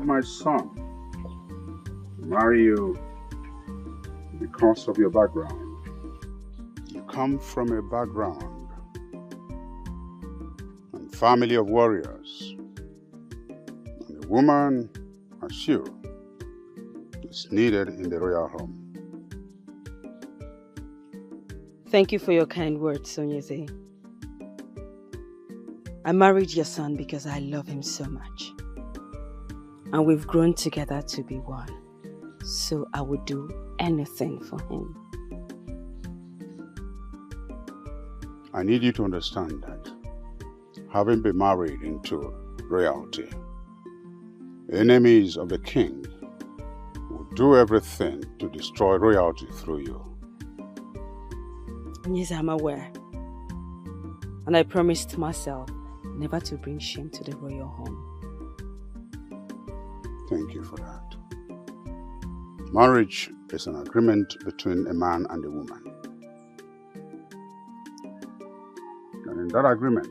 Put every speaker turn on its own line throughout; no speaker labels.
my son to marry you because of your background. You come from a background and family of warriors. And a woman as you is needed in the royal home.
Thank you for your kind words, Ezeh. I married your son because I love him so much. And we've grown together to be one. So I would do anything for him.
I need you to understand that having been married into royalty, enemies of the king will do everything to destroy royalty through you.
Yes, I'm aware. And I promised myself never to bring shame to the royal home.
Thank you for that. Marriage is an agreement between a man and a woman. And in that agreement,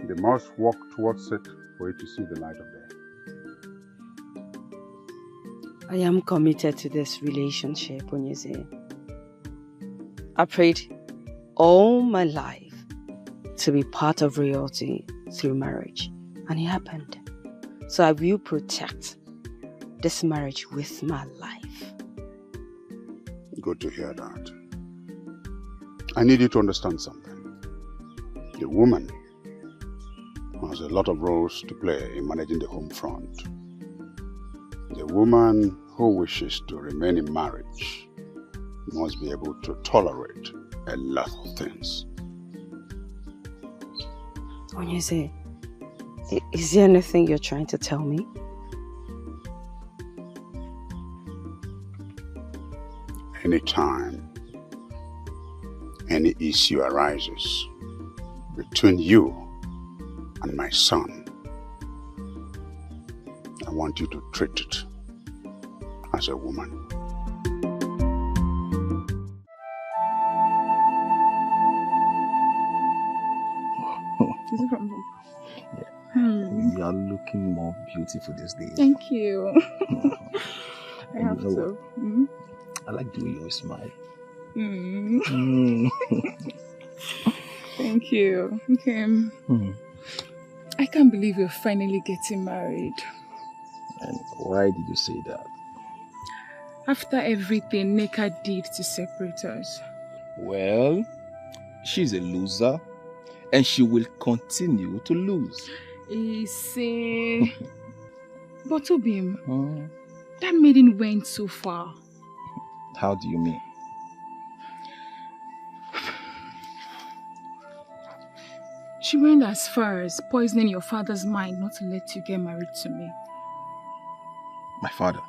they must work towards it for it to see the light of day.
I am committed to this relationship, Ezeh. I prayed all my life to be part of royalty through marriage, and it happened. So I will protect this marriage with my life.
Good to hear that. I need you to understand something. The woman has a lot of roles to play in managing the home front. The woman who wishes to remain in marriage must be able to tolerate a lot of things.
Ezeh, is there anything you're trying to tell me?
Anytime any issue arises between you and my son, I want you to treat it as a woman.
Is it from home?
Yeah. You are looking more beautiful these days.
Thank you. I have to.
I like the way you always smile.
Thank you. Okay. I can't believe you're finally getting married.
And why did you say that?
After everything Nneka did to separate us.
Well, she's a loser and she will continue to lose.
Ezeh. But Obim, that maiden went so far.
How do you mean?
She went as far as poisoning your father's mind not to let you get married to me.
My father?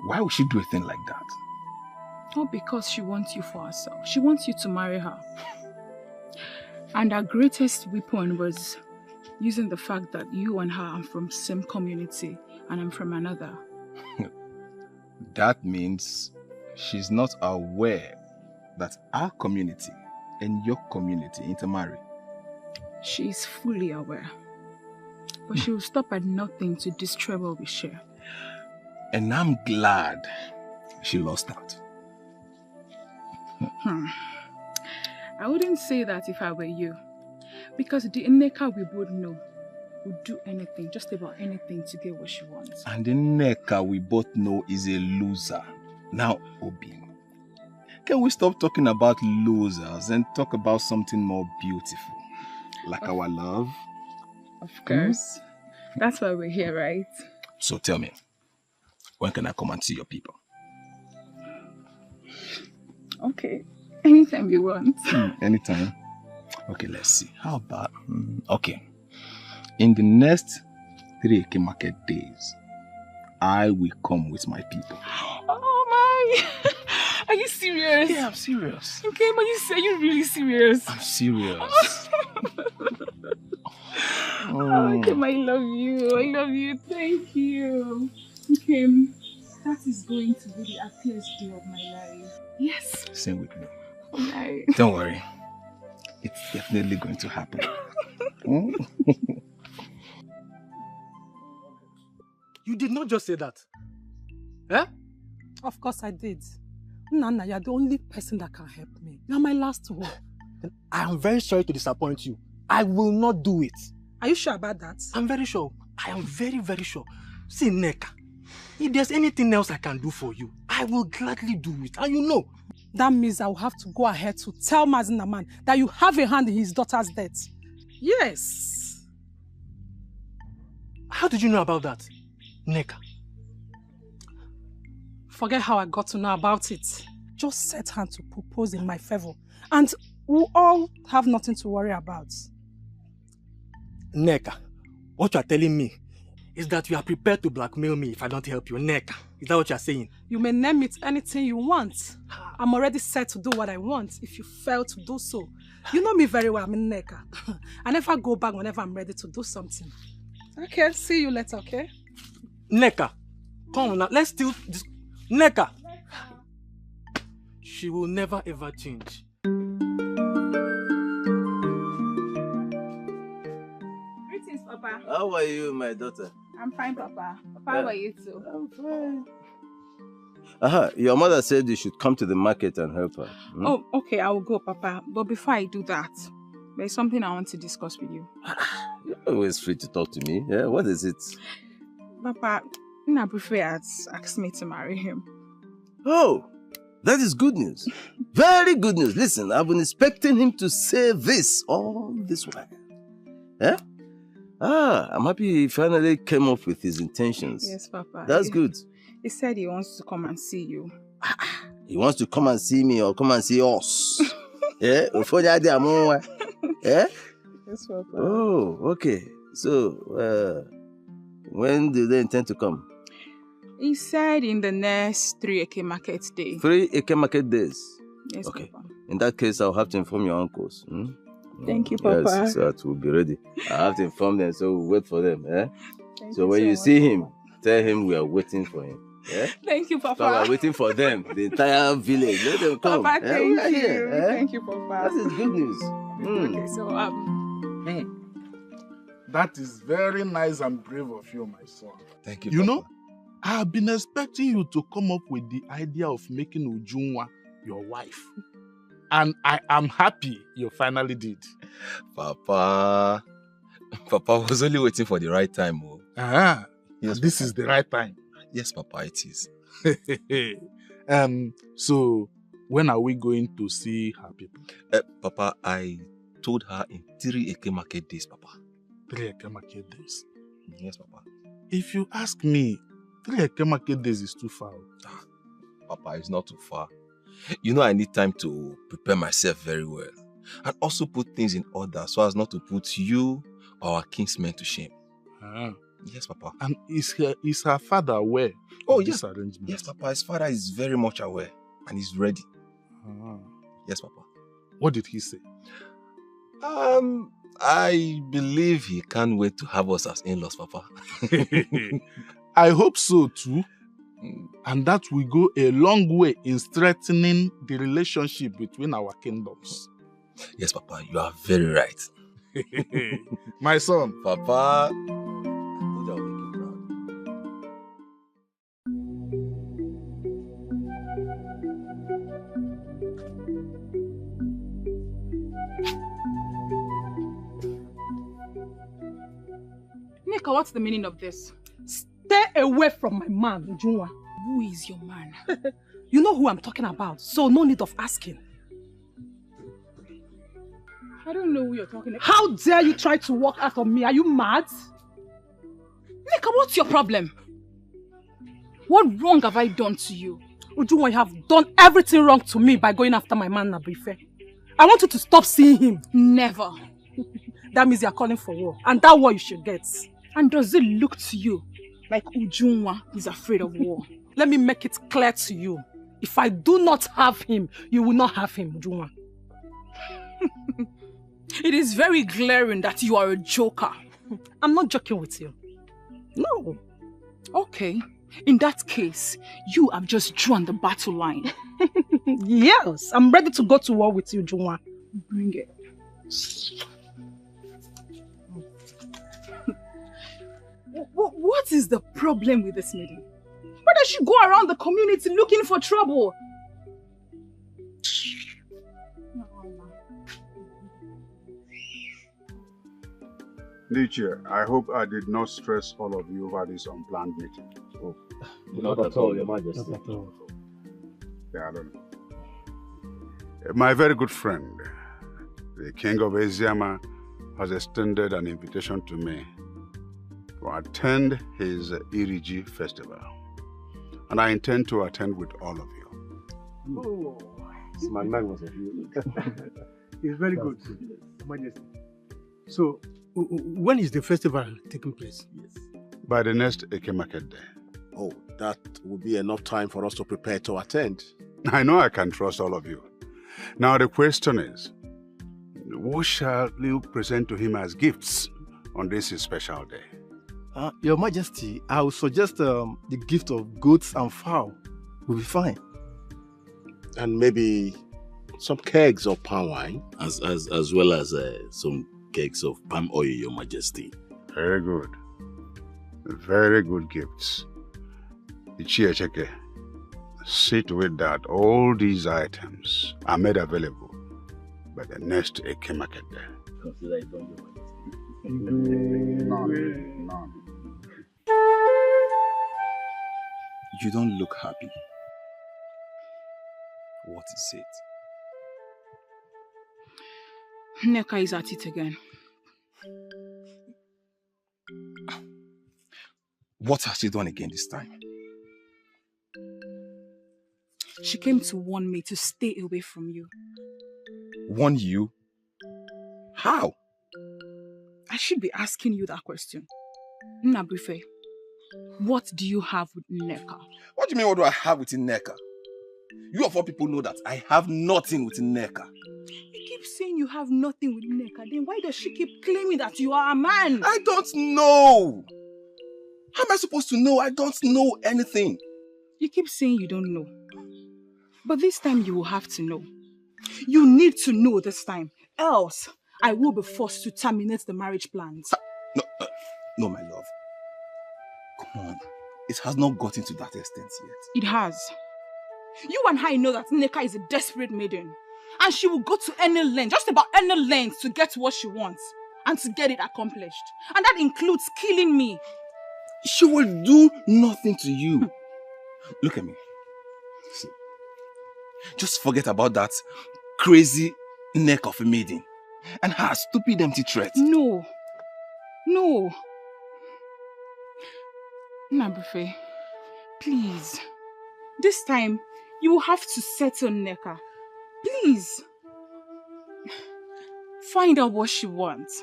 Why would she do a thing like that?
Not because she wants you for herself. She wants you to marry her. And her greatest weapon was using the fact that you and her are from the same community and I'm from another.
That means she's not aware that our community and your community intermarry.
She is fully aware. But she will stop at nothing to destroy what we share.
And I'm glad she lost out.
I wouldn't say that if I were you. Because the Nneka we both know would do anything, just about anything to get what she wants.
And the Nneka we both know is a loser. Now, Obi, can we stop talking about losers and talk about something more beautiful? Like our love?
Of course. That's why we're here, right?
So tell me, when can I come and see your people?
Okay. Anytime you want.
Anytime? Okay, let's see. How about... okay. In the next 3 Eke market days, I will come with my people.
Oh my! Are you serious?
Yeah, I'm serious.
Okay, but are you really serious?
I'm serious.
Oh, Kim, I love you. I love you. Thank you. Okay, that is going to be the happiest day of my life. Yes.
Same with me.
Right.
Don't worry. It's definitely going to happen.
You did not just say that. Eh?
Of course I did. Nana, you're the only person that can help me. You're my last one.
I am very sorry to disappoint you. I will not do it.
Are you sure about that?
I'm very sure. I am very, very sure. See, Nneka, if there's anything else I can do for you, I will gladly do it. And you know.
That means I will have to go ahead to tell Mazinaman that you have a hand in his daughter's death. Yes.
How did you know about that, Nneka?
Forget how I got to know about it. Just set hand to propose in my favor. And we'll all have nothing to worry about.
Nneka, what you are telling me is that you are prepared to blackmail me if I don't help you. Nneka, is that what you are saying?
You may name it anything you want. I'm already set to do what I want if you fail to do so. You know me very well, I'm Nneka. I never go back whenever I'm ready to do something. Okay, see you later, okay?
Nneka, come on now, let's still... Nneka! She will never ever change.
Greetings, Papa.
How are you, my daughter?
I'm fine, Papa. Papa, how are you too?
I'm fine. Your mother said you should come to the market and help her. Hmm?
Oh, okay, I will go, Papa. But before I do that, there's something I want to discuss with you.
You're always free to talk to me. Yeah, what is it?
Papa, Nnabuife has asked me to marry him.
Oh, that is good news. Very good news. Listen, I've been expecting him to say this all this while. Eh? I'm happy he finally came up with his intentions.
Yes, Papa.
That's good.
He said he wants to come and see you.
He wants to come and see me or come and see us. Yeah? Eh?
Yes, Papa.
Oh, okay. So, when do they intend to come?
He said in the next 3 Eke market day.
3 Eke market days?
Yes,
okay.
Papa.
In that case, I'll have to inform your uncles. Hmm?
Thank you, Papa.
Yes, so that we'll be ready. I have to inform them, so we'll wait for them. Eh?
So
when you see him, tell him we are waiting for him. Yeah?
Thank you, Papa.
So we are waiting for them, the entire village. Let them come.
Papa, thank you.
Here, eh?
Thank you, Papa.
That is good news.
Okay, so
That is very nice and brave of you, my son.
Thank you,
You
Papa.
know, I have been expecting you to come up with the idea of making Ujunwa your wife. And I am happy you finally did.
Papa was only waiting for the right time. Oh.
Yes, this is the right time.
Yes, Papa, it is.
So, when are we going to see her people?
Papa, I told her in 3 Eke market days, Papa.
3 Eke market days?
Yes, Papa.
If you ask me, 3 Eke market days is too far.
Papa, it's not too far. You know I need time to prepare myself very well. And also put things in order so as not to put you or our kinsmen to shame. Yes, Papa.
And is her father aware of this arrangement?
Yes, Papa. His father is very much aware and he's ready. Yes, Papa.
What did he say?
I believe he can't wait to have us as in-laws, Papa.
I hope so too. And that will go a long way in strengthening the relationship between our kingdoms.
Yes, Papa, you are very right.
My son.
Papa.
Nneka, what's the meaning of this?
Stay away from my man, Ujunwa.
Who is your man?
You know who I'm talking about, so no need of asking.
I don't know who you're talking about.
How dare you try to walk out on me? Are you mad?
Nneka, what's your problem? What wrong have I done to you?
Ujunwa, you have done everything wrong to me by going after my man, Nnabuife. I want you to stop seeing him.
Never.
That means you're calling for war. And that war you should get.
And does it look to you like Ujunwa is afraid of war?
Let me make it clear to you. If I do not have him, you will not have him, Ujunwa.
It is very glaring that you are a joker.
I'm not joking with you. No.
Okay. In that case, you have just drawn the battle line.
Yes, I'm ready to go to war with you, Ujunwa.
Bring it. What What is the problem with this maiden? Why does she go around the community looking for trouble?
Dikeh, I hope I did not stress all of you over this unplanned meeting.
Oh, not at all, Your Majesty.
Not at all.
Yeah, I don't know. My very good friend, the King of Ezeh, has extended an invitation to me to attend his Iriji festival. And I intend to attend with all of you.
Oh,
It's magnanimous of you.
it's very good, Your Majesty. So, when is the festival taking place?
Yes.
By the next Eke Market Day.
Oh, that will be enough time for us to prepare to attend.
I know I can trust all of you. Now the question is, what shall you present to him as gifts on this special day?
Your Majesty, I would suggest the gift of goats and fowl will be fine.
And maybe some kegs of palm wine.
As well as some kegs of palm oil, Your Majesty.
Very good. Very good gifts. Ichiecheke, see to it that all these items are made available by the next Eke Market Day.
Consider it done, Your
None.
You don't look happy. What is it?
Nneka is at it again.
What has she done again this time?
She came to warn me to stay away from you.
Warn you? How?
I should be asking you that question. Nnabuife, what do you have with Nneka?
What do you mean, what do I have with Nneka? You of all people know that I have nothing with Nneka.
You keep saying you have nothing with Nneka, then why does she keep claiming that you are a man?
I don't know. How am I supposed to know? I don't know anything.
You keep saying you don't know. But this time you will have to know. You need to know this time. Else, I will be forced to terminate the marriage plans.
No, my love. Come on. It has not gotten to that extent yet.
It has. You and I know that Nneka is a desperate maiden. And she will go to any length, just about any length, to get what she wants. And to get it accomplished. And that includes killing me.
She will do nothing to you. Look at me. See. Just forget about that crazy neck of a maiden. And her stupid empty threat.
No. No. Nnabuife, please. This time, you will have to settle Nneka. Please. Find out what she wants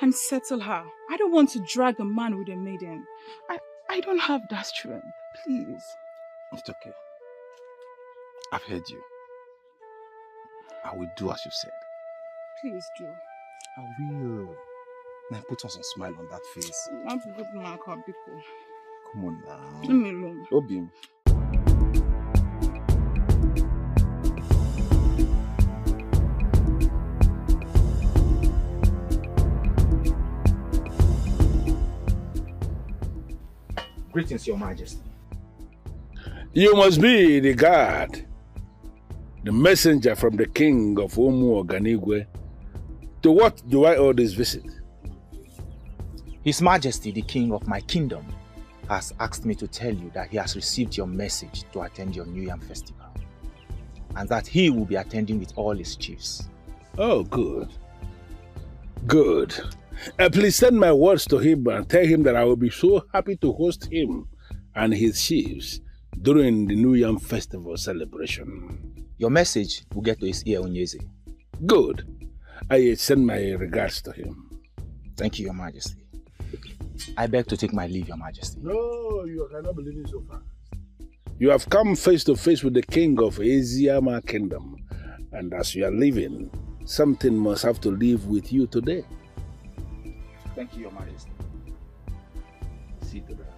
and settle her. I don't want to drag a man with a maiden. I don't have that strength. Please.
It's okay. I've heard you. I will do as you said.
Please do.
I will. Now put on some smile on that face.
Not good, Marco, Biko.
Come on now.
Leave me alone.
Obim.
Greetings, Your Majesty.
You must be the guard, the messenger from the king of Umu Oganigwe. To what do I owe this visit?
His Majesty, the king of my kingdom, has asked me to tell you that he has received your message to attend your New Yam festival, and that he will be attending with all his chiefs.
Oh, good. Good. Please send my words to him and tell him that I will be so happy to host him and his chiefs during the New Yam festival celebration.
Your message will get to his ear, Ugezu.
Good. I send my regards to him.
Thank you, Your Majesty. I beg to take my leave, Your Majesty.
No, you cannot believe it so fast. You have come face to face with the king of Ezeh kingdom, and as you are leaving, something must have to leave with you today.
Thank you, Your Majesty.
See to that.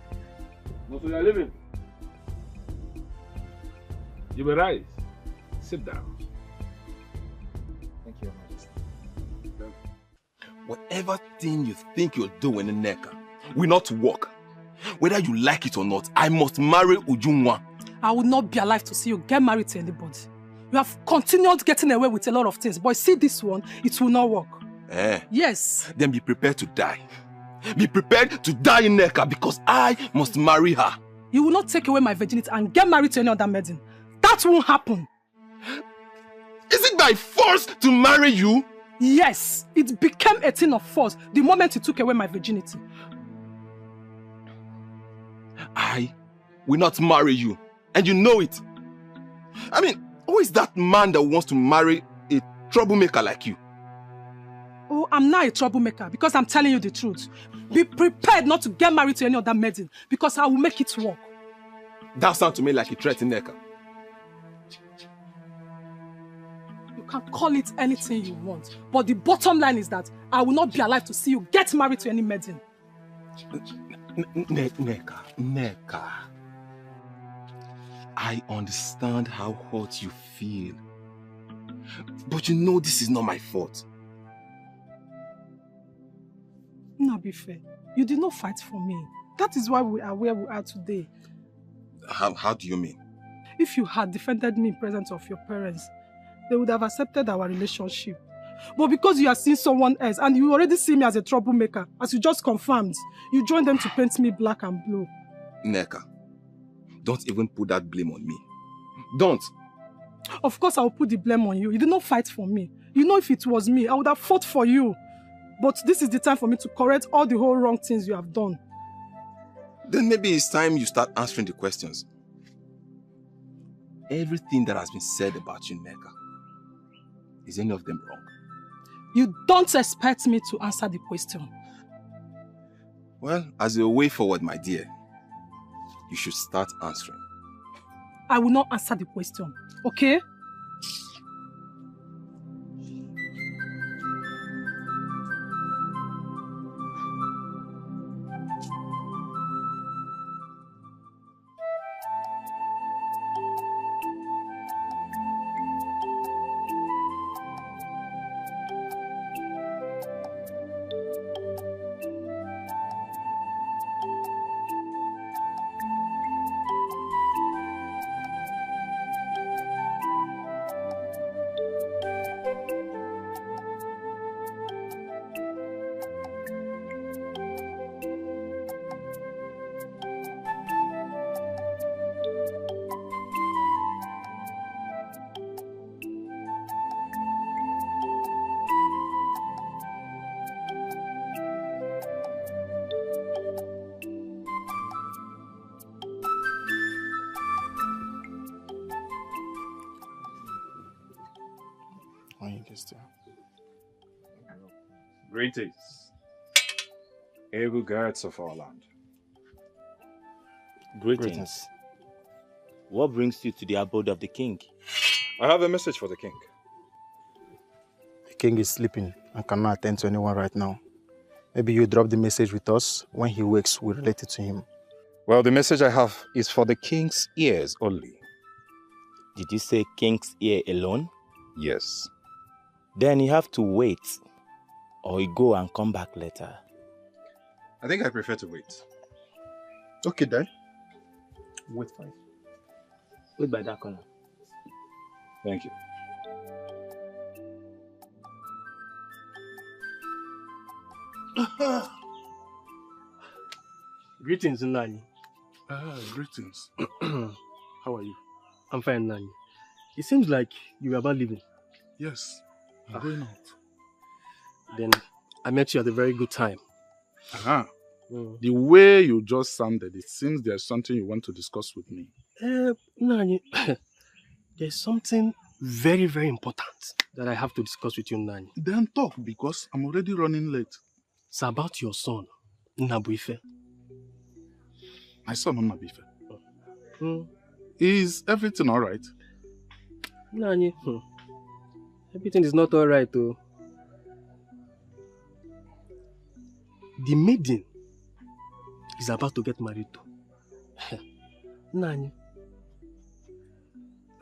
What you are leaving? You may rise. Sit down.
Thank you, Your Majesty.
Whatever thing you think you're doing in Nneka will not work. whether you like it or not, I must marry Ujunwa.
I will not be alive to see you get married to anybody. You have continued getting away with a lot of things, but see this one, it will not work. Yes.
Then be prepared to die. Be prepared to die in Nneka because I must marry her.
You will not take away my virginity and get married to any other maiden. That won't happen.
Is it by force to marry you?
Yes, it became a thing of force the moment you took away my virginity.
I will not marry you, and you know it. I mean, who is that man that wants to marry a troublemaker like you?
Oh, I'm not a troublemaker because I'm telling you the truth. Be prepared not to get married to any other maiden because I will make it work.
That sounds to me like a threat in Nneka.
You can call it anything you want, but the bottom line is that I will not be alive to see you get married to any maiden.
Nneka. I understand how hurt you feel. But you know this is not my fault.
Nabife, you did not fight for me. That is why we are where we are today.
How do you mean?
If you had defended me in presence of your parents, they would have accepted our relationship. But because you have seen someone else and you already see me as a troublemaker, as you just confirmed, you joined them to paint me black and blue.
Nneka, don't even put that blame on me. Don't.
Of course I will put the blame on you. You did not fight for me. You know if it was me, I would have fought for you. But this is the time for me to correct all the whole wrong things you have done.
Then maybe it's time you start answering the questions. Everything that has been said about you, Nneka, is any of them wrong?
You don't expect me to answer the question.
Well, as a way forward, my dear, you should start answering.
I will not answer the question, okay?
Greetings, able guards of our land.
Greetings. What brings you to the abode of the king?
I have a message for the king.
The king is sleeping and cannot attend to anyone right now. Maybe you drop the message with us. When he wakes, we'll relate it to him.
Well, the message I have is for the king's ears only.
Did you say king's ear alone?
Yes.
Then you have to wait, or you go and come back later.
I think I prefer to wait.
Okay then. Wait fine.
Wait by that corner.
Thank you.
Greetings, Nani.
Greetings.
How are you? I'm fine, Nani. It seems like you are about leaving.
Yes, I'm going out.
Then I met you at a very good time.
The way you just sounded, it seems there's something you want to discuss with me.
Nani, there's something very, very important that I have to discuss with you, Nani.
Then talk, because I'm already running late.
It's about your son, Nnabuife.
My son, Nnabuife. Is everything all right?
Nani, everything is not all right, though. The maiden is about to get married to. Nani,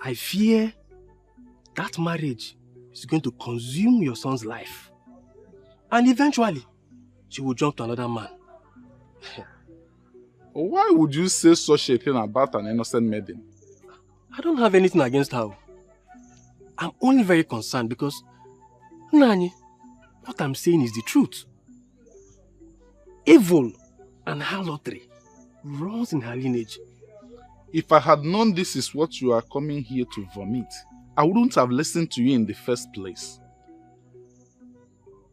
I fear that marriage is going to consume your son's life. And eventually, she will jump to another man.
Why would you say such a thing about an innocent maiden?
I don't have anything against her. I'm only very concerned because, Nani, what I'm saying is the truth. Evil and harlotry runs in her lineage.
If I had known this is what you are coming here to vomit, I wouldn't have listened to you in the first place.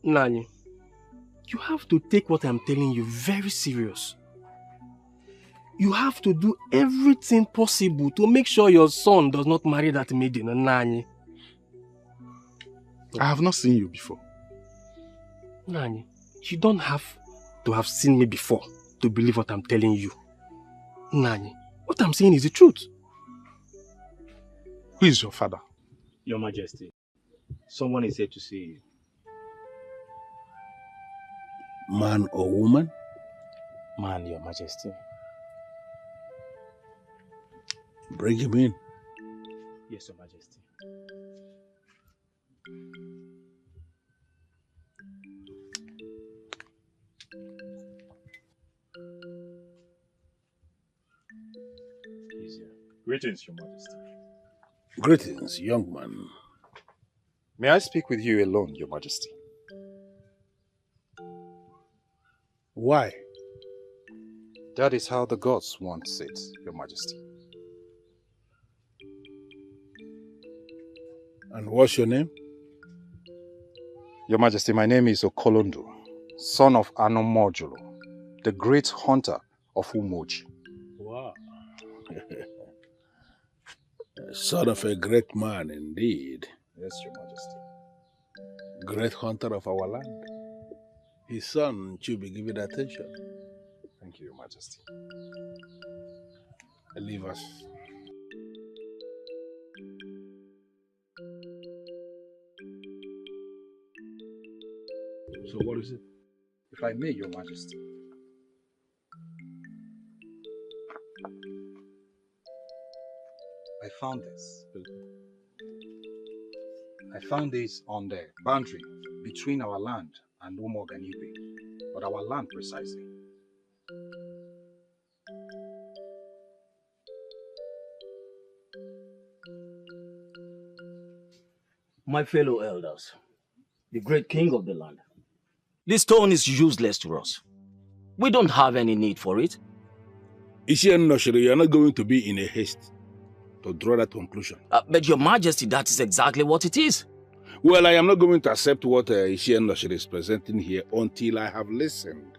Nani, you have to take what I'm telling you very serious. You have to do everything possible to make sure your son does not marry that maiden, Nani.
I have not seen you before.
Nani, you don't have to have seen me before to believe what I'm telling you. Nani, what I'm saying is the truth.
Who is your father?
Your Majesty, someone is here to see you.
Man or woman?
Man, Your Majesty.
Bring him in.
Yes, Your Majesty. Greetings, Your Majesty.
Greetings, young man.
May I speak with you alone, Your Majesty?
Why?
That is how the gods want it, Your Majesty.
And what's your name?
Your Majesty, my name is Okolondo, son of Anomojulo, the great hunter of Umoji.
Wow. Son of a great man indeed.
Yes, Your Majesty.
Great hunter of our land. His son should be given attention.
Thank you, Your Majesty.
Leave us. So what is it?
If I may, Your Majesty. I found this. I found this on the boundary between our land and Umoganibe, but our land precisely.
My fellow elders, the great king of the land, this stone is useless to us. We don't have any need for it.
Ishienoshiri, you are not going to be in a haste to draw that conclusion.
But Your Majesty, that is exactly what it is.
Well, I am not going to accept what Ishienoshiri is presenting here until I have listened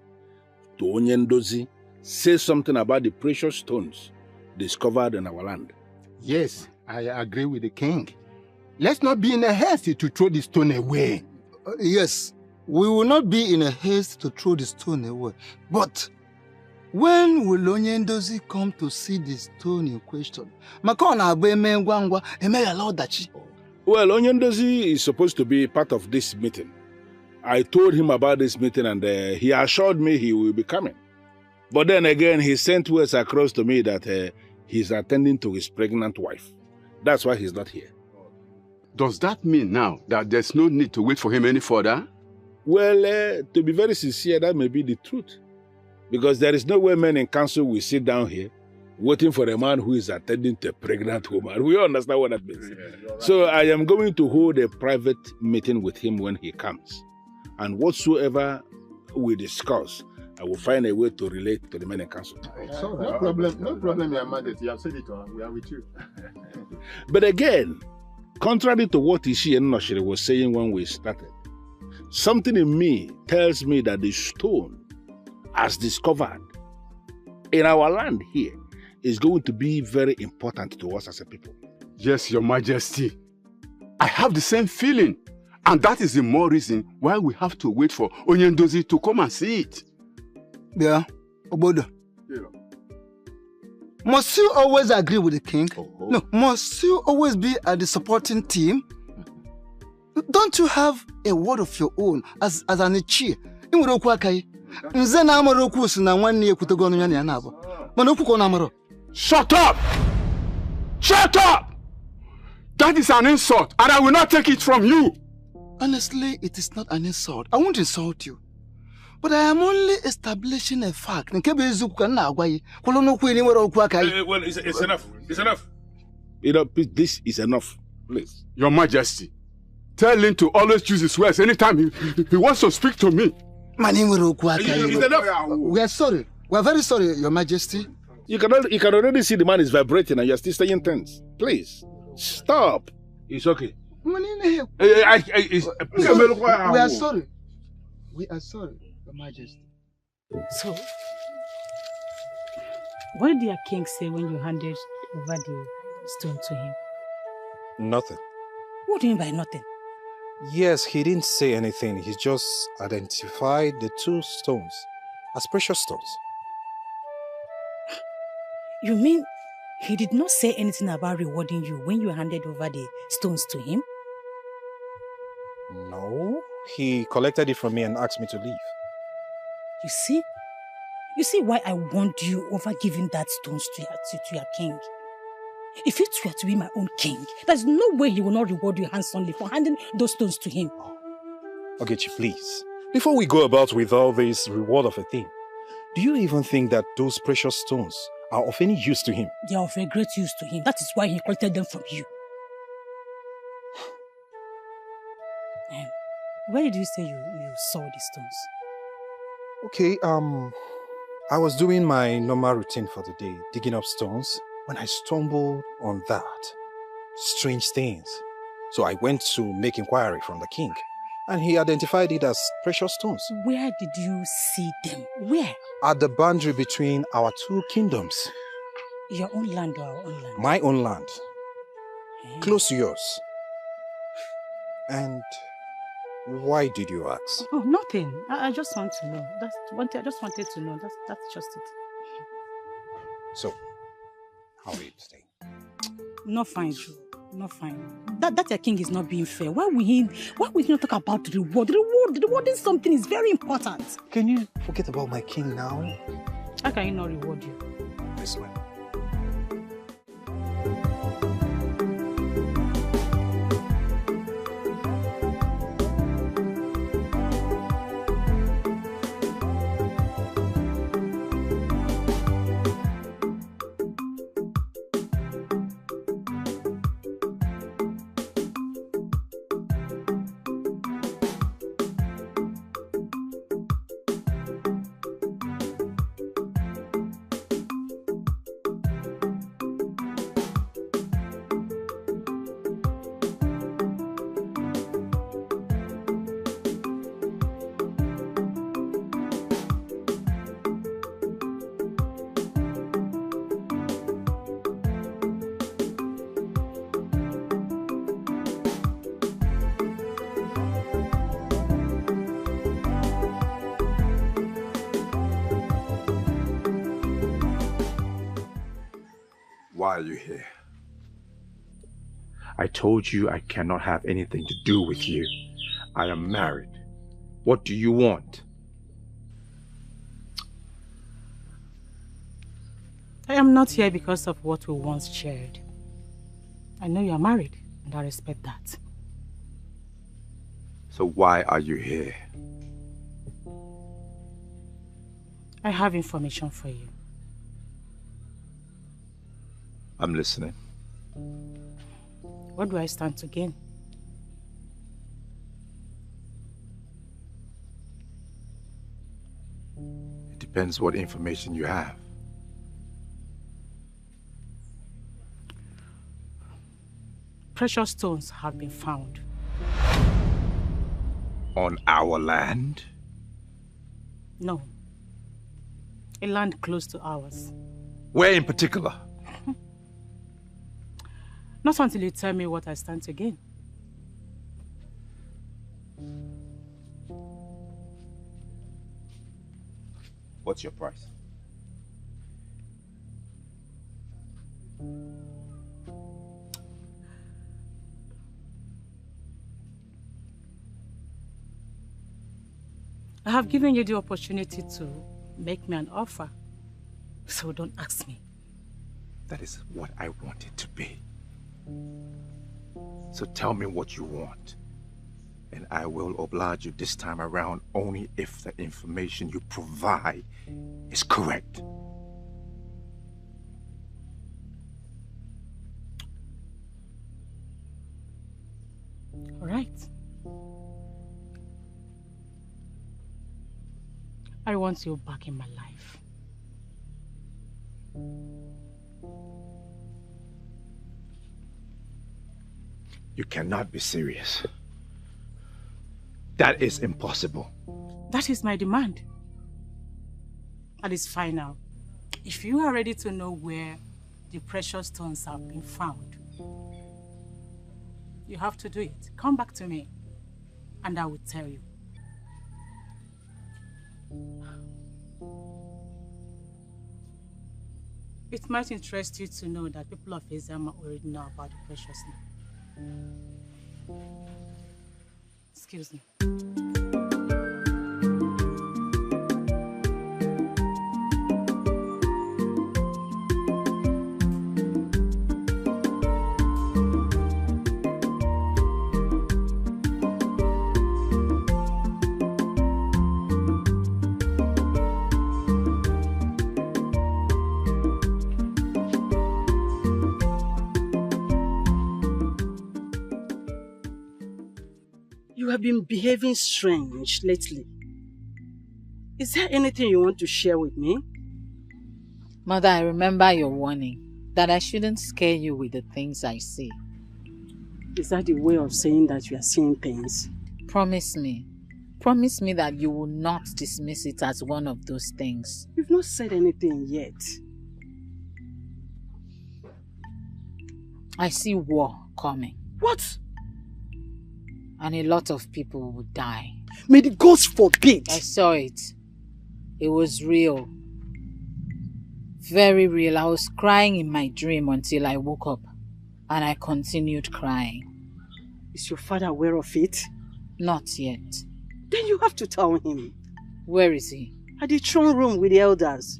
to Onyendozi say something about the precious stones discovered in our land.
Yes, I agree with the king. Let's not be in a haste to throw the stone away.
Yes, we will not be in a haste to throw the stone away. But when will Onyendozi come to see the stone in question? Well,
Onyendozi is supposed to be part of this meeting. I told him about this meeting and he assured me he will be coming. But then again, he sent words across to me that he's attending to his pregnant wife. That's why he's not here.
Does that mean now that there's no need to wait for him any further?
Well, to be very sincere, that may be the truth. Because there is no way men in council will sit down here waiting for a man who is attending to a pregnant woman. We understand what that means. Yeah, right. So I am going to hold a private meeting with him when he comes. And whatsoever we discuss, I will find a way to relate to the men in council.
No problem, Your Majesty. You have said it, we are with you.
But again, contrary to what Ishienoshiri was saying when we started, something in me tells me that the stone, as discovered in our land here, is going to be very important to us as a people.
Yes, Your Majesty. I have the same feeling. And that is the more reason why we have to wait for Onyendozi to come and see it.
Yeah, Obodo. Yeah. Must you always agree with the king? No, must you always be at the supporting team? Don't you have a word of your own as an Ichie?
Shut up! Shut up! That is an insult, and I will not take it from you.
Honestly, it is not an insult. I won't insult you. But I am only establishing a fact. Well,
it's enough. It's enough. This is enough. Please.
Your Majesty, tell him to always choose his words anytime he wants to speak to me.
It's enough.
We are sorry. We are very sorry, Your Majesty.
You can already see the man is vibrating and you're still staying tense. Please, stop. It's okay.
We are sorry. We are sorry, Your Majesty.
So, what did your king say when you handed over the stone to him?
Nothing.
What do you mean by nothing?
Yes, he didn't say anything. He just identified the 2 stones as precious stones.
You mean he did not say anything about rewarding you when you handed over the stones to him?
No, he collected it from me and asked me to leave.
You see? You see why I warned you over giving that stones to your king? If it were to be my own king, there's no way he will not reward you handsomely for handing those stones to him.
Ogechi, please. Before we go about with all this reward of a thing, do you even think that those precious stones are of any use to him?
They are of a great use to him. That is why he collected them from you. Where did you say you saw these stones?
Okay, I was doing my normal routine for the day, digging up stones, when I stumbled on that. Strange things. So I went to make inquiry from the king, and he identified it as precious stones.
Where did you see them? Where?
At the boundary between our 2 kingdoms.
Your own land or our own land?
My own land. Close to yours. And why did you ask?
Oh, nothing. I just want to know. I just wanted to know. That's just it.
So, how are you today?
Not fine, Joe. Not fine. That your king is not being fair. Why will he not talk about the reward? The reward is something is very important.
Can you forget about my king now?
How can he not reward you?
Yes, ma'am.
Why are you here? I told you I cannot have anything to do with you. I am married. What do you want?
I am not here because of what we once shared. I know you are married, and I respect that.
So why are you here?
I have information for you.
I'm listening.
What do I stand to gain?
It depends what information you have.
Precious stones have been found.
On our land?
No. A land close to ours.
Where in particular?
Not until you tell me what I stand to gain.
What's your price?
I have given you the opportunity to make me an offer, so don't ask me.
That is what I want it to be. So tell me what you want.
And I will oblige you this time around only if the information you provide is correct.
All right. I want you back in my life.
You cannot be serious. That is impossible.
That is my demand. That is final. If you are ready to know where the precious stones have been found, you have to do it. Come back to me, and I will tell you. It might interest you to know that people of Ezeh already know about the precious stone. Excuse me.
You have been behaving strange lately. Is there anything you want to share with me?
Mother, I remember your warning that I shouldn't scare you with the things I see.
Is that the way of saying that you are seeing things?
Promise me. Promise me that you will not dismiss it as one of those things.
You've not said anything yet.
I see war coming.
What?
And a lot of people will die.
May the gods forbid!
I saw it. It was real. Very real. I was crying in my dream until I woke up. And I continued crying.
Is your father aware of it?
Not yet.
Then you have to tell him.
Where is he?
At the throne room with the elders.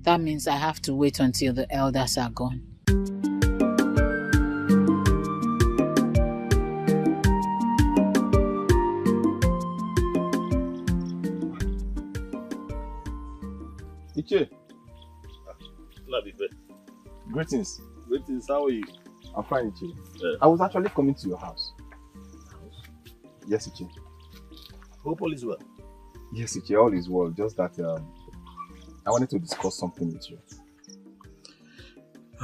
That means I have to wait until the elders are gone.
Dikeh. Greetings.
Greetings, how are you?
I'm fine, Iche. I was actually coming to your house. Yes, Iche.
Hope all is well.
Yes, Iche, all is well. Just that I wanted to discuss something with you.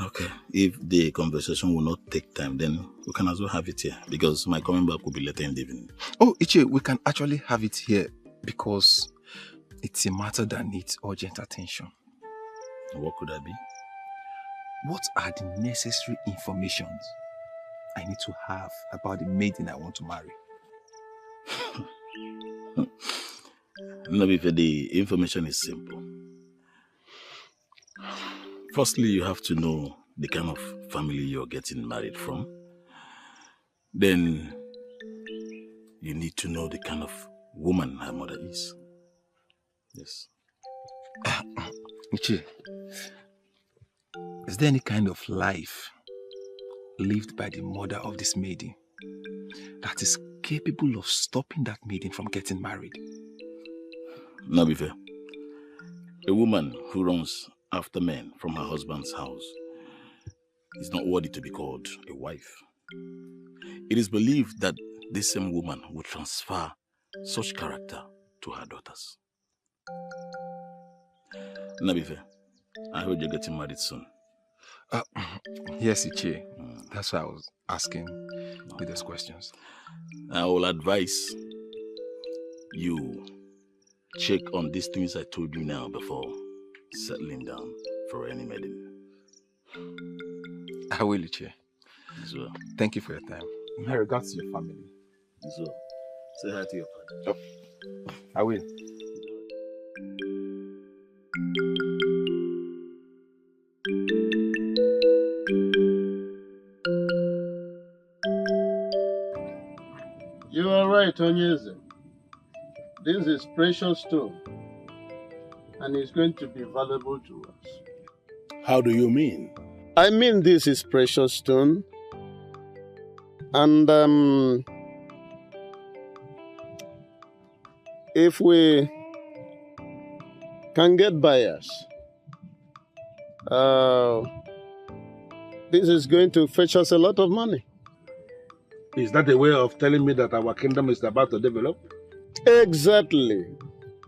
Okay. If the conversation will not take time, then we can as well have it here. Because my coming back will be later in the evening.
Oh, Iche, we can actually have it here because it's a matter that needs urgent attention.
What could that be?
What are the necessary informations I need to have about the maiden I want to marry?
Nabife, the information is simple. Firstly, you have to know the kind of family you're getting married from. Then, you need to know the kind of woman her mother is. Yes.
Iche, is there any kind of life lived by the mother of this maiden that is capable of stopping that maiden from getting married?
Nabife, a woman who runs after men from her husband's house is not worthy to be called a wife. It is believed that this same woman will transfer such character to her daughters. Nabife, I heard you're getting married soon.
Yes, Iche. That's why I was asking you those questions.
I will advise you check on these things I told you now before settling down for any maiden.
I will, Iche.
So,
thank you for your time. My regards to your family.
So, say hi to your father.
Oh, I will.
You are right, Ugezu. This is precious stone, and it's going to be valuable to us.
How do you mean?
I mean this is precious stone, and if we can get buyers, this is going to fetch us a lot of money.
Is that a way of telling me that our kingdom is about to develop?
Exactly.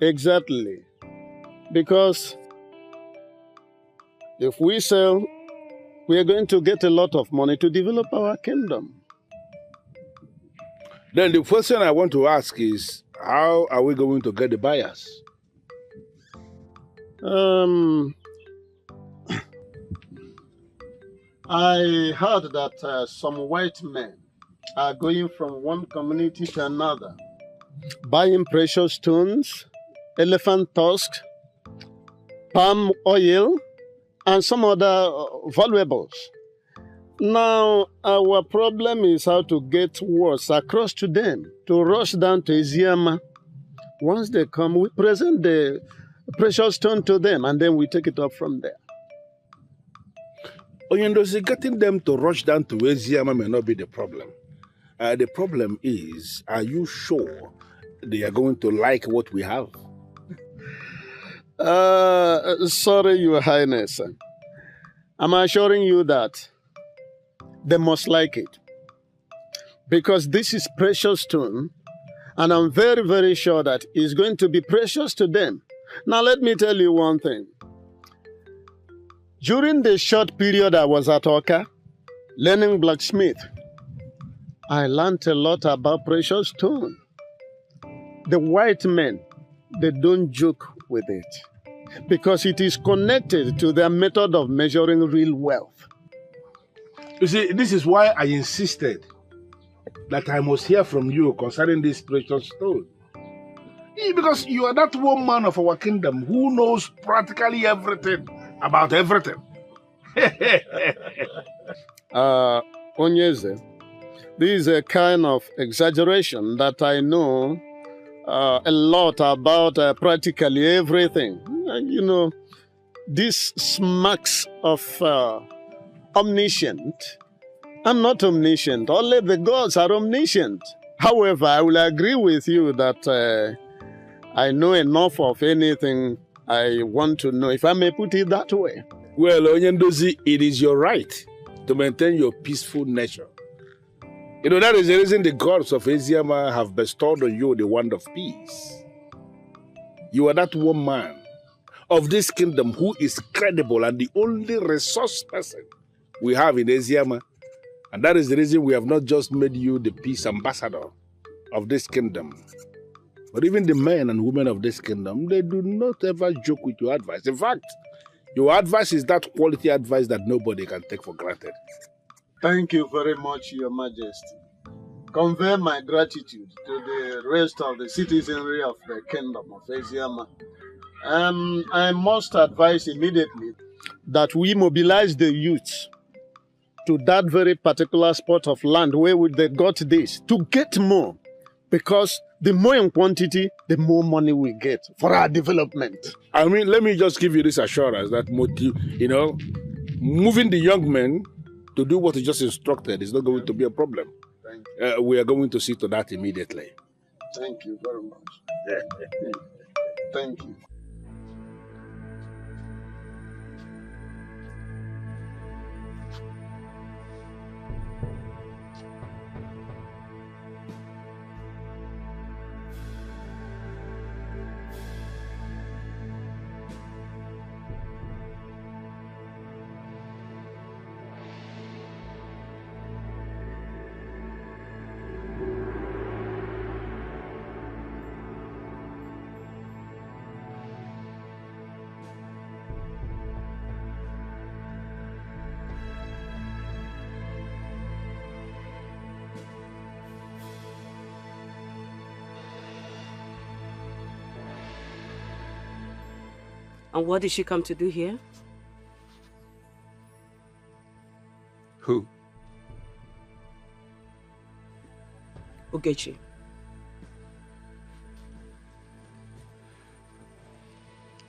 Exactly. Because if we sell, we are going to get a lot of money to develop our kingdom.
Then the question I want to ask is, how are we going to get the buyers?
I heard that some white men are going from one community to another, buying precious stones, elephant tusks, palm oil, and some other valuables. Now, our problem is how to get words across to them, to rush down to Ezeh. Once they come, we present the precious stone to them, and then we take it up from there.
Oyendozi, getting them to rush down to Ezeh may not be the problem. The problem is, are you sure they are going to like what we have?
Sorry, Your Highness. I'm assuring you that they must like it. Because this is precious stone, and I'm very, very sure that it's going to be precious to them. Now, let me tell you one thing. During the short period I was at Oka, learning blacksmith, I learned a lot about precious stone. The white men, they don't joke with it because it is connected to their method of measuring real wealth.
You see, this is why I insisted that I must hear from you concerning this precious stone. Because you are that one man of our kingdom who knows practically everything about everything.
Onyeze, this is a kind of exaggeration that I know a lot about practically everything. You know, this smacks of omniscient. I'm not omniscient. Only the gods are omniscient. However, I will agree with you that I know enough of anything I want to know, if I may put it that way.
Well, Onyendozi, it is your right to maintain your peaceful nature. You know, that is the reason the gods of Ezeh have bestowed on you the wand of peace. You are that one man of this kingdom who is credible and the only resource person we have in Ezeh. And that is the reason we have not just made you the peace ambassador of this kingdom, but even the men and women of this kingdom, they do not ever joke with your advice. In fact, your advice is that quality advice that nobody can take for granted.
Thank you very much, Your Majesty. Convey my gratitude to the rest of the citizenry of the kingdom of Ezeh. I must advise immediately that we mobilize the youth to that very particular spot of land where they got this, to get more. Because the more in quantity, the more money we get for our development.
I mean, let me just give you this assurance that, you know, moving the young men to do what is just instructed is not going to be a problem. We are going to see to that immediately.
Thank you very much. Thank you.
And what did she come to do here?
Who?
Ugezu.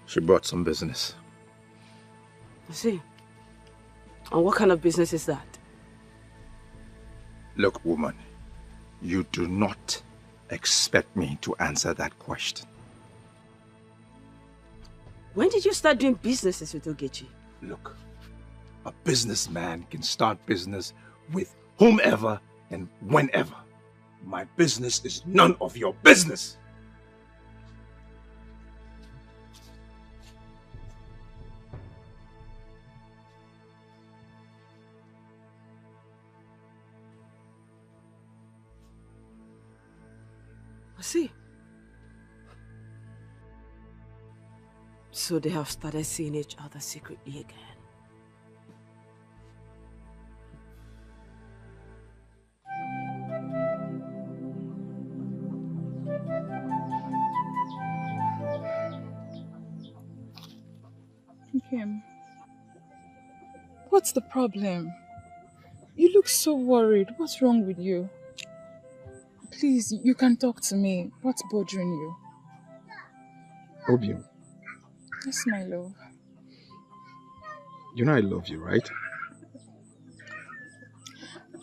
She brought some business.
I see. And what kind of business is that?
Look, woman, you do not
expect me to answer that question.
When did you start doing businesses with Ugezu?
Look, a businessman can start business with whomever and whenever. My business is none of your business.
I see. So they have started seeing each other secretly again.
Kim, what's the problem? You look so worried. What's wrong with you? Please, you can talk to me. What's bothering you?
Obium,
Yes, my love.
you know I love you, right?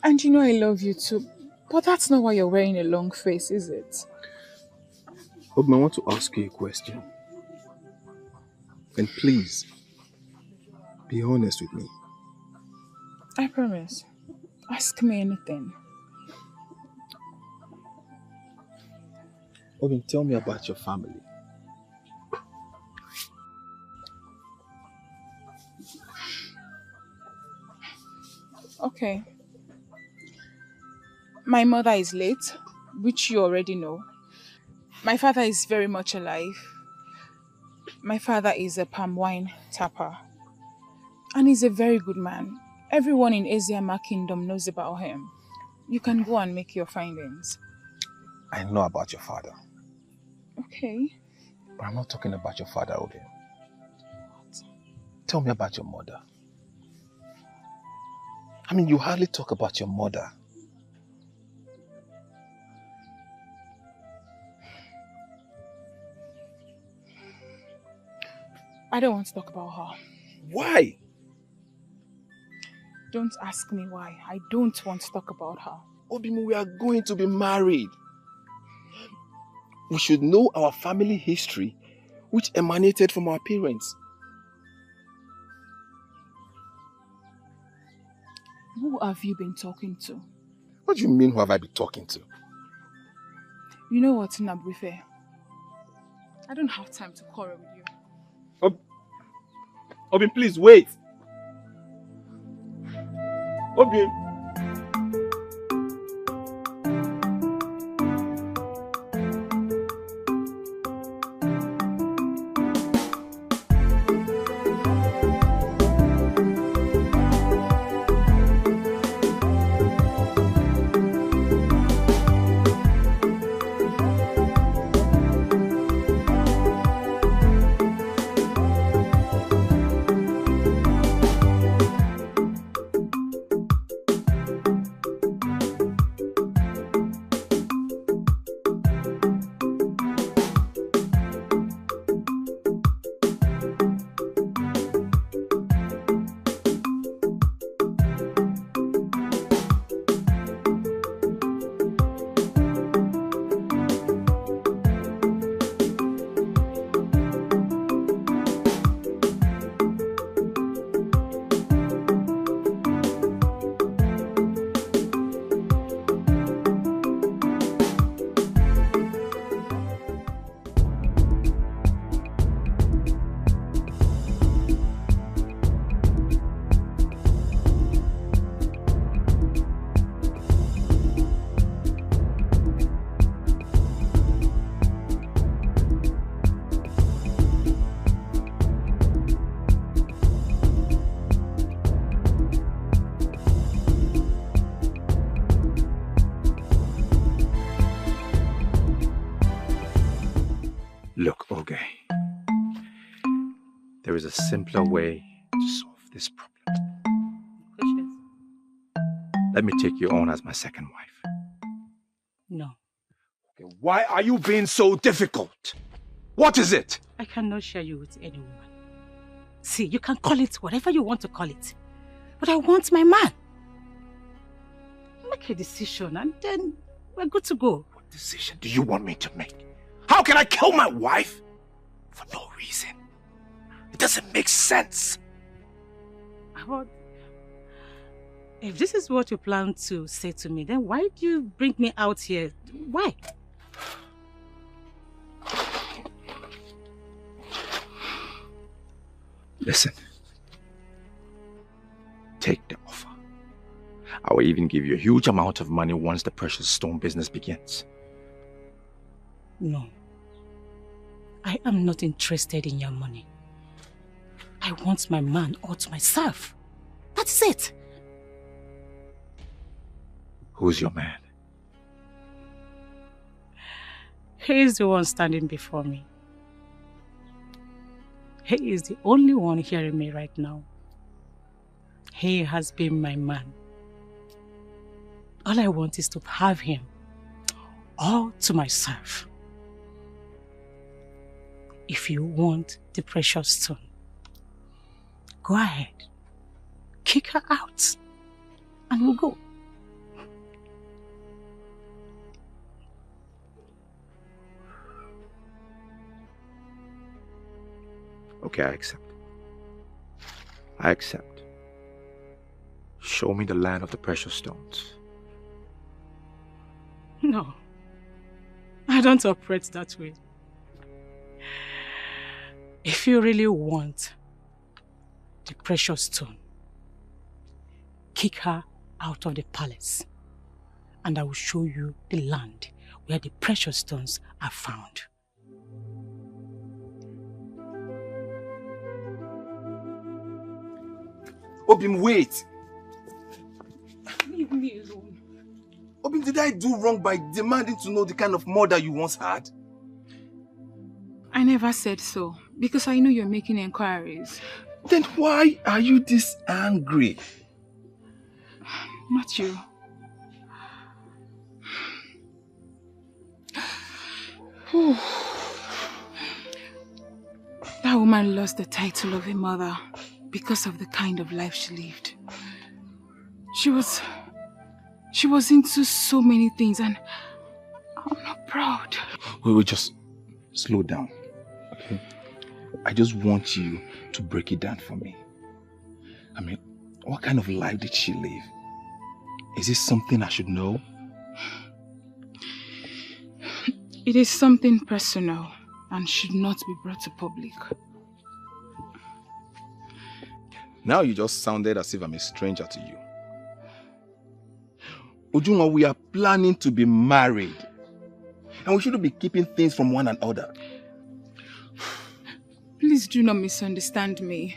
And you know I love you too. But that's not why you're wearing a long face, is it?
Obium, I want to ask you a question. And please, be honest with me.
I promise. Ask me anything.
Obium, tell me about your family.
Okay. My mother is late, which you already know. My father is very much alive. My father is a palm wine tapper. And he's a very good man. Everyone in Ezeh Kingdom knows about him. You can go and make your findings.
I know about your father.
Okay.
But I'm not talking about your father, Obium. Tell me about your mother. I mean, you hardly talk about your mother.
I don't want to talk about her.
Why?
Don't ask me why. I don't want to talk about her.
Obimu, we are going to be married. We should know our family history, which emanated from our parents.
Who have you been talking to?
What do you mean, who have I been talking to?
You know what, Nabrife? I don't have time to quarrel with you.
Obin, please wait. Obin. Look, Oge, there is a simpler way to solve this problem. Let me take you on as my second wife.
No.
Okay, why are you being so difficult? What is it?
I cannot share you with anyone. See, you can call it whatever you want to call it. But I want my man. Make a decision and then we're good to go.
What decision do you want me to make? How can I kill my wife for no reason? It doesn't make sense.
But if this is what you plan to say to me, then why do you bring me out here? Why?
Listen. Take the offer. I will even give you a huge amount of money once the precious stone business begins.
No. I am not interested in your money. I want my man all to myself. That's it.
Who's your man?
He is the one standing before me. He is the only one hearing me right now. He has been my man. All I want is to have him all to myself. If you want the precious stone, go ahead. Kick her out and we'll go.
Okay, I accept. I accept. Show me the land of the precious stones.
No, I don't operate that way. If you really want the precious stone, kick her out of the palace and I will show you the land where the precious stones are found.
Obim, wait!
Leave me alone.
Obim, did I do wrong by demanding to know the kind of mother you once had?
I never said so, because I know you're making inquiries.
Then why are you this angry?
Not you. That woman lost the title of a mother because of the kind of life she lived. She was into so many things and I'm not proud.
We will just slow down, okay? I just want you to break it down for me. I mean, what kind of life did she live? Is this something I should know?
It is something personal and should not be brought to public.
Now you just sounded as if I'm a stranger to you. Ujunwa, we are planning to be married. And we shouldn't be keeping things from one another.
Please do not misunderstand me.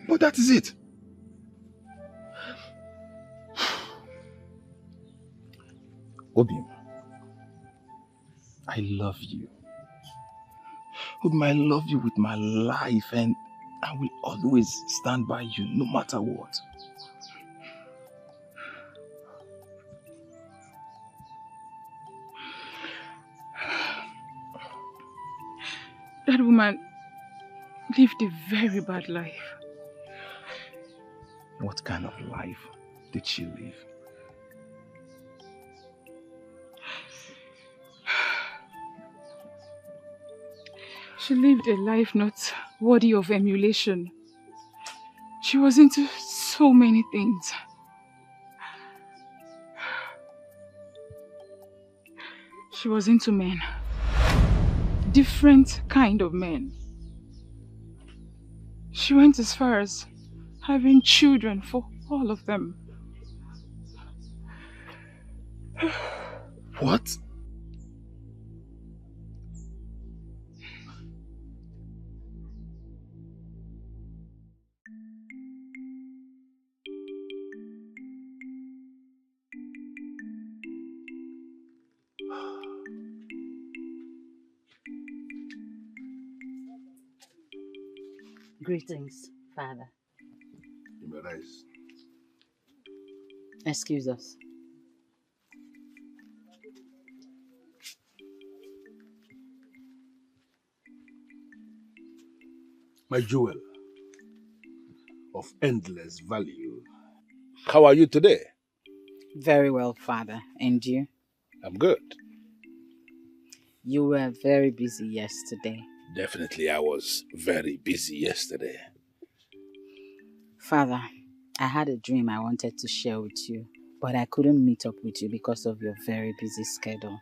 But that is it. Obim, I love you. Obim, I love you with my life and I will always stand by you no matter what.
That woman lived a very bad life.
What kind of life did she live?
She lived a life not worthy of emulation. She was into so many things. She was into men. Different kind of men. She went as far as having children for all of them.
What?
Greetings, Father.
You may rise.
Excuse us.
My jewel of endless value. How are you today?
Very well, Father. And you?
I'm good.
You were very busy yesterday.
Definitely, I was very busy yesterday.
Father, I had a dream I wanted to share with you, but I couldn't meet up with you because of your very busy schedule.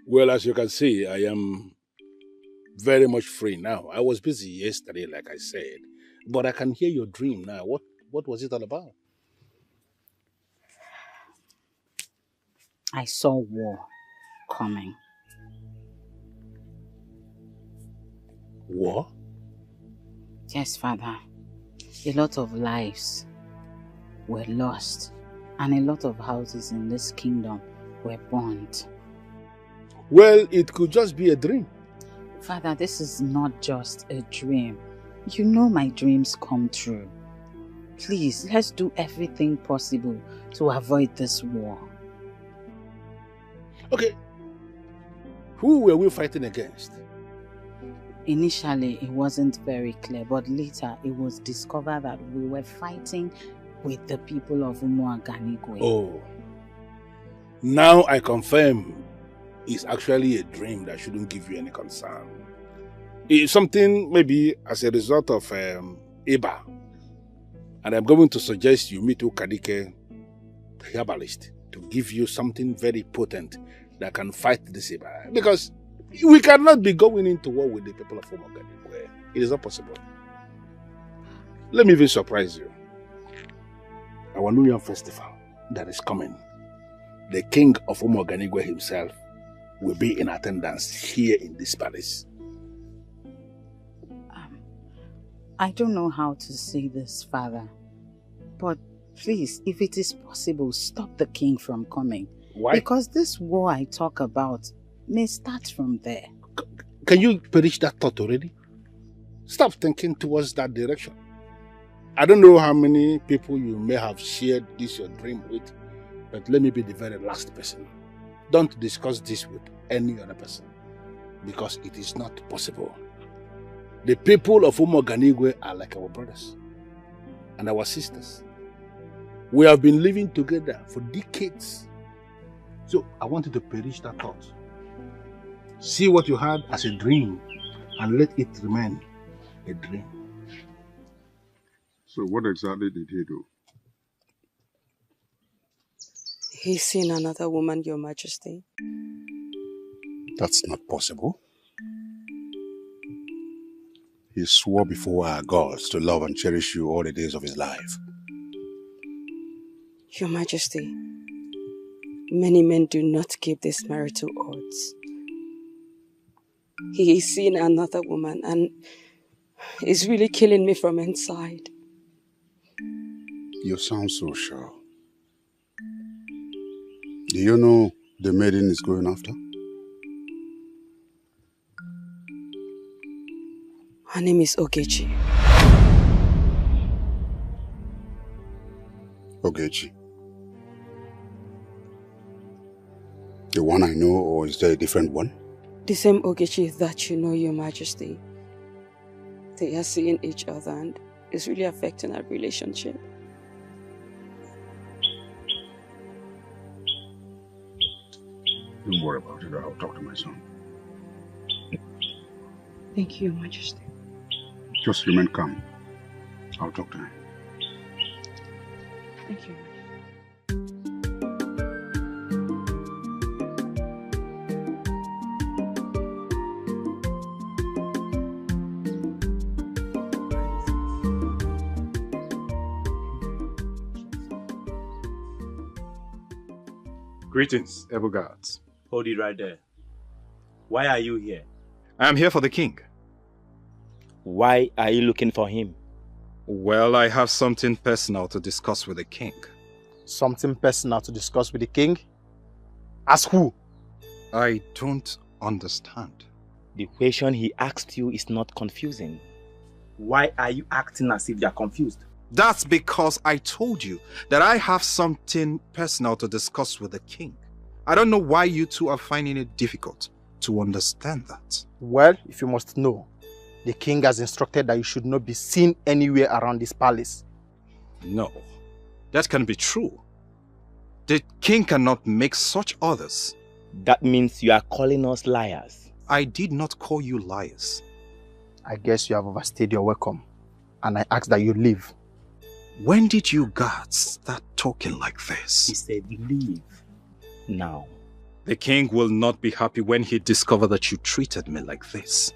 Well, as you can see, I am very much free now. I was busy yesterday, like I said, but I can hear your dream now. What was it all about?
I saw war coming.
War?
Yes, Father. A lot of lives were lost, and a lot of houses in this kingdom were burnt.
Well, it could just be a dream.
Father, this is not just a dream. You know my dreams come true. Please, let's do everything possible to avoid this war.
Okay. Who were we fighting against?
Initially, it wasn't very clear, but later it was discovered that we were fighting with the people of Umuaganigwe.
Oh. Now I confirm it's actually a dream that shouldn't give you any concern. It's something maybe as a result of Iba. And I'm going to suggest you meet Dikeh, the herbalist, to give you something very potent that can fight this Iba. Because we cannot be going into war with the people of Umuaganigwe. It is not possible. Let me even surprise you. Our New Year festival that is coming, the king of Umuaganigwe himself will be in attendance here in this palace.
I don't know how to say this, Father. But please, if it is possible, stop the king from coming.
Why?
Because this war I talk about may start from there.
Can you perish that thought already? Stop thinking towards that direction. I don't know how many people you may have shared this your dream with, but let me be the very last person. Don't discuss this with any other person, because it is not possible. The people of Umuaganigwe are like our brothers and our sisters. We have been living together for decades. So I want you to perish that thought. See what you had as a dream and let it remain a dream.
So what exactly did he do?
He's seen another woman, Your Majesty.
That's not possible. He swore before our gods to love and cherish you all the days of his life.
Your Majesty, many men do not keep these marital oaths. He is seeing another woman and is really killing me from inside.
You sound so sure. Do you know the maiden is going after?
Her name is Ugezu.
Ugezu. The one I know, or is there a different one?
The same Ugezu that you know, Your Majesty. They are seeing each other and it's really affecting our relationship.
Don't worry about it, I'll talk to my son.
Thank you, Your Majesty.
Just remain calm. I'll talk to him.
Thank you.
Greetings, able guards.
Hold it right there. Why are you here?
I am here for the king.
Why are you looking for him?
Well, I have something personal to discuss with the king.
Something personal to discuss with the king? Ask who?
I don't understand.
The question he asked you is not confusing. Why are you acting as if you are confused?
That's because I told you that I have something personal to discuss with the king. I don't know why you two are finding it difficult to understand that.
Well, if you must know, the king has instructed that you should not be seen anywhere around this palace.
No, that can't be true. The king cannot make such orders.
That means you are calling us liars.
I did not call you liars.
I guess you have overstayed your welcome, and I ask that you leave.
When did you guards start talking like this?
He said leave. Now.
The king will not be happy when he discovers that you treated me like this.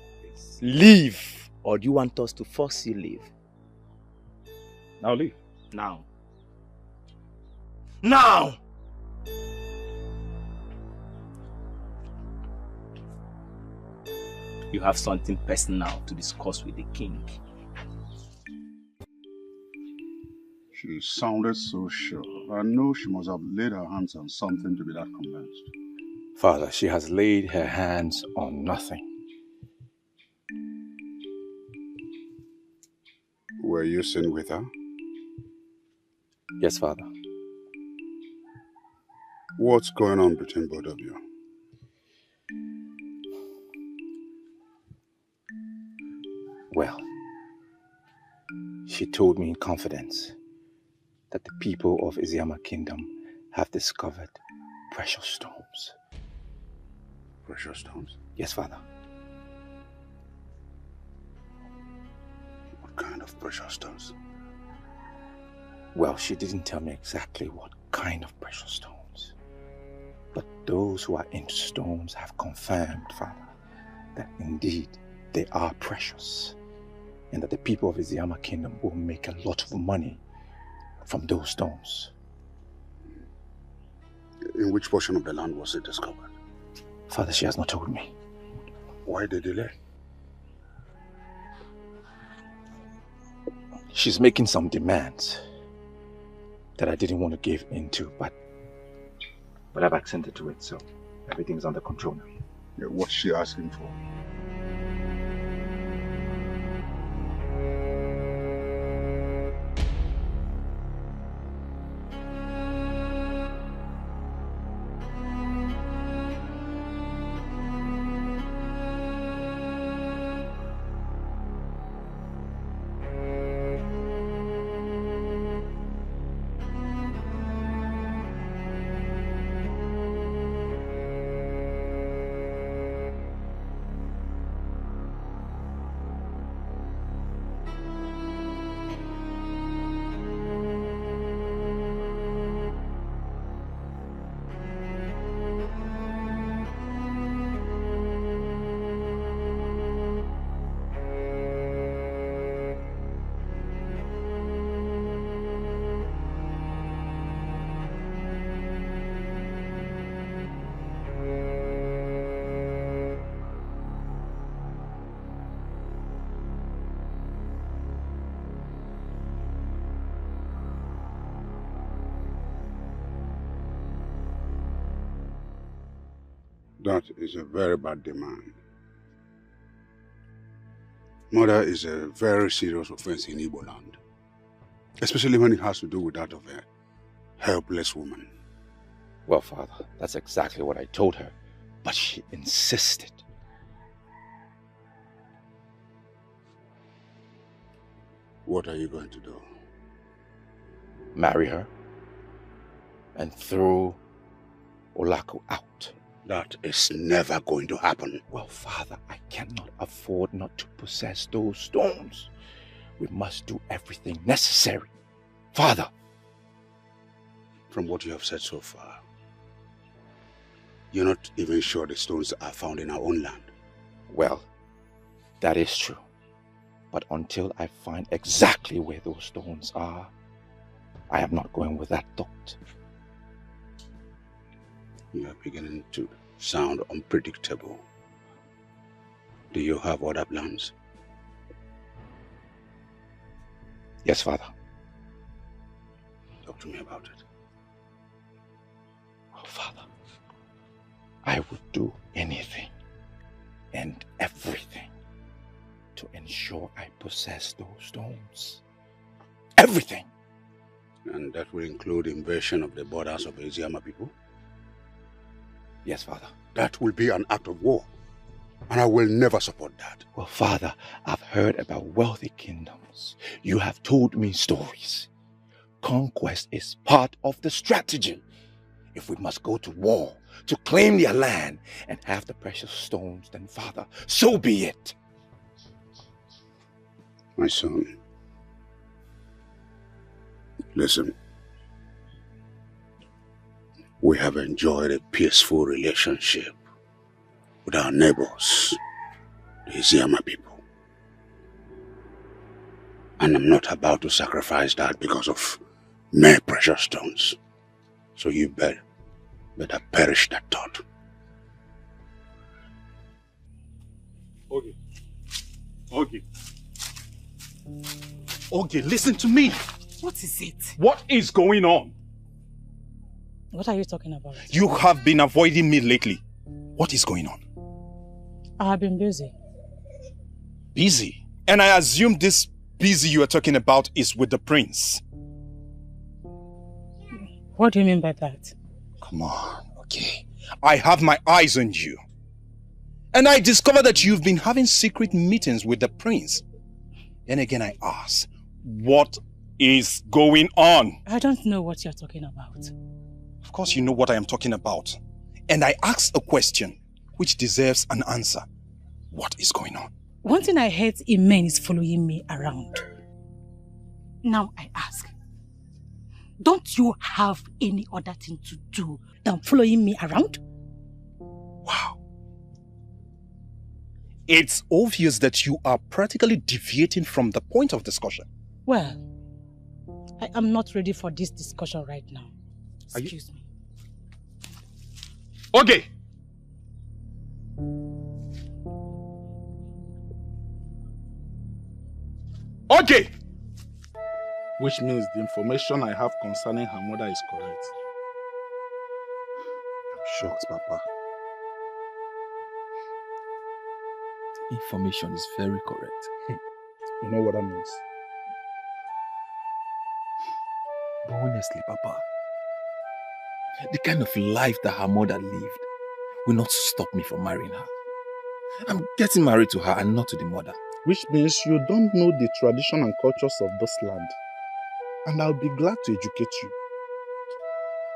Leave! Or do you want us to force you leave?
Now leave.
Now.
Now!
You have something personal to discuss with the king.
She sounded so sure. I know she must have laid her hands on something to be that convinced.
Father, she has laid her hands on nothing.
Were you seen with her?
Yes, Father.
What's going on between both of you?
Well, she told me in confidence that the people of Ezeh Kingdom have discovered precious stones.
Precious stones?
Yes, Father.
What kind of precious stones?
Well, she didn't tell me exactly what kind of precious stones. But those who are into stones have confirmed, Father, that indeed they are precious, and that the people of Ezeh Kingdom will make a lot of money from those stones.
In which portion of the land was it discovered?
Father, she has not told me.
Why the delay?
She's making some demands that I didn't want to give into, but I've accented to it, so everything's under control now.
Yeah, what's she asking for? That is a very bad demand. Murder is a very serious offense in Igbo land, especially when it has to do with that of a helpless woman.
Well, Father, that's exactly what I told her, but she insisted.
What are you going to do?
Marry her and throw Olaku out.
That is never going to happen.
Well, Father, I cannot afford not to possess those stones. We must do everything necessary. Father!
From what you have said so far, you're not even sure the stones are found in our own land.
Well, that is true. But until I find exactly where those stones are, I am not going with that thought.
You are beginning to sound unpredictable. Do you have other plans?
Yes, Father.
Talk to me about it.
Oh, Father, I would do anything and everything to ensure I possess those stones. Everything!
And that will include invasion of the borders of the Ezeh people?
Yes, Father.
That will be an act of war, and I will never support that.
Well, Father, I've heard about wealthy kingdoms. You have told me stories. Conquest is part of the strategy. If we must go to war to claim their land and have the precious stones, then Father, so be it.
My son, listen. We have enjoyed a peaceful relationship with our neighbors, the Ezeh people. And I'm not about to sacrifice that because of mere precious stones. So you better perish that thought.
Okay, listen to me.
What is it?
What is going on?
What are you talking about?
You have been avoiding me lately. What is going on?
I have been busy.
Busy? And I assume this busy you are talking about is with the prince.
What do you mean by that?
Come on, okay. I have my eyes on you. And I discovered that you've been having secret meetings with the prince. Then again I ask, what is going on?
I don't know what you're talking about.
Of course you know what I am talking about. And I asked a question which deserves an answer. What is going on?
One thing I hate in men is following me around. Now I ask, don't you have any other thing to do than following me around?
Wow. It's obvious that you are practically deviating from the point of discussion.
Well, I am not ready for this discussion right now. Excuse me.
Okay. Okay.
Which means the information I have concerning her mother is correct.
I'm shocked, Papa. The information is very correct.
You know what that means?
But honestly, Papa, the kind of life that her mother lived will not stop me from marrying her. I'm getting married to her and not to the mother.
Which means you don't know the tradition and cultures of this land. And I'll be glad to educate you.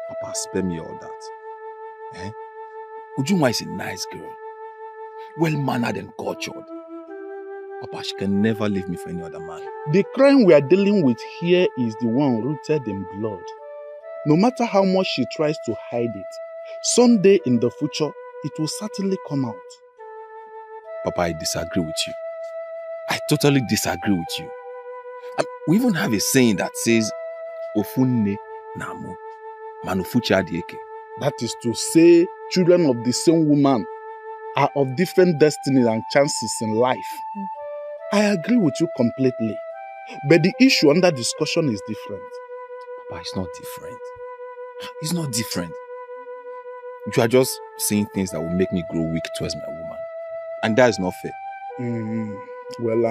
Papa, spare me all that. Eh? Ujunwa is a nice girl. Well-mannered and cultured. Papa, she can never leave me for any other man.
The crime we are dealing with here is the one rooted in blood. No matter how much she tries to hide it, someday in the future, it will certainly come out.
Papa, I disagree with you. I totally disagree with you. We even have a saying that says, Ofunne namu, manufucha Dikeh.
That is to say, children of the same woman are of different destinies and chances in life. I agree with you completely. But the issue under discussion is different.
Papa, it's not different. It's not different. You are just saying things that will make me grow weak towards my woman. And that is not fair.
Well,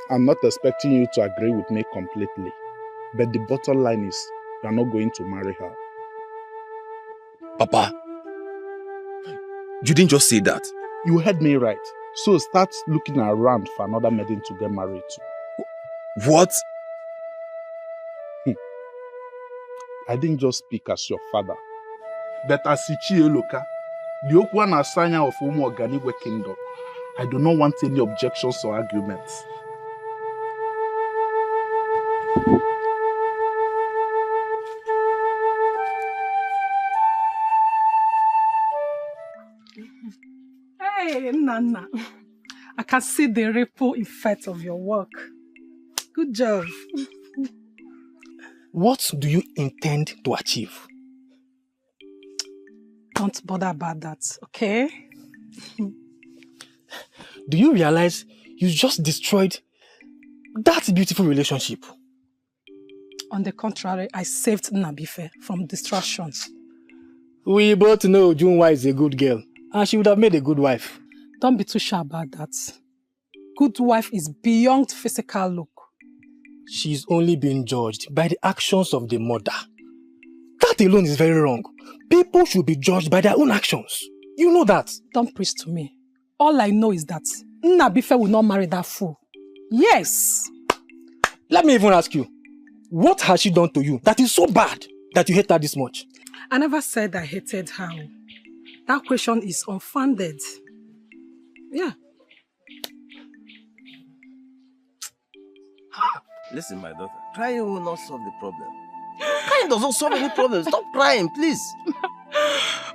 I'm not expecting you to agree with me completely. But the bottom line is, you are not going to marry her.
Papa, you didn't just say that.
You heard me right. So start looking around for another maiden to get married to.
What?
I didn't just speak as your father. But as Ichi Eloka, the Okwan Asanya of Umu Oganigwe Kingdom, I do not want any objections or arguments.
Hey, Nana. I can see the ripple effect of your work. Good job.
What do you intend to achieve?
Don't bother about that, okay?
Do you realize you just destroyed that beautiful relationship?
On the contrary, I saved Nabife from distractions.
We both know Junwa is a good girl, and she would have made a good wife.
Don't be too sure about that. Good wife is beyond physical look.
She's only being judged by the actions of the mother. That alone is very wrong. People should be judged by their own actions. You know that.
Don't preach to me. All I know is that Nabife will not marry that fool. Yes.
Let me even ask you, what has she done to you that is so bad that you hate her this much?
I never said I hated her. That question is unfounded. Yeah.
Listen, my daughter, crying will not solve the problem. Crying does not solve any problem. Stop crying, please.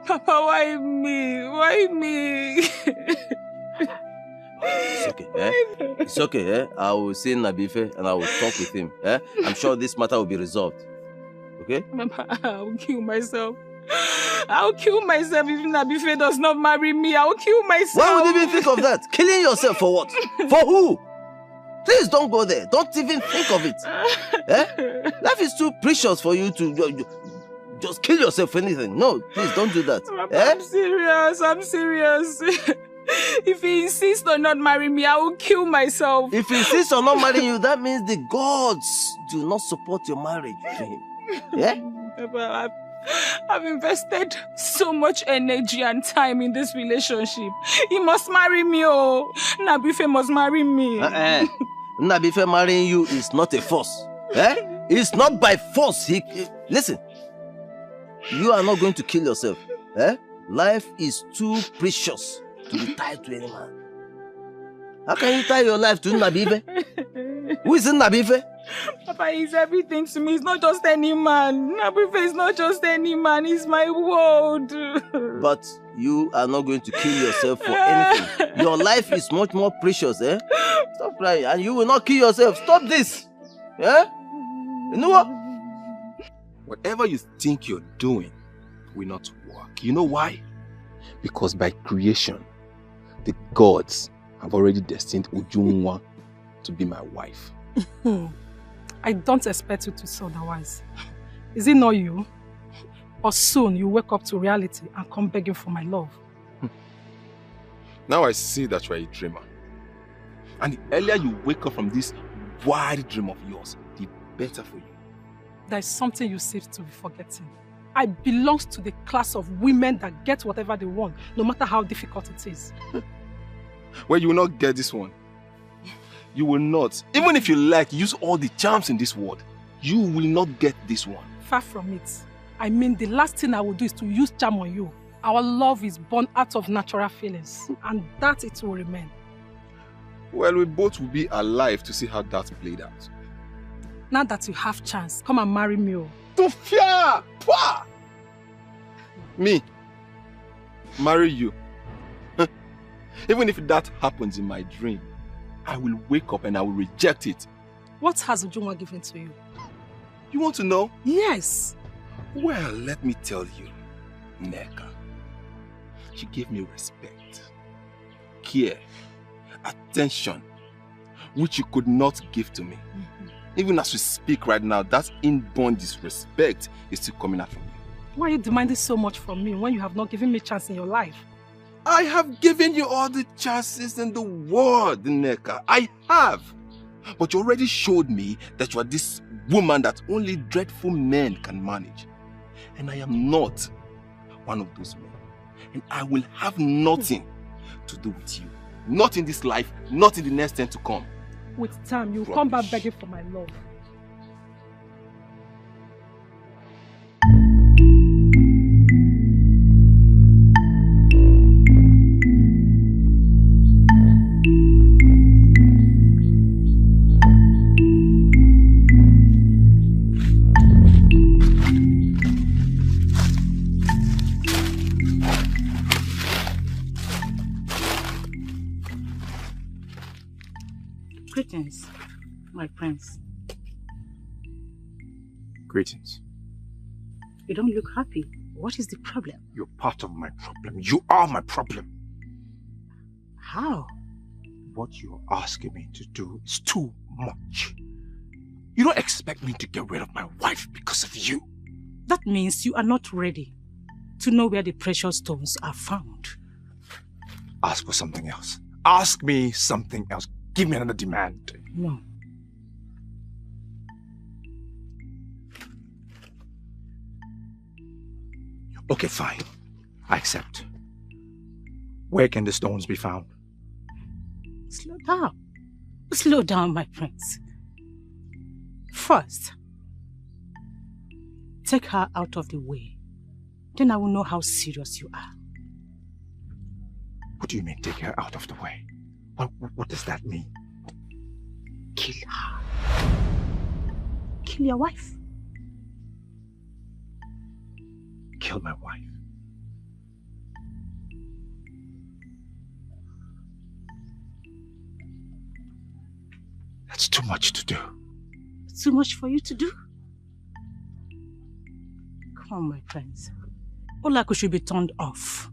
Papa, why me? Why me?
It's okay, eh? It's okay, eh? I will see Nabife and I will talk with him, eh? I'm sure this matter will be resolved. Okay?
Papa, I'll kill myself. I'll kill myself if Nabife does not marry me. I'll kill myself.
Why would you even think of that? Killing yourself for what? For who? Please don't go there. Don't even think of it. Eh? Life is too precious for you to just kill yourself for anything. No, please don't do that.
Papa,
Eh?
I'm serious. If he insists on not marrying me, I will kill myself.
If he insists on not marrying you, that means the gods do not support your marriage to him. Yeah?
Papa, I've invested so much energy and time in this relationship. He must marry me, oh. Nabife must marry me.
Nabife marrying you is not a force. Eh? It's not by force. Listen, you are not going to kill yourself. Eh? Life is too precious to be tied to any man. How can you tie your life to Nabife? Who is Nabife?
Papa, he's everything to me. He's not just any man. Nabife is not just any man. He's my world.
But you are not going to kill yourself for anything. Your life is much more precious, eh? Stop crying. And you will not kill yourself. Stop this. Yeah? You know what? Whatever you think you're doing will not work. You know why? Because by creation, the gods have already destined Ujunwa to be my wife.
I don't expect you to say otherwise. Is it not you? Or soon you wake up to reality and come begging for my love?
Now I see that you are a dreamer. And the earlier you wake up from this wild dream of yours, the better for you.
There is something you seem to be forgetting. I belong to the class of women that get whatever they want, no matter how difficult it is.
Well, you will not get this one. You will not. Even if you like, use all the charms in this world, you will not get this one.
Far from it. I mean, the last thing I will do is to use charm on you. Our love is born out of natural feelings, and that it will remain.
Well, we both will be alive to see how that played out.
Now that you have chance, come and marry me.
To fear! Pah! Me? Marry you? Even if that happens in my dream, I will wake up and I will reject it.
What has Ujunwa given to you?
You want to know?
Yes.
Well, let me tell you, Neka. She gave me respect, care, attention, which you could not give to me. Even as we speak right now, that inborn disrespect is still coming out from you.
Why are you demanding so much from me when you have not given me a chance in your life?
I have given you all the chances in the world, Neka. I have. But you already showed me that you are this woman that only dreadful men can manage. And I am not one of those men. And I will have nothing to do with you. Not in this life, not in the next 10 to come.
With time, you'll come back begging for my love.
Greetings, my prince.
Greetings.
You don't look happy. What is the problem?
You're part of my problem. You are my problem.
How?
What you're asking me to do is too much. You don't expect me to get rid of my wife because of you.
That means you are not ready to know where the precious stones are found.
Ask for something else. Ask me something else. Give me another demand.
No.
Okay, fine. I accept. Where can the stones be found?
Slow down. Slow down, my prince. First, take her out of the way Then I will know how serious you are.
What do you mean, take her out of the way? What does that mean?
Kill her. Kill your wife.
Kill my wife. That's too much to do.
It's too much for you to do? Come on, my friends. Olaku should be turned off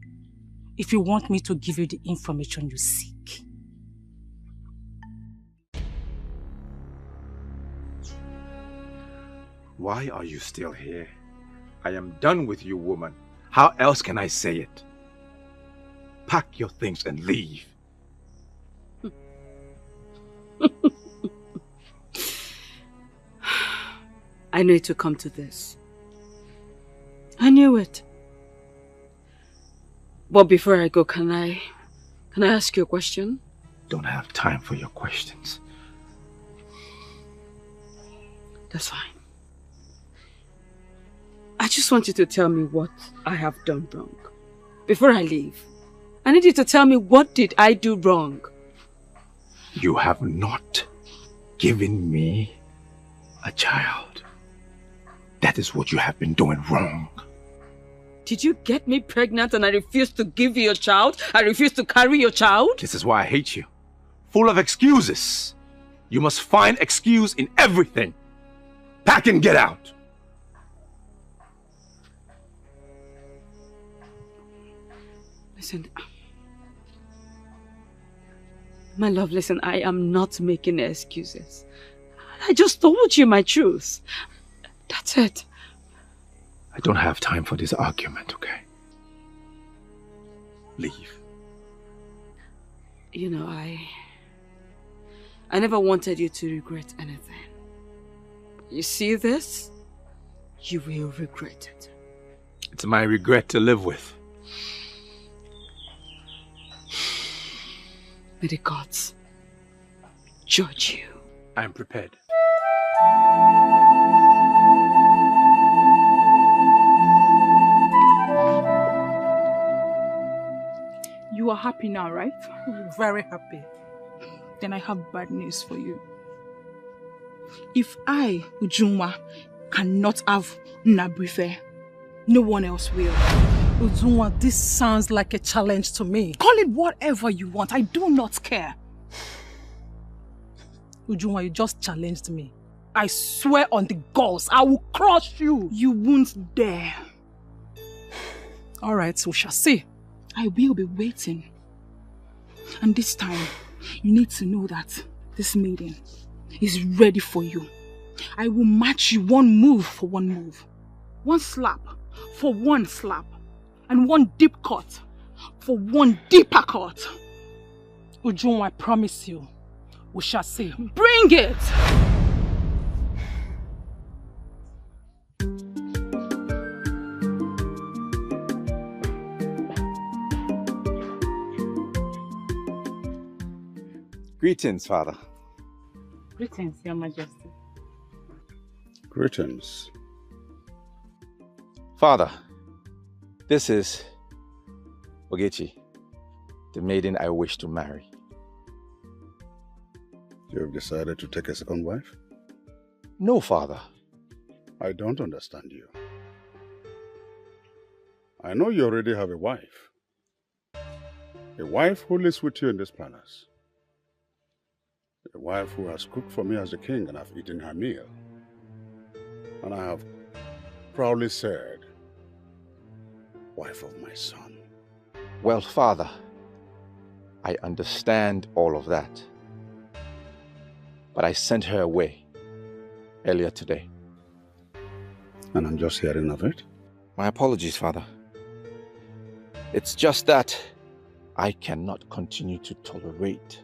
if you want me to give you the information you seek.
Why are you still here? I am done with you, woman. How else can I say it? Pack your things and leave.
I knew it would come to this. I knew it. But before I go, can I ask you a question?
Don't have time for your questions.
That's fine. I just want you to tell me what I have done wrong. Before I leave, I need you to tell me, what did I do wrong?
You have not given me a child. That is what you have been doing wrong.
Did you get me pregnant and I refused to give you a child? I refused to carry your child?
This is why I hate you. Full of excuses. You must find excuse in everything. Pack and get out.
Listen. My love, listen, I am not making excuses. I just told you my truth. That's it.
I don't have time for this argument, okay? Leave.
You know, I never wanted you to regret anything. You see this? You will regret it.
It's my regret to live with.
May the gods judge you.
I am prepared.
You are happy now, right?
Very happy.
Then I have bad news for you. If I, Ujunwa, cannot have Nabrife, no one else will.
Ujunwa, this sounds like a challenge to me.
Call it whatever you want. I do not care.
Ujunwa, you just challenged me. I swear on the gods, I will crush you.
You won't dare.
All right, we shall see.
I will be waiting. And this time, you need to know that this maiden is ready for you. I will match you one move for one move. One slap for one slap. And one deep cut for one deeper cut.
Ujunwa, I promise you, we shall see.
Bring it!
Greetings, Father.
Greetings, Your Majesty.
Greetings.
Father, this is Ugezu, the maiden I wish to marry.
You have decided to take a second wife?
No, Father.
I don't understand you. I know you already have a wife. A wife who lives with you in this palace. A wife who has cooked for me as the king and I've eaten her meal. And I have proudly said, wife of my son.
Well, Father, I understand all of that. But I sent her away earlier today.
And I'm just hearing of it?
My apologies, Father. It's just that I cannot continue to tolerate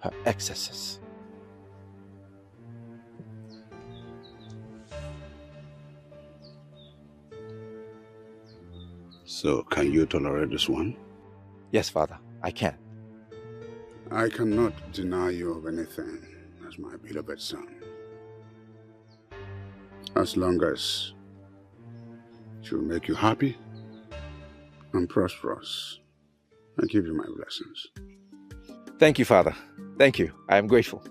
her excesses.
So, can you tolerate this one?
Yes, Father, I can.
I cannot deny you of anything as my beloved son. As long as she will make you happy and prosperous. I give you my blessings.
Thank you, Father. Thank you. I am grateful.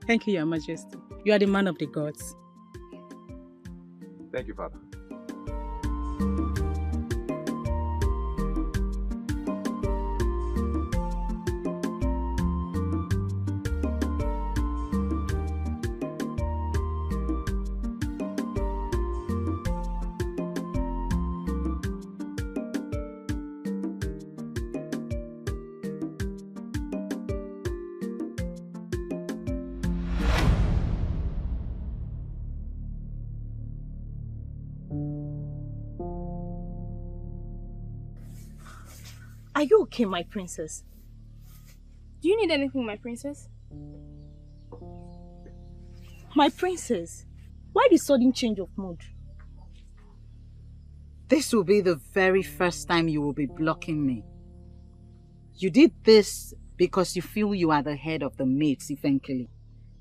Thank you, Your Majesty. You are the man of the gods.
Thank you, Father.
Are you okay, my princess?
Do you need anything, my princess?
My princess, why the sudden change of mood?
This will be the very first time you will be blocking me. You did this because you feel you are the head of the mates eventually.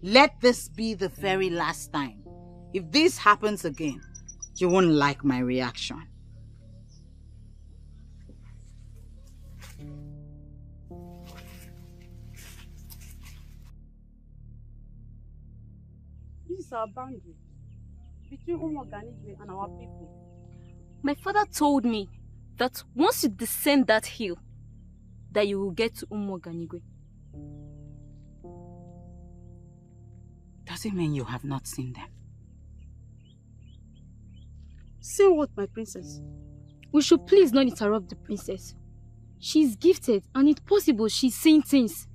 Let this be the very last time. If this happens again, you won't like my reaction.
This is our boundary between Umoganigwe and our people.
My father told me that once you descend that hill, that you will get to Umoganigwe.
Does it mean you have not seen them?
Seen what, my princess?
We should please not interrupt the princess. She's gifted and it's possible she's seeing things.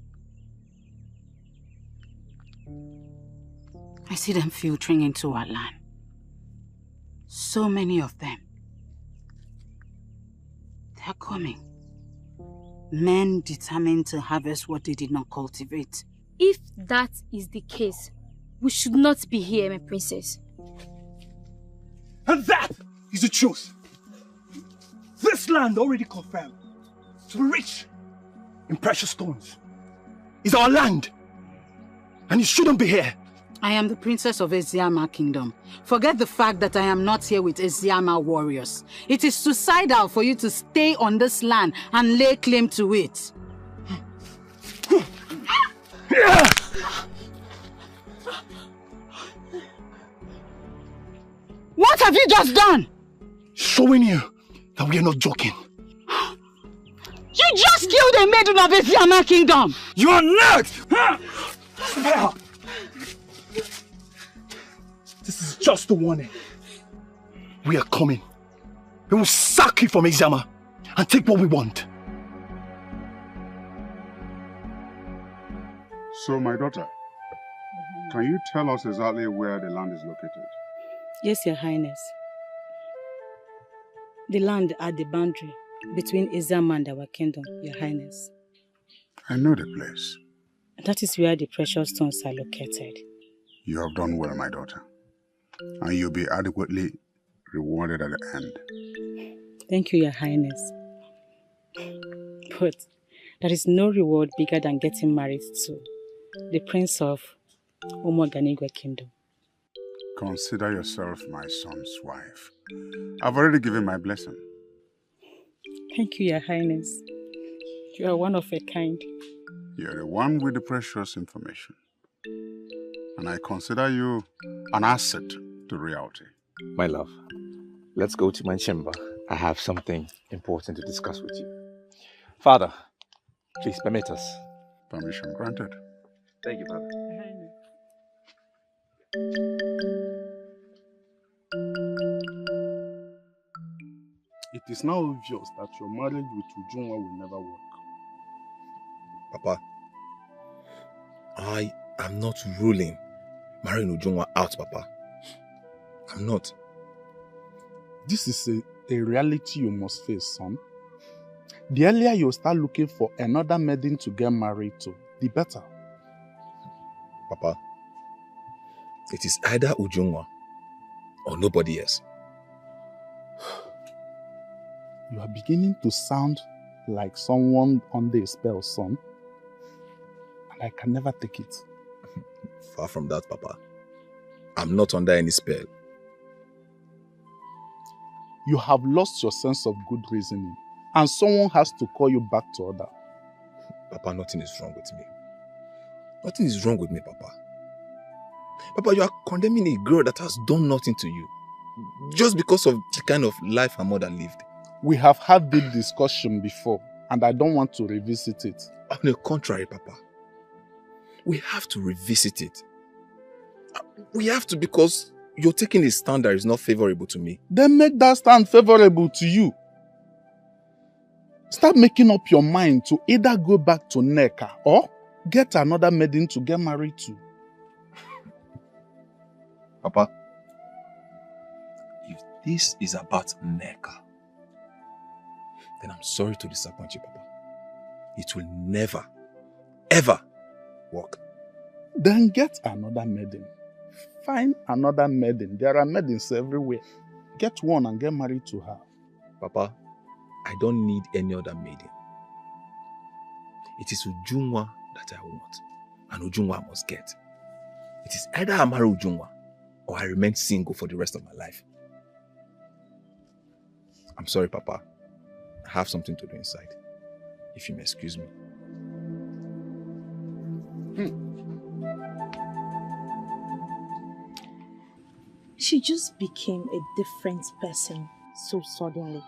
I see them filtering into our land. So many of them. They're coming. Men determined to harvest what they did not cultivate.
If that is the case, we should not be here, my princess.
And that is the truth. This land already confirmed to be rich in precious stones. It's our land. And it shouldn't be here.
I am the princess of Eziama Kingdom. Forget the fact that I am not here with Eziama warriors. It is suicidal for you to stay on this land and lay claim to it. What have you just done?
Showing you that we are not joking.
You just killed a maiden of Eziama Kingdom!
You are not! Spare her! This is just a warning. We are coming. We will sack you from Eziama and take what we want.
So, my daughter, can you tell us exactly where the land is located?
Yes, Your Highness. The land at the boundary between Eziama and our kingdom, Your Highness.
I know the place.
That is where the precious stones are located.
You have done well, my daughter. And you'll be adequately rewarded at the end.
Thank you, Your Highness. But there is no reward bigger than getting married to the Prince of Umoganigwe Kingdom.
Consider yourself my son's wife. I've already given my blessing.
Thank you, Your Highness. You are one of a kind.
You're the one with the precious information. And I consider you an asset to reality.
My love, let's go to my chamber. I have something important to discuss with you. Father, please permit us.
Permission granted.
Thank you, Father.
It is now obvious that your marriage with Ujunwa will never work.
Papa, I am not ruling marrying Ujunwa out, Papa. I'm not.
This is a reality you must face, son. The earlier you start looking for another maiden to get married to, the better.
Papa, it is either Ujunwa or nobody else.
You are beginning to sound like someone under a spell, son. And I can never take it.
Far from that, Papa. I'm not under any spell.
You have lost your sense of good reasoning, and someone has to call you back to order.
Papa, nothing is wrong with me. Nothing is wrong with me, Papa. Papa, you are condemning a girl that has done nothing to you just because of the kind of life her mother lived.
We have had this discussion before, and I don't want to revisit it.
On the contrary, Papa, we have to revisit it. We have to, because you're taking a stand that is not favorable to me.
Then make that stand favorable to you. Start making up your mind to either go back to Nneka or get another maiden to get married to.
Papa, if this is about Nneka, then I'm sorry to disappoint you, Papa. It will never, ever work.
Then get another maiden. Find another maiden. There are maidens everywhere. Get one and get married to her.
Papa, I don't need any other maiden. It is Ujunwa that I want, and Ujunwa I must get. It is either I marry Ujunwa or I remain single for the rest of my life. I'm sorry, Papa. I have something to do inside. If you may excuse me.
She just became a different person so suddenly.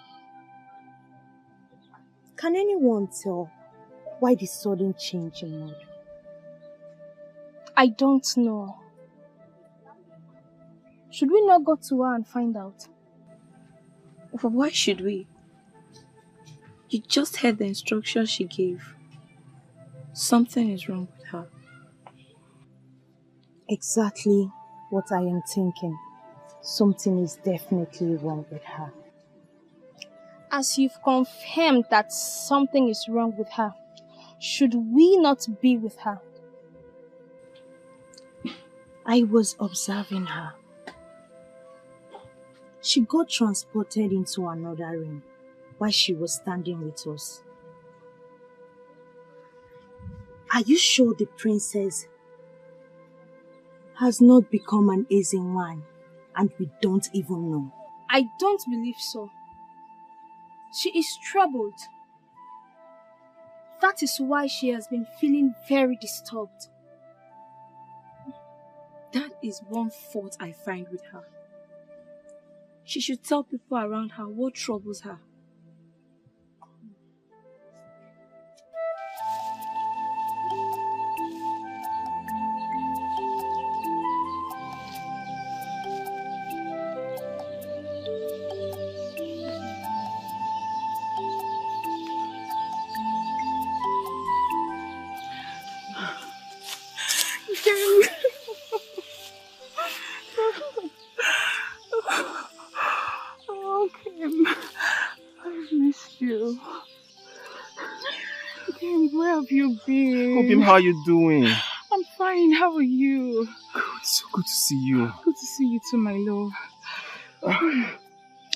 Can anyone tell why the sudden change in mood?
I don't know. Should we not go to her and find out?
But why should we? You just heard the instructions she gave. Something is wrong with her.
Exactly what I am thinking. Something is definitely wrong with her.
As you've confirmed that something is wrong with her, should we not be with her?
I was observing her. She got transported into another room while she was standing with us. Are you sure the princess has not become an easy one and we don't even know?
I don't believe so. She is troubled. That is why she has been feeling very disturbed.
That is one fault I find with her. She should tell people around her what troubles her.
How are you doing?
I'm fine. How are you?
Good. So good to see you.
Good to see you too, my love.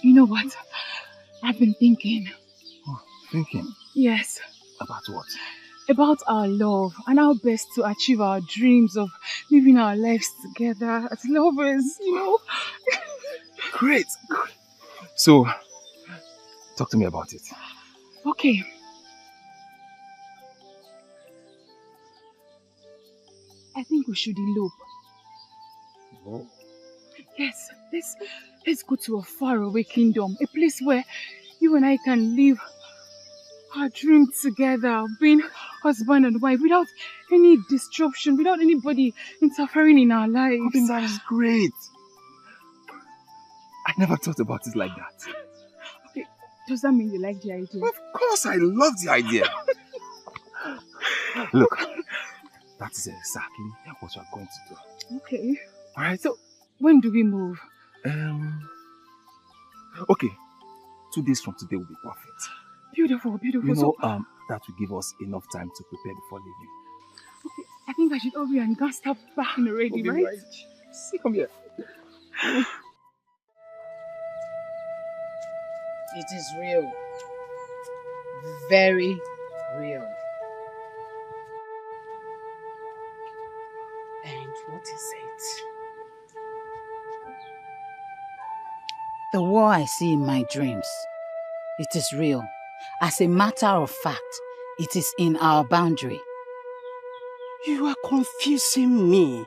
You know what? I've been thinking.
Oh, thinking?
Yes.
About what?
About our love and how best to achieve our dreams of living our lives together as lovers, you know?
Great. Good. So, talk to me about it.
Okay. I think we should elope.
Oh.
Yes, let's go to a faraway kingdom, a place where you and I can live our dream together, being husband and wife, without any disruption, without anybody interfering in our lives.
I think that is great. I never thought about it like that.
Okay, does that mean you like the idea?
Of course, I love the idea. Look. That is exactly what we are going to do.
Okay.
Alright.
So, when do we move?
Okay. 2 days from today will be perfect.
Beautiful, beautiful.
You know, that will give us enough time to prepare before leaving.
Okay, I think I should hurry and go start packing already, right?
See, come here.
It is real. Very real. And what is it?
The war I see in my dreams, it is real. As a matter of fact, it is in our boundary.
You are confusing me.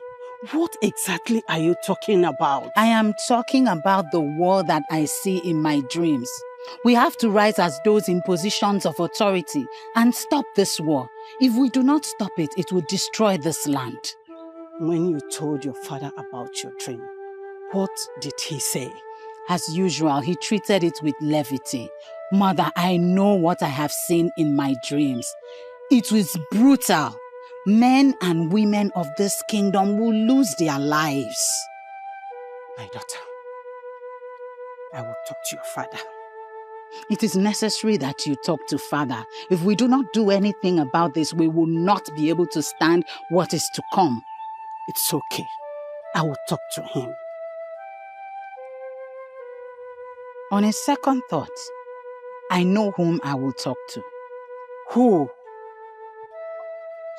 What exactly are you talking about?
I am talking about the war that I see in my dreams. We have to rise as those in positions of authority and stop this war. If we do not stop it, it will destroy this land.
When you told your father about your dream, what did he say?
As usual, he treated it with levity. Mother, I know what I have seen in my dreams. It was brutal. Men and women of this kingdom will lose their lives.
My daughter, I will talk to your father.
It is necessary that you talk to father. If we do not do anything about this, we will not be able to stand what is to come.
It's okay. I will talk to him.
On a second thought, I know whom I will talk to.
Who?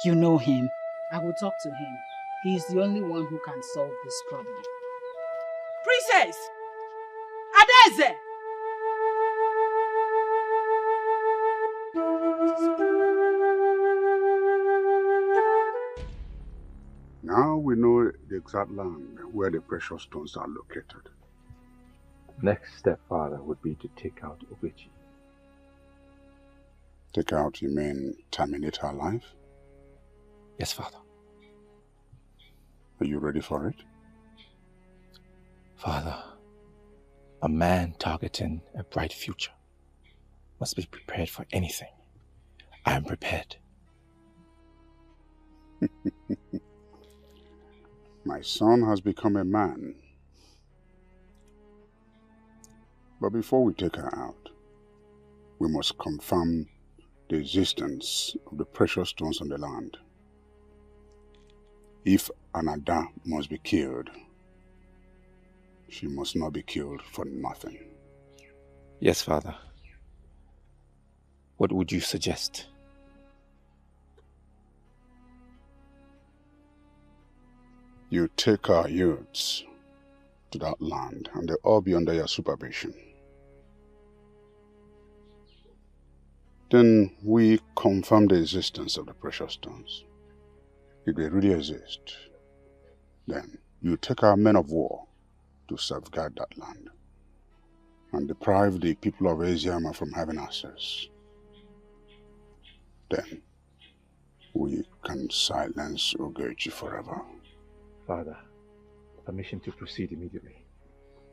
You know him. I will talk to him. He is the only one who can solve this problem.
Princess! Ezeh!
Now we know the exact land where the precious stones are located.
Next step, Father, would be to take out Ugezu.
Take out, you mean terminate her life?
Yes, Father.
Are you ready for it?
Father, a man targeting a bright future must be prepared for anything. I am prepared.
My son has become a man. But before we take her out, we must confirm the existence of the precious stones on the land. If Anada must be killed, she must not be killed for nothing.
Yes, Father. What would you suggest?
You take our youths to that land and they'll all be under your supervision. Then we confirm the existence of the precious stones. If they really exist, then you take our men of war to safeguard that land and deprive the people of Ezeh from having access. Then we can silence Ugezu forever.
Father, permission to proceed immediately.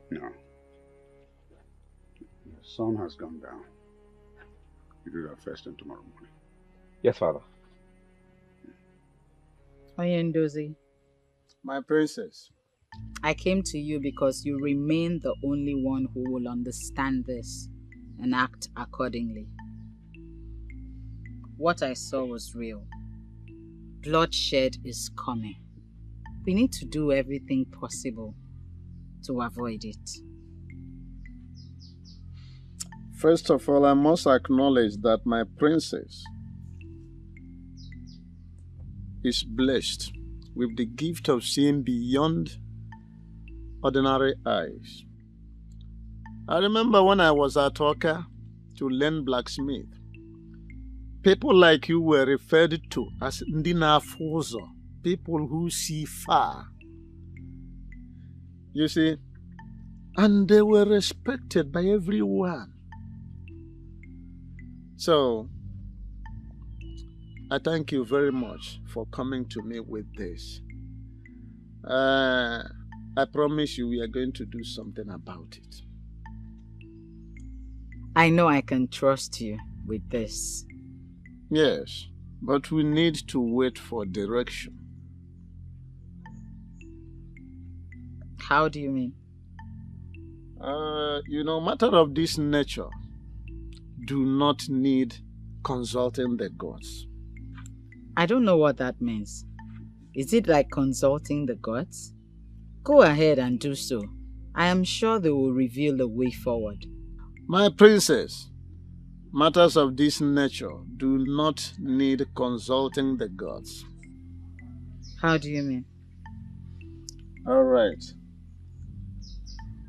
No. Your sun has gone down. You do that first thing tomorrow morning.
Yes, Father.
Oyendozi,
my princess.
I came to you because you remain the only one who will understand this and act accordingly. What I saw was real. Bloodshed is coming. We need to do everything possible to avoid it.
First of all, I must acknowledge that my princess is blessed with the gift of seeing beyond ordinary eyes. I remember when I was at Oka to learn blacksmith, people like you were referred to as Ndina Fozo, people who see far. You see, and they were respected by everyone. So, I thank you very much for coming to me with this. I promise you we are going to do something about it.
I know I can trust you with this.
Yes, but we need to wait for direction.
How do you mean?
Matter of this nature do not need consulting the gods.
I don't know what that means. Is it like consulting the gods? Go ahead and do so. I am sure they will reveal the way forward.
My princess, matters of this nature do not need consulting the gods.
How do you mean?
All right.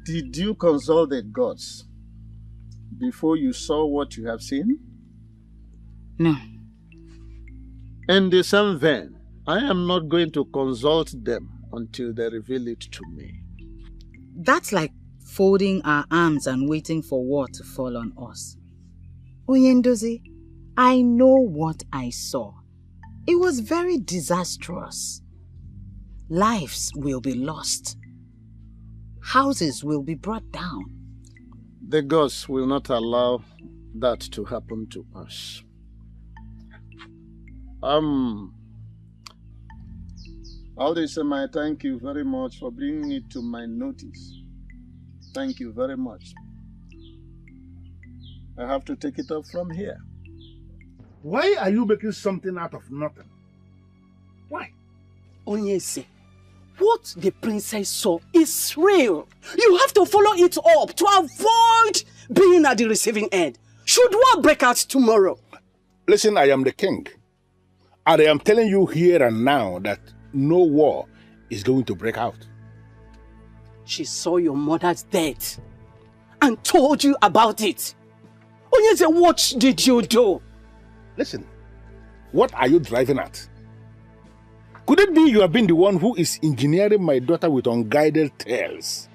Did you consult the gods before you saw what you have seen?
No.
In the same vein, I am not going to consult them until they reveal it to me.
That's like folding our arms and waiting for war to fall on us. Oyendozi, I know what I saw. It was very disastrous. Lives will be lost. Houses will be brought down.
The gods will not allow that to happen to us. Aldisema, thank you very much for bringing it to my notice. Thank you very much. I have to take it up from here.
Why are you making something out of nothing? Why?
Onyese, what the princess saw is real. You have to follow it up to avoid being at the receiving end. Should war break out tomorrow?
Listen, I am the king. And I am telling you here and now that no war is going to break out.
She saw your mother's death and told you about it. Onyese, what did you do?
Listen, what are you driving at? Could it be you have been the one who is engineering my daughter with unguided tales?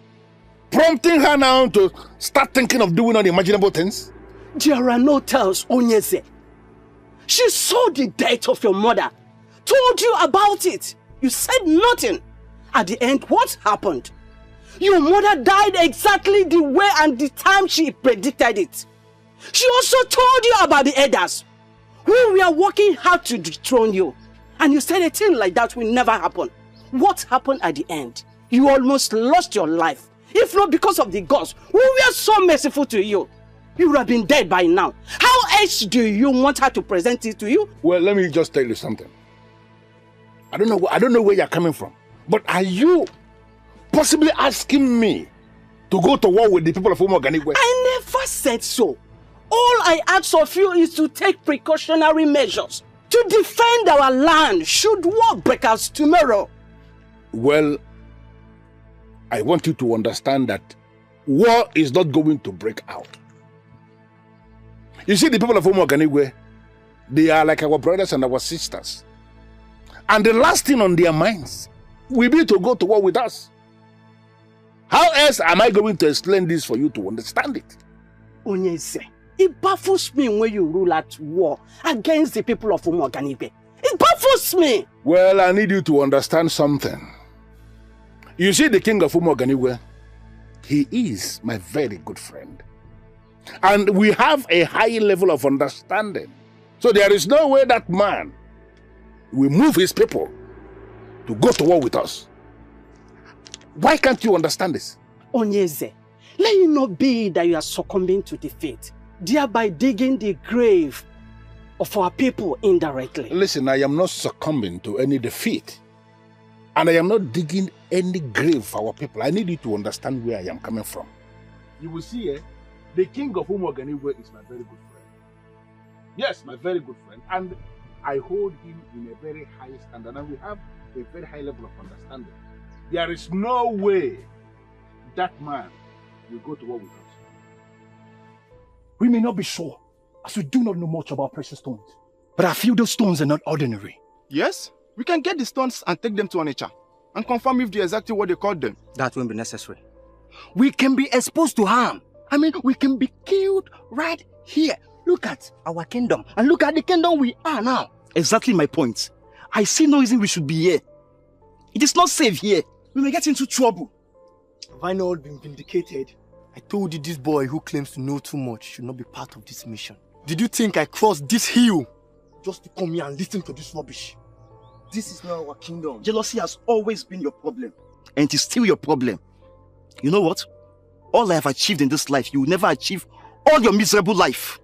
Prompting her now to start thinking of doing unimaginable things?
There are no tales, Onyese. She saw the death of your mother, told you about it. You said nothing. At the end, what happened? Your mother died exactly the way and the time she predicted it. She also told you about the elders who were working hard to dethrone you. And you said a thing like that will never happen. What happened at the end? You almost lost your life. If not because of the gods who were so merciful to you. You would have been dead by now. How else do you want her to present it to you?
Well, let me just tell you something. I don't know where you're coming from. But are you possibly asking me to go to war with the people of Umuoganigwe?
I never said so. All I ask of you is to take precautionary measures to defend our land should war break out tomorrow.
Well, I want you to understand that war is not going to break out. You see, the people of Umuoganigwe, they are like our brothers and our sisters. And the last thing on their minds will be to go to war with us. How else am I going to explain this for you to understand it?
Onyese, it baffles me when you rule at war against the people of Umuoganigwe. It baffles me.
Well, I need you to understand something. You see, the king of Umuoganigwe, he is my very good friend. And we have a high level of understanding. So there is no way that man will move his people to go to war with us. Why can't you understand this?
Onyese, let it not be that you are succumbing to defeat, thereby digging the grave of our people indirectly.
Listen, I am not succumbing to any defeat. And I am not digging any grave for our people. I need you to understand where I am coming from. You will see, the king of Umuoganigwe is my very good friend. Yes, my very good friend. And I hold him in a very high standard. And we have a very high level of understanding. There is no way that man will go to war with us.
We may not be sure, as we do not know much about precious stones. But I feel those stones are not ordinary.
Yes, we can get the stones and take them to Onitsha and confirm if they're exactly what they called them.
That won't be necessary. We can be exposed to harm. I mean, we can be killed right here. Look at our kingdom and look at the kingdom we are now.
Exactly my point. I see no reason we should be here. It is not safe here. We may get into trouble.
Have I not been vindicated? I told you this boy who claims to know too much should not be part of this mission. Did you think I crossed this hill just to come here and listen to this rubbish? This is not our kingdom.
Jealousy has always been your problem. And it is still your problem. You know what? All I have achieved in this life, you will never achieve all your miserable life.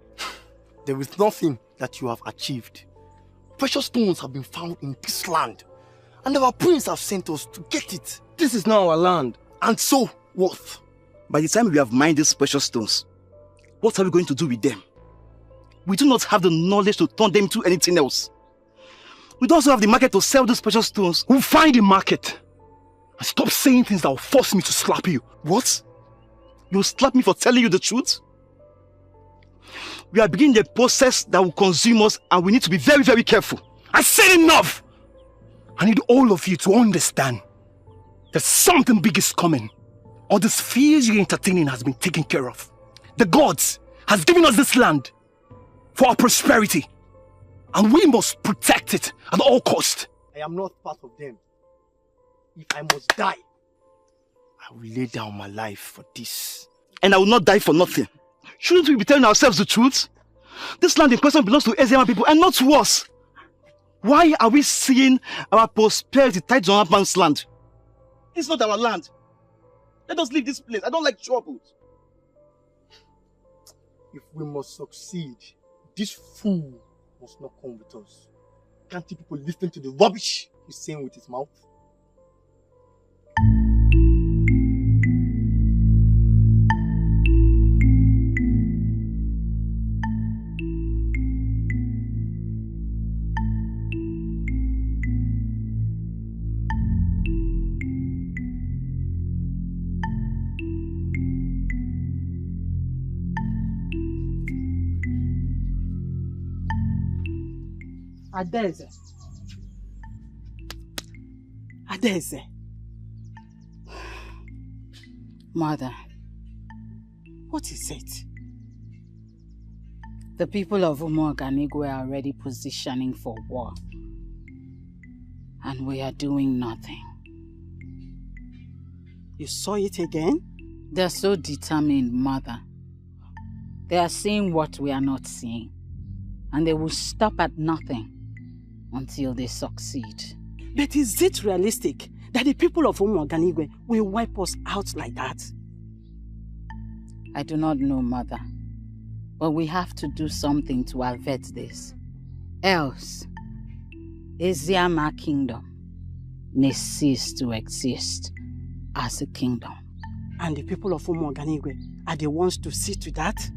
There is nothing that you have achieved. Precious stones have been found in this land. And our prince have sent us to get it.
This is not our land.
And so, what?
By the time we have mined these precious stones, what are we going to do with them? We do not have the knowledge to turn them into anything else. We don't also have the market to sell these precious stones.
We'll find the market. And stop saying things that will force me to slap you.
What? You slap me for telling you the truth? We are beginning a process that will consume us, and we need to be very, very careful.
I said enough! I need all of you to understand that something big is coming. All this fears you're entertaining has been taken care of. The gods has given us this land for our prosperity, and we must protect it at all costs.
I am not part of them. If I must die, I will lay down my life for this.
And I will not die for nothing. Shouldn't we be telling ourselves the truth? This land in question belongs to Ezeh people and not to us. Why are we seeing our prosperity tied to another man's land? It's not our land. Let us leave this place. I don't like trouble.
If we must succeed, this fool must not come with us. Can't people listen to the rubbish he's saying with his mouth?
Ezeh. Mother,
what is it? The people of Umuoganigwe are already positioning for war, and we are doing nothing.
You saw it again?
They're so determined, Mother. They are seeing what we are not seeing, and they will stop at nothing until they succeed.
But is it realistic that the people of Umuoganigwe will wipe us out like that?
I do not know, Mother. But we have to do something to avert this. Else, Eziama Kingdom may cease to exist as a kingdom.
And the people of Umuoganigwe are the ones to see to that?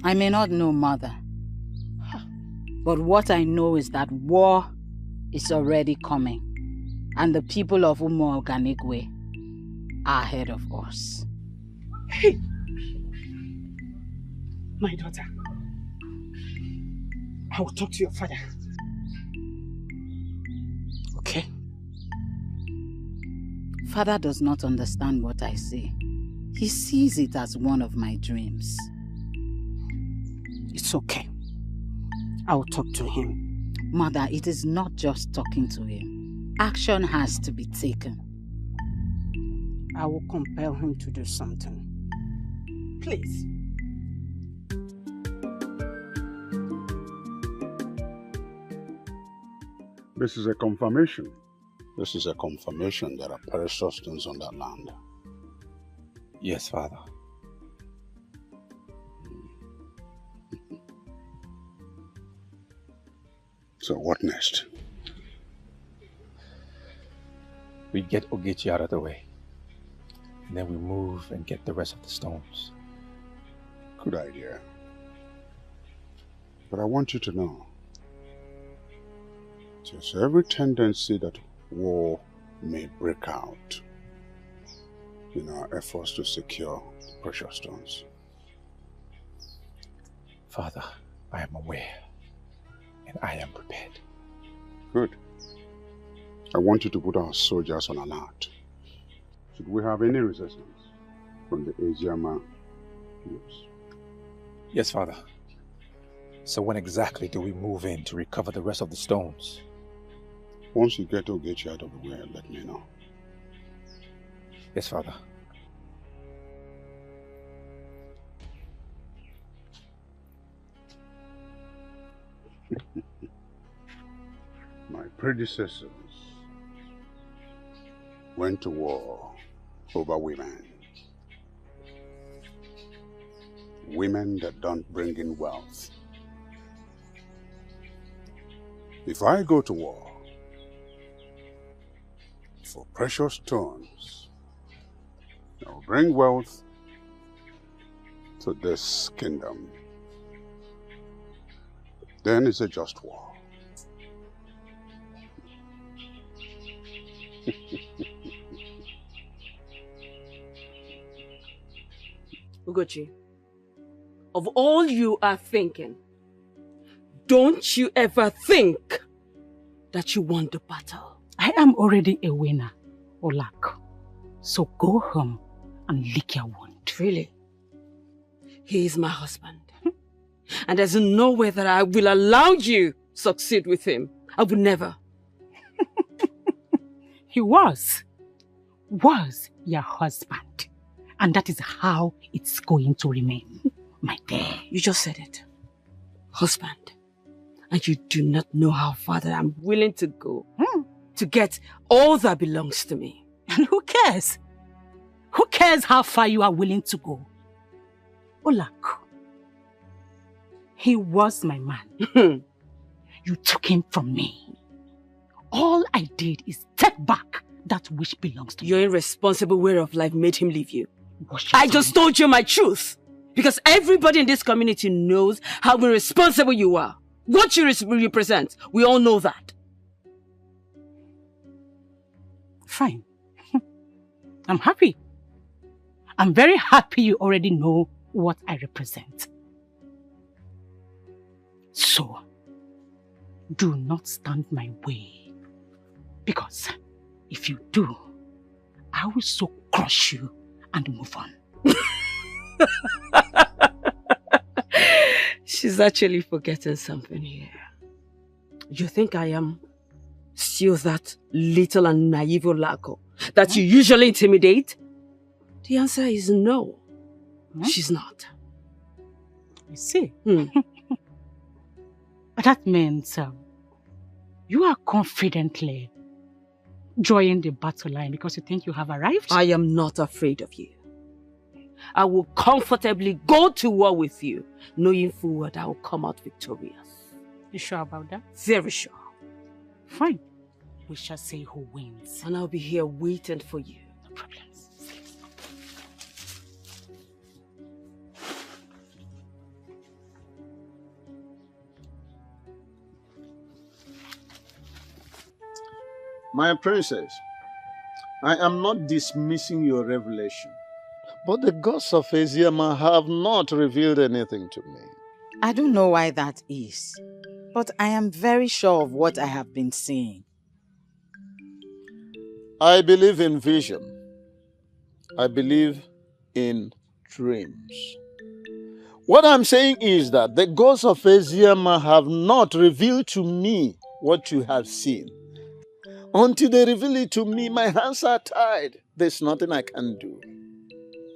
I may not know, Mother. But what I know is that war is already coming, and the people of Umuoganigwe are ahead of us.
Hey! My daughter, I will talk to your father.
Okay? Father does not understand what I say. He sees it as one of my dreams.
It's okay. I will talk to him.
Mother, it is not just talking to him. Action has to be taken.
I will compel him to do something. Please.
This is a confirmation. This is a confirmation there are precious stones on that land.
Yes, Father.
So what next?
We get Ugezu out of the way. And then we move and get the rest of the stones.
Good idea. But I want you to know, there's every tendency that war may break out in our efforts to secure the precious stones.
Father, I am aware. And I am prepared.
Good. I want you to put our soldiers on alert. Should we have any resistance from the Eziama groups?
Yes, Father. So when exactly do we move in to recover the rest of the stones?
Once you get Ugezu out of the way, let me know.
Yes, Father.
My predecessors went to war over women. Women that don't bring in wealth. If I go to war for precious stones that will bring wealth to this kingdom, then it's a just war.
Ugezu, of all you are thinking, don't you ever think that you won the battle?
I am already a winner, Olak. So go home and lick your wound.
Really? He is my husband. And there's no way that I will allow you succeed with him. I would never.
He was your husband. And that is how it's going to remain, my dear.
You just said it. Husband. And you do not know how far that I'm willing to go to get all that belongs to me.
And who cares? Who cares how far you are willing to go? Olak, he was my man. You took him from me. All I did is take back that which belongs to me.
Your irresponsible way of life made him leave you. I just told you my truth. Because everybody in this community knows how irresponsible you are. What you represent. We all know that.
Fine. I'm happy. I'm very happy you already know what I represent. So, do not stand my way. Because if you do, I will so crush you and move on.
She's actually forgetting something here. You think I am still that little and naive Olako that you usually intimidate? The answer is no. She's not.
I see. That means you are confidently joining the battle line because you think you have arrived?
I am not afraid of you. I will comfortably go to war with you, knowing full well that I will come out victorious.
You sure about that?
Very sure.
Fine. We shall see who wins.
And I'll be here waiting for you.
No problems.
My princess, I am not dismissing your revelation, but the gods of Ezeh have not revealed anything to me.
I don't know why that is, but I am very sure of what I have been seeing.
I believe in vision. I believe in dreams. What I'm saying is that the gods of Ezeh have not revealed to me what you have seen. Until they reveal it to me, my hands are tied. There's nothing I can do.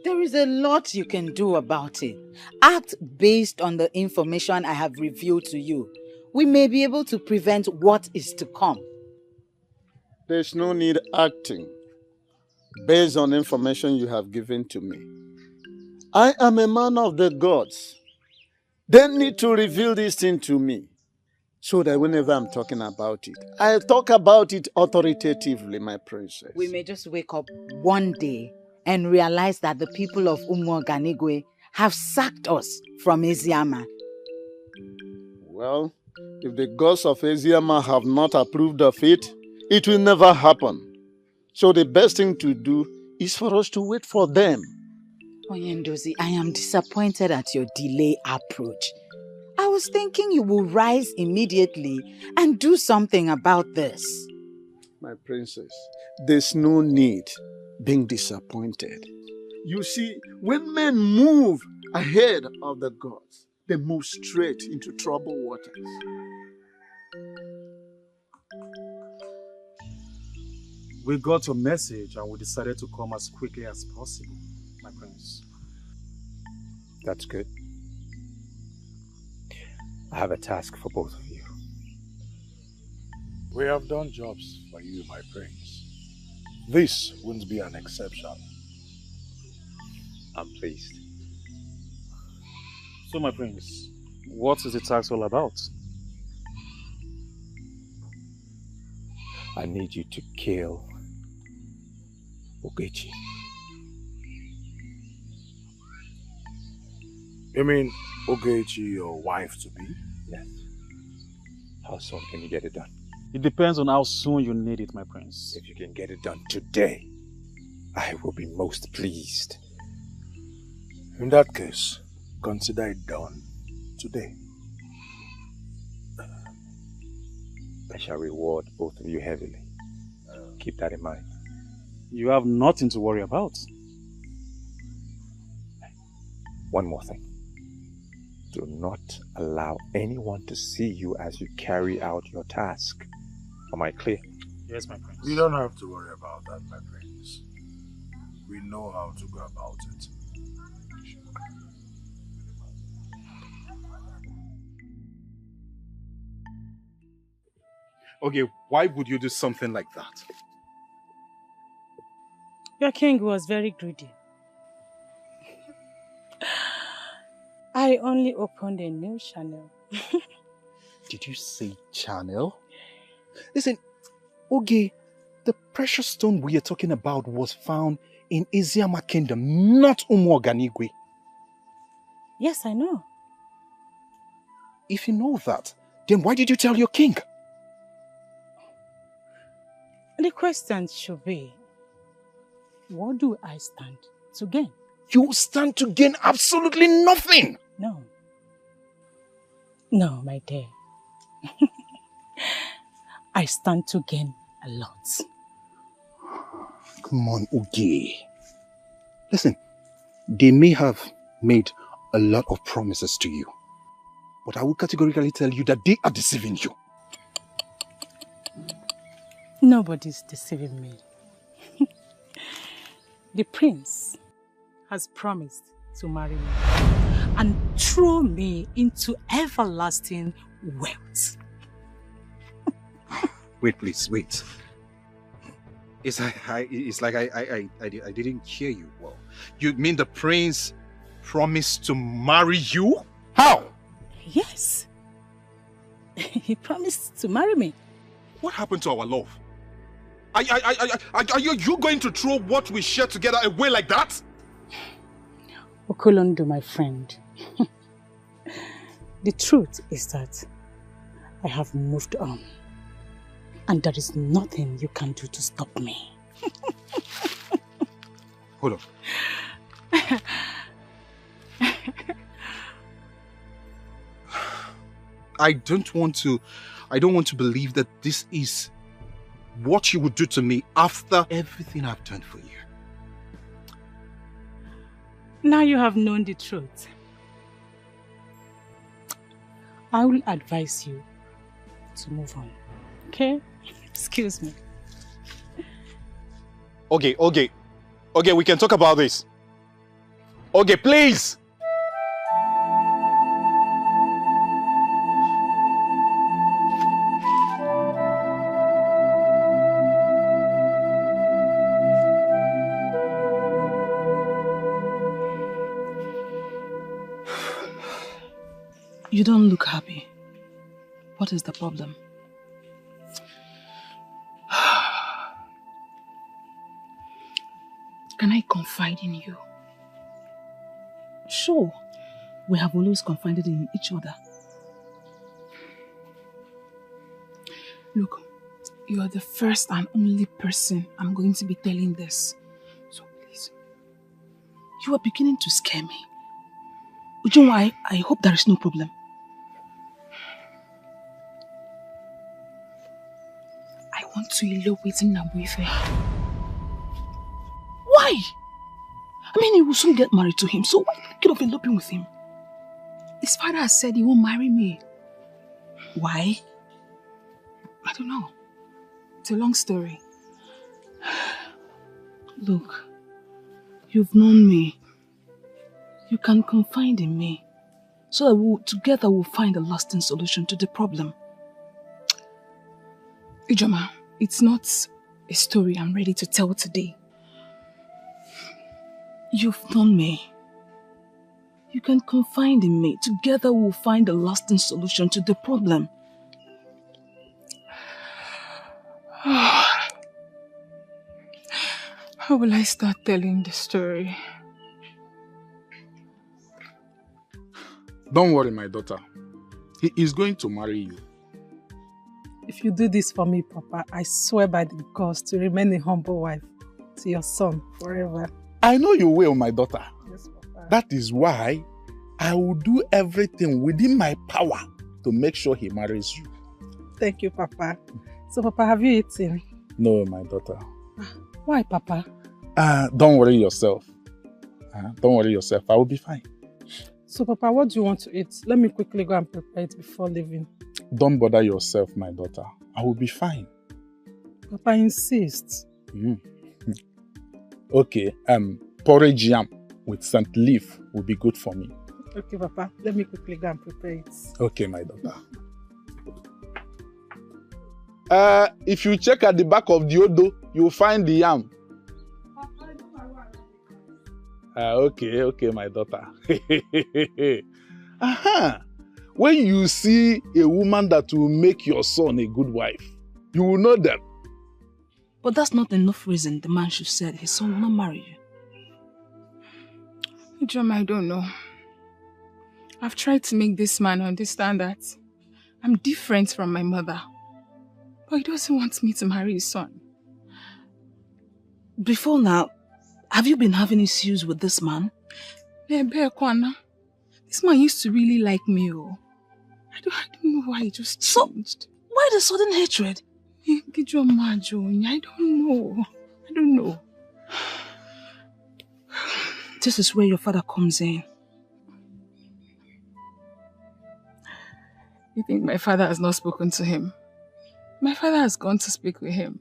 There is a lot you can do about it. Act based on the information I have revealed to you. We may be able to prevent what is to come.
There's no need acting based on information you have given to me. I am a man of the gods. They need to reveal this thing to me, so that whenever I'm talking about it, I talk about it authoritatively, my princess.
We may just wake up one day and realize that the people of Umuoganigwe have sacked us from Ezeh.
Well, if the gods of Ezeh have not approved of it, it will never happen. So the best thing to do is for us to wait for them.
Onyendozi, I am disappointed at your delay approach. I was thinking you will rise immediately and do something about this.
My princess, there's no need being disappointed. You see, when men move ahead of the gods, they move straight into troubled waters.
We got your message and we decided to come as quickly as possible, my prince.
That's good. I have a task for both of you.
We have done jobs for you, my prince. This wouldn't be an exception.
I'm pleased.
So, my prince, what is the task all about?
I need you to kill Ugezu.
You mean Ugezu, your wife-to-be?
Yes. How soon can you get it done?
It depends on how soon you need it, my prince.
If you can get it done today, I will be most pleased.
In that case, consider it done today.
I shall reward both of you heavily. Keep that in mind.
You have nothing to worry about.
One more thing. Do not allow anyone to see you as you carry out your task. Am I clear?
Yes, my prince.
You don't have to worry about that, my prince. We know how to go about it.
Okay, why would you do something like that?
Your king was very greedy. I only opened a new channel.
Did you say channel? Listen, Oge, the precious stone we are talking about was found in Ezeh Kingdom, not Umuoganigwe.
Yes, I know.
If you know that, then why did you tell your king?
The question should be, what do I stand to gain?
You stand to gain absolutely nothing.
No. No, my dear. I stand to gain a lot.
Come on, Uge. Listen, they may have made a lot of promises to you, but I will categorically tell you that they are deceiving you.
Nobody's deceiving me. The prince has promised to marry me and throw me into everlasting wealth.
Wait, please, wait. It's like I didn't hear you well. You mean the prince promised to marry you? How?
Yes. He promised to marry me.
What happened to our love? Are you going to throw what we share together away like that?
Okolondu, my friend. The truth is that I have moved on. And there is nothing you can do to stop me.
Hold on. I don't want to believe that this is what you would do to me after everything I've done for you.
Now you have known the truth. I will advise you to move on. Okay? Excuse me.
Okay, we can talk about this. Okay, please!
You don't look happy. What is the problem? Can I confide in you? Sure, we have always confided in each other. Look, you are the first and only person I'm going to be telling this. So please, you are beginning to scare me. Ujunwa, I hope there is no problem. I want to elope with Nabuife. Why? I mean, he will soon get married to him, so why get off eloping with him? His father has said he won't marry me. Why? I don't know. It's a long story. Look, you've known me. You can confide in me, so that together we'll find a lasting solution to the problem. Ijoma, it's not a story I'm ready to tell today. You've known me. You can confide in me. Together we'll find a lasting solution to the problem. How will I start telling the story?
Don't worry, my daughter. He is going to marry you.
If you do this for me, Papa, I swear by the gods to remain a humble wife to your son forever.
I know you will, my daughter.
Yes, Papa.
That is why I will do everything within my power to make sure he marries you.
Thank you, Papa. So, Papa, have you eaten?
No, my daughter.
Why, Papa?
Don't worry yourself. Don't worry yourself. I will be fine.
So, Papa, what do you want to eat? Let me quickly go and prepare it before leaving.
Don't bother yourself, my daughter. I will be fine.
Papa insists.
Okay, porridge yam with scent leaf will be good for me.
Okay, Papa. Let me quickly go and prepare it.
Okay, my daughter. If you check at the back of the Odo, you'll find the yam. Okay, my daughter. When you see a woman that will make your son a good wife, you will know them.
But that's not enough reason the man should say his son will not marry you.
John, I don't know. I've tried to make this man understand that I'm different from my mother. But he doesn't want me to marry his son.
Before now, have you been having issues with this man?
This man used to really like me. I don't know why he just changed.
So, why the sudden hatred?
I don't know.
This is where your father comes in.
You think my father has not spoken to him? My father has gone to speak with him.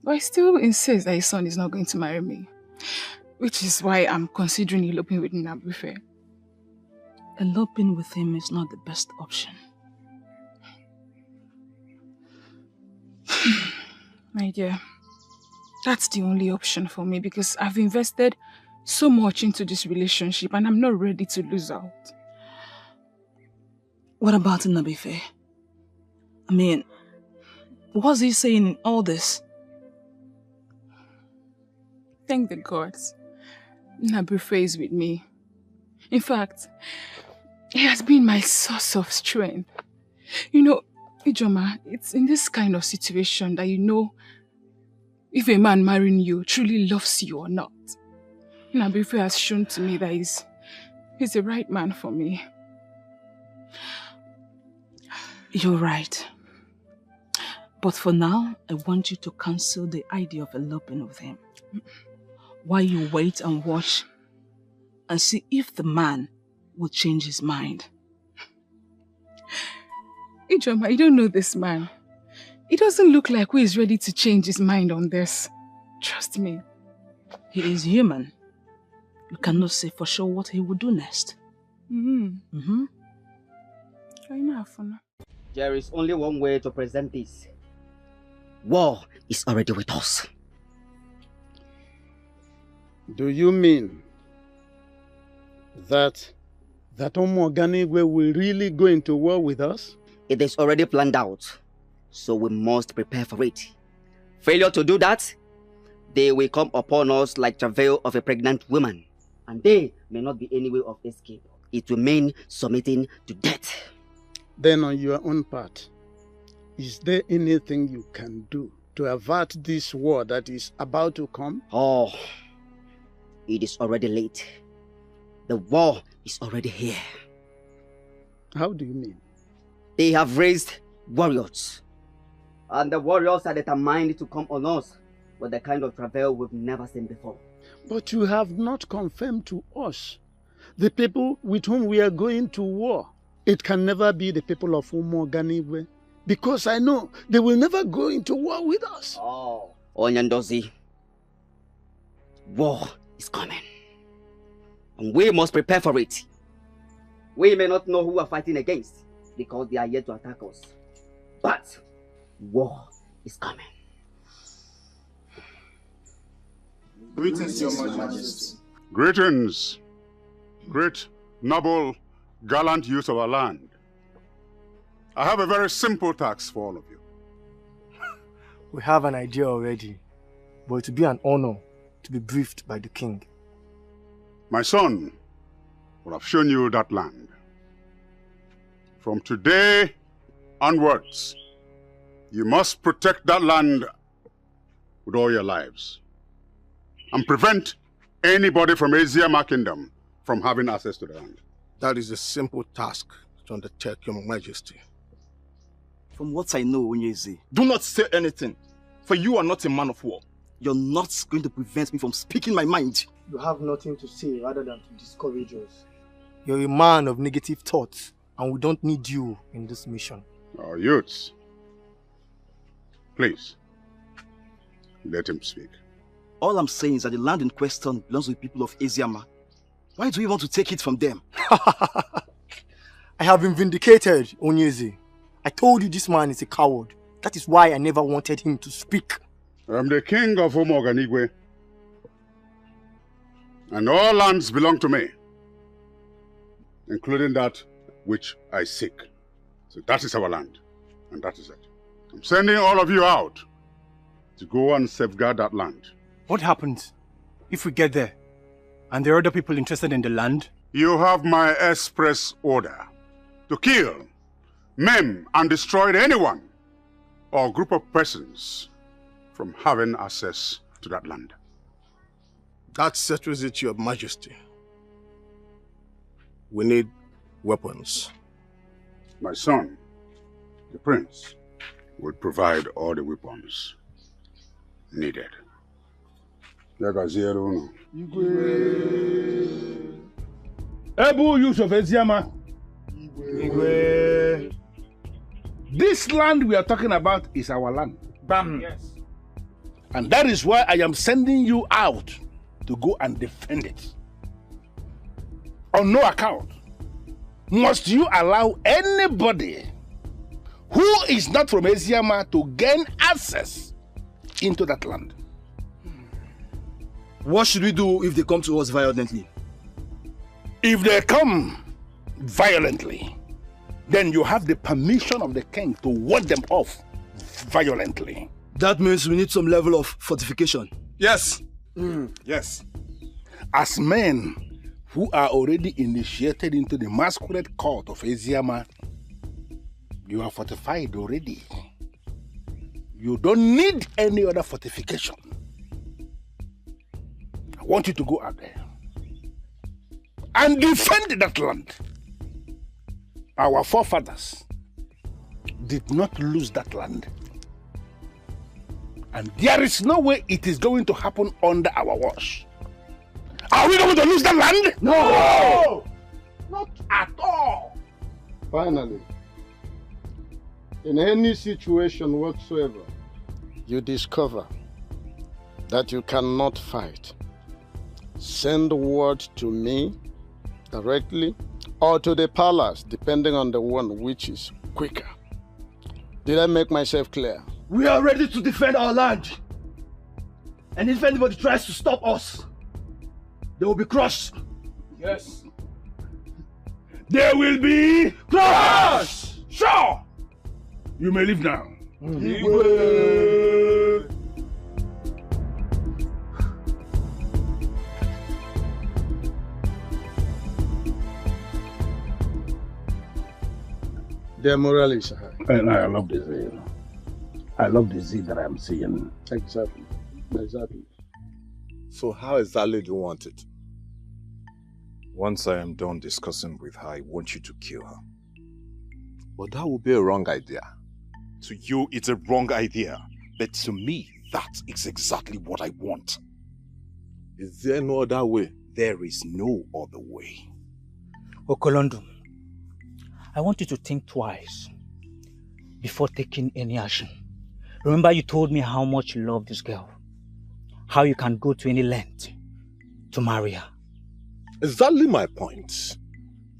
But he still insists that his son is not going to marry me. Which is why I'm considering eloping with Nnabuife.
Eloping with him is not the best option.
My dear, that's the only option for me because I've invested so much into this relationship and I'm not ready to lose out.
What about Nnabuife? I mean, what's he saying in all this?
Thank the gods. Nnabuife is with me. In fact, he has been my source of strength. You know, Ijoma, it's in this kind of situation that you know if a man marrying you truly loves you or not. Nnabuife has shown to me that he's the right man for me.
You're right. But for now, I want you to cancel the idea of eloping with him. While you wait and watch and see if the man will change his mind.
Ijoma, you don't know this man. He doesn't look like who is ready to change his mind on this. Trust me.
He is human. You cannot say for sure what he will do next.
There is only one way to present this. War is already with us.
Do you mean that Omoganigwe will really go into war with us?
It is already planned out, so we must prepare for it. Failure to do that, they will come upon us like travail of a pregnant woman, and they may not be any way of escape. It will mean submitting to death.
Then on your own part, is there anything you can do to avert this war that is about to come?
Oh, it is already late. The war is already here.
How do you mean?
They have raised warriors. And the warriors are determined to come on us with the kind of travail we've never seen before.
But you have not confirmed to us the people with whom we are going to war. It can never be the people of Umoganigwe, because I know they will never go into war with us.
Oh, Onyandozi, war is coming. And we must prepare for it. We may not know who we are fighting against, because they are yet to attack us. But war is coming.
Greetings, Your Majesty. Greetings, great, noble, gallant youth of our land. I have a very simple task for all of you.
We have an idea already, but it will be an honor to be briefed by the king.
My son will have shown you that land. From today onwards, you must protect that land with all your lives and prevent anybody from Ezeh Kingdom from having access to the land?
That is a simple task to undertake, Your Majesty.
From what I know, Ugezu, do not say anything, for you are not a man of war. You're not going to prevent me from speaking my mind.
You have nothing to say rather than to discourage us. You're a man of negative thoughts, and we don't need you in this mission.
Oh, youths. Please, let him speak.
All I'm saying is that the land in question belongs to the people of Ezeh. Why do you want to take it from them?
I have been vindicated, Ugezu. I told you this man is a coward. That is why I never wanted him to speak.
I'm the king of Omoganigwe, and all lands belong to me, including that which I seek. So that is our land, and that is it. I'm sending all of you out to go and safeguard that land.
What happens if we get there and there are other people interested in the land?
You have my express order to kill, maim, and destroy anyone or group of persons from having access to that land.
That settles it, Your Majesty. We need weapons.
My son, the prince, will provide all the weapons needed.
Ebu use of Ezeh. This land we are talking about is our land.
Bam. Yes.
And that is why I am sending you out to go and defend it. On no account must you allow anybody who is not from Ezeh to gain access into that land.
What should we do if they come to us violently?
If they come violently, then you have the permission of the king to ward them off violently.
That means we need some level of fortification.
Yes.
Yes. As men who are already initiated into the masquerade court of Ezeh, you are fortified already. You don't need any other fortification. I want you to go out there and defend that land. Our forefathers did not lose that land. And there is no way it is going to happen under our watch. Are we going to lose that land?
No!
Not at all.
Finally, in any situation whatsoever, you discover that you cannot fight, send word to me directly or to the palace, depending on the one which is quicker. Did I make myself clear?
We are ready to defend our land. And if anybody tries to stop us, they will be crushed.
Yes. There will be crushed! Sure! You may leave now.
Their morale is high.
And I love the zeal. I love the zeal that I'm seeing.
Exactly. Exactly.
So how exactly do you want it? Once I am done discussing with her, I want you to kill her. But that would be a wrong idea.
To you, it's a wrong idea. But to me, that is exactly what I want.
Is there no other way?
There is no other way.
Okolondo, I want you to think twice before taking any action. Remember you told me how much you love this girl. How you can go to any length to marry her.
Exactly my point.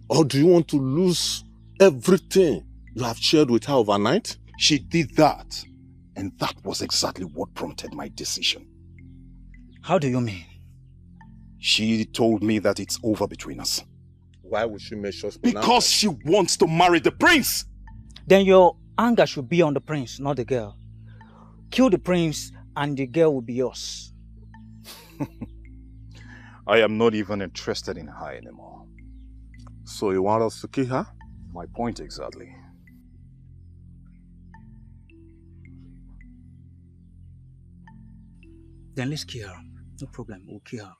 Or do you want to lose everything you have shared with her overnight?
She did that. And that was exactly what prompted my decision.
How do you mean?
She told me that it's over between us.
Why would she make sure?
Because she wants to marry the prince.
Then your anger should be on the prince, not the girl. Kill the prince and the girl will be yours.
I am not even interested in her anymore.
So you want us to kill her?
My point exactly.
Then let's kill her. No problem, we'll kill her.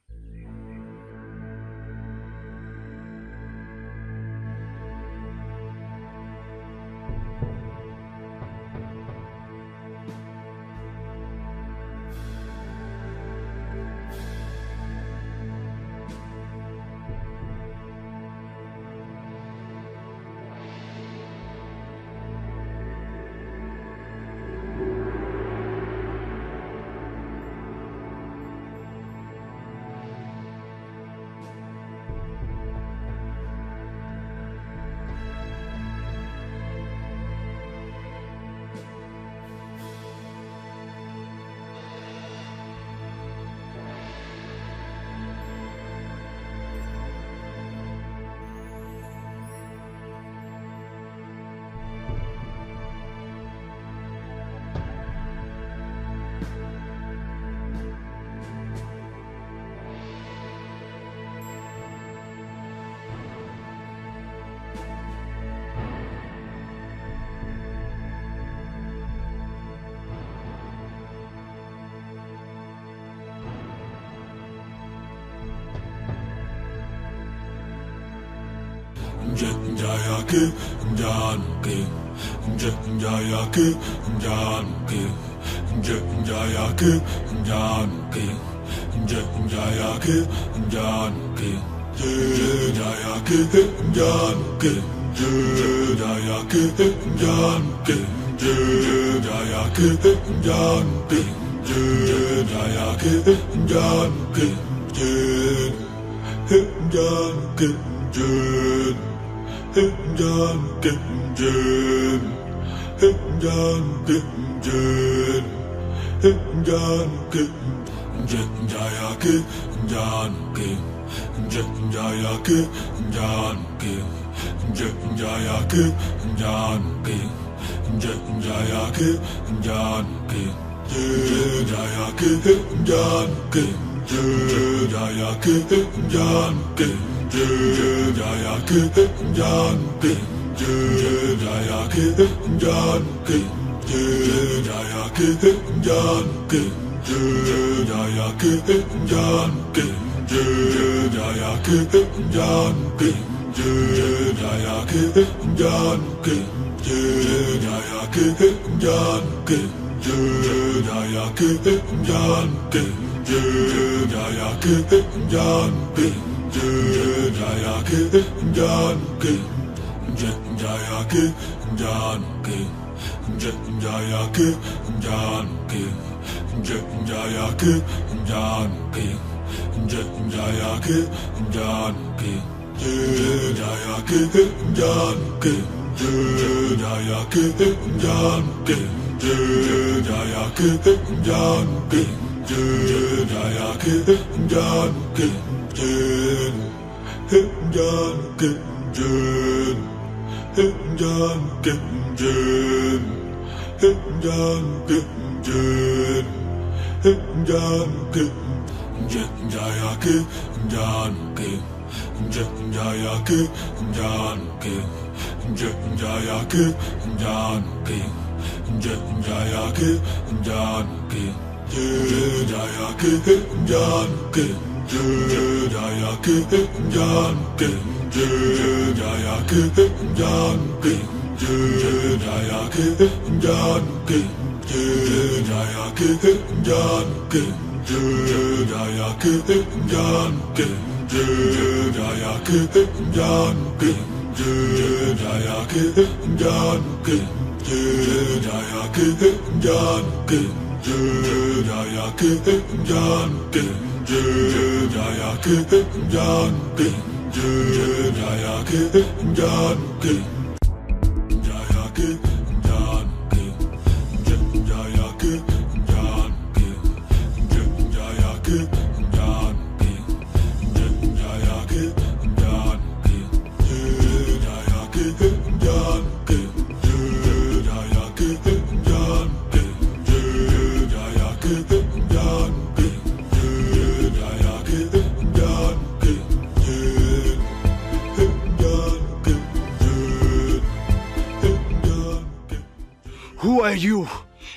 Who are you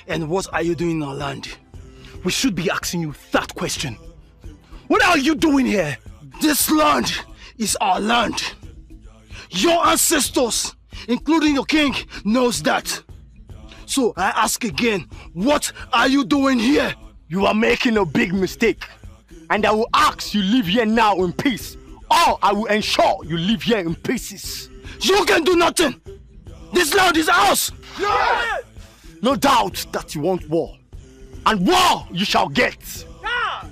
and what are you doing in our land? We should be asking you that question. What are you doing here? This land is our land. Your ancestors, including your king, knows that. So I ask again, what are you doing here?
You are making a big mistake. And I will ask you live here now in peace. Or I will ensure you live here in pieces.
You can do nothing. This land is ours.
Yeah. No doubt that you want war. And war you shall get.
Yeah.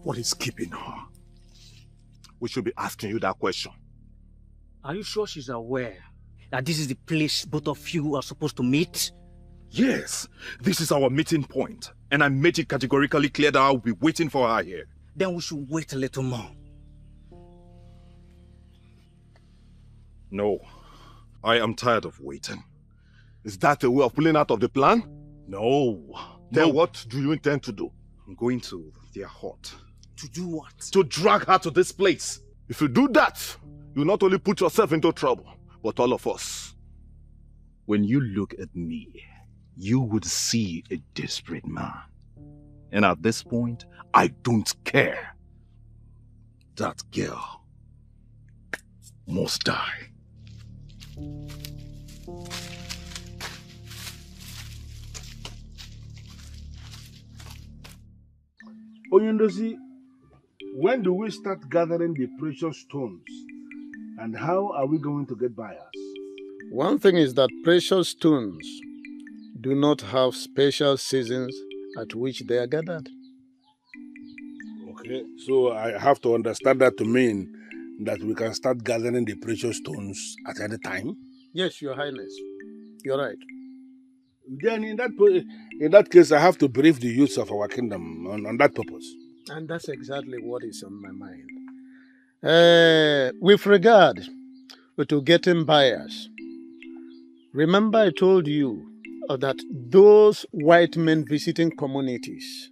What is keeping her? We should be asking you that question.
Are you sure she's aware that this is the place both of you are supposed to meet?
Yes, this is our meeting point. And I made it categorically clear that I'll be waiting for her here.
Then we should wait a little more.
No, I am tired of waiting. Is that a way of pulling out of the plan? No. Then what do you intend to do? I'm going to their hut.
To do what?
To drag her to this place. If you do that, you not only put yourself into trouble, but all of us. When you look at me, you would see a desperate man. And at this point, I don't care. That girl must die.
Oyundosi, when do we start gathering the precious stones? And how are we going to get buyers?
One thing is that precious stones do not have special seasons at which they are gathered.
Okay, so I have to understand that to mean that we can start gathering the precious stones at any time?
Yes, Your Highness. You're right.
Then in that case, I have to brief the youths of our kingdom on that purpose.
And that's exactly what is on my mind. With regard to getting buyers, remember I told you that those white men visiting communities,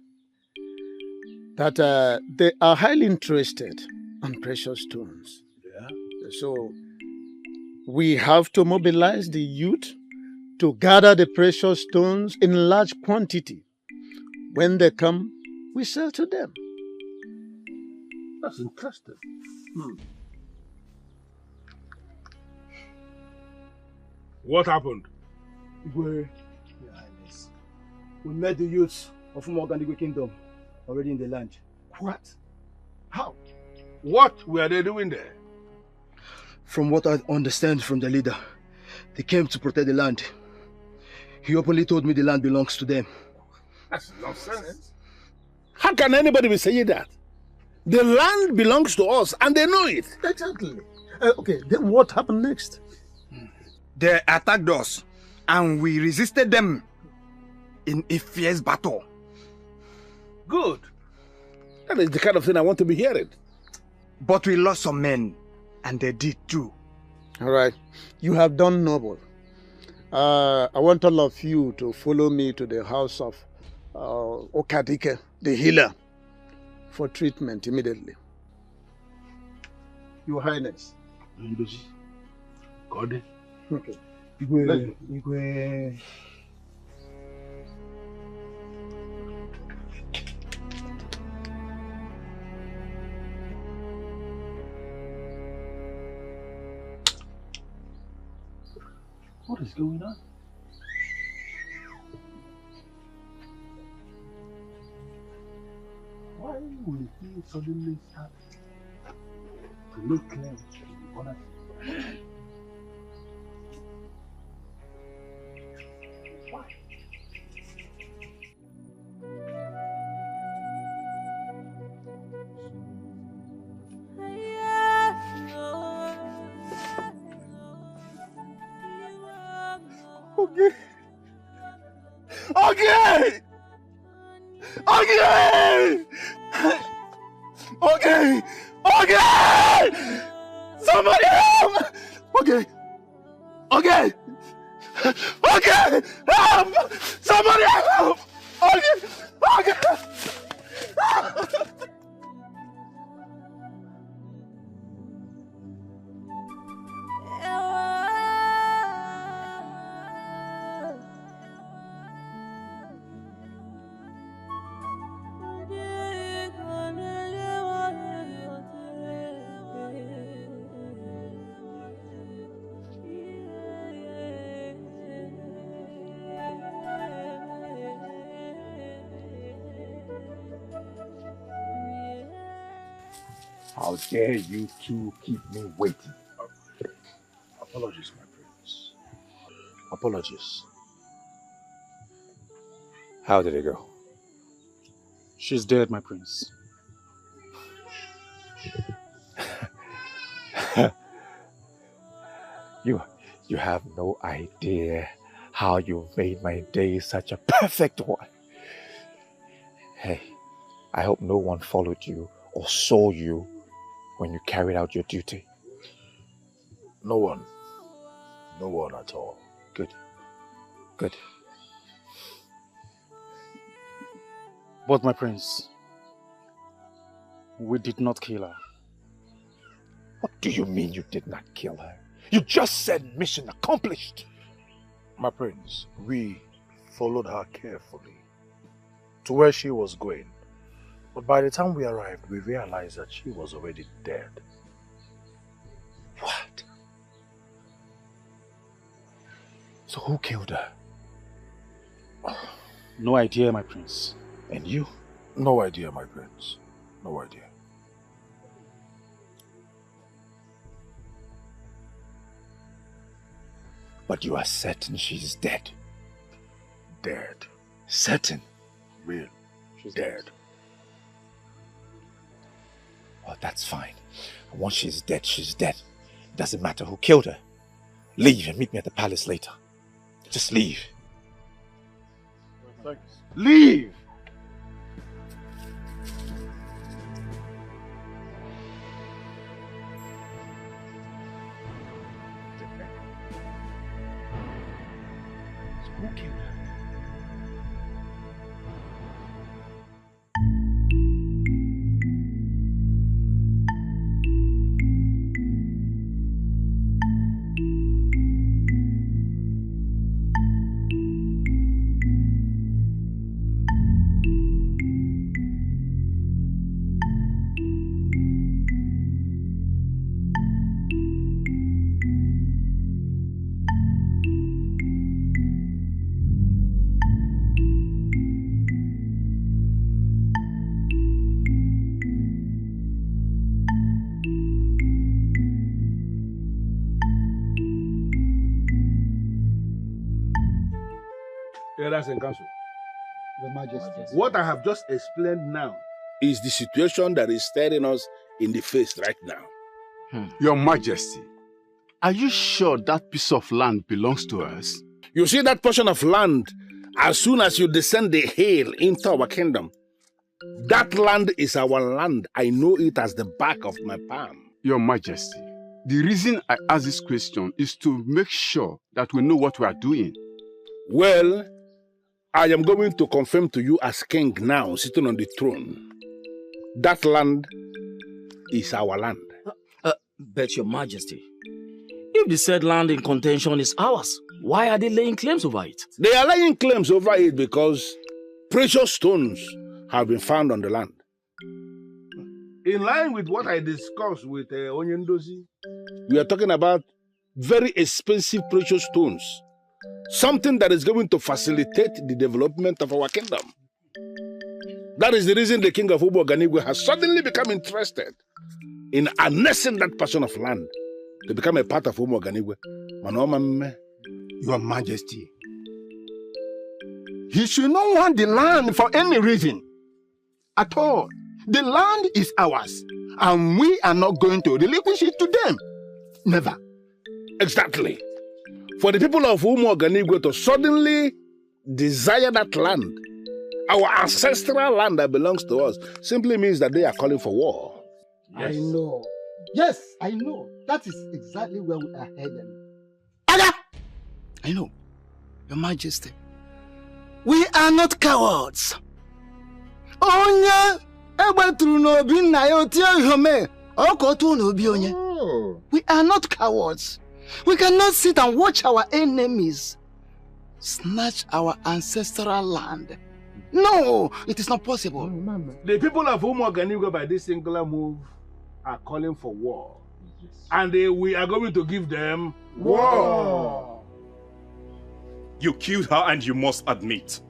that they are highly interested on precious stones.
Yeah.
So we have to mobilize the youth to gather the precious stones in large quantity. When they come, we sell to them.
That's interesting. What happened?
Igwe, Your Highness, we met the youths of Umuogandigwe Kingdom already in the land.
What? How? What were they doing there?
From what I understand from the leader, they came to protect the land. He openly told me the land belongs to them.
That's nonsense. How can anybody be saying that? The land belongs to us and they know it.
Exactly. Okay, then what happened next?
They attacked us and we resisted them in a fierce battle.
Good. That is the kind of thing I want to be hearing.
But we lost some men, and they did too.
All right. You have done noble. I want all of you to follow me to the house of Dikeh, the healer, for treatment immediately. Your Highness,
God.
Okay.
Igwe. What is going on? Why will he suddenly start to look clear? Why?
Okay. Okay. Okay. Okay. Okay. Somebody help. Okay. Okay. Okay. Help. Somebody help. Okay. Okay.
How dare you two keep me waiting?
Apologies, my prince. Apologies.
How did it go?
She's dead, my prince.
You have no idea how you made my day such a perfect one. Hey, I hope no one followed you or saw you when you carried out your duty.
No one. No one at all.
Good. Good.
But my prince, we did not kill her.
What do you mean you did not kill her? You just said mission accomplished.
My prince, we followed her carefully to where she was going. But by the time we arrived, we realized that she was already dead.
What? So who killed her?
No idea, my prince.
And you?
No idea, my prince. No idea.
But you are certain she's dead?
Dead.
Certain?
Real.
She's
dead.
Well, that's fine. And once she's dead, she's dead. It doesn't matter who killed her. Leave and meet me at the palace later. Just leave.
Thanks.
Leave!
Who killed her?
That's in council.
Your Majesty.
What I have just explained now is the situation that is staring us in the face right now.
Your Majesty, are you sure that piece of land belongs to us?
You see that portion of land, as soon as you descend the hill into our kingdom, that land is our land. I know it as the back of my palm.
Your Majesty, the reason I ask this question is to make sure that we know what we are doing.
Well, I am going to confirm to you as king now, sitting on the throne. That land is our land.
But your Majesty, If the said land in contention is ours, why are they laying claims over it?
They are laying claims over it because precious stones have been found on the land. In line with what I discussed with Onyendozi, we are talking about very expensive precious stones. Something that is going to facilitate the development of our kingdom. That is the reason the king of Umoganigwe has suddenly become interested in annexing that portion of land to become a part of Umoganigwe.
Your Majesty, he should not want the land for any reason at all. The land is ours, and we are not going to relinquish it to them. Never.
Exactly. For the people of Umoganigwe to suddenly desire that land, our ancestral land that belongs to us, simply means that they are calling for war.
Yes. I know. Yes, I know. That is exactly where we are headed. Aga! I know, Your Majesty. We are not cowards. We are not cowards. We cannot sit and watch our enemies snatch our ancestral land. No, it is not possible.
The people of Umoganigwe by this singular move are calling for war. And we are going to give them war.
You killed her and you must admit.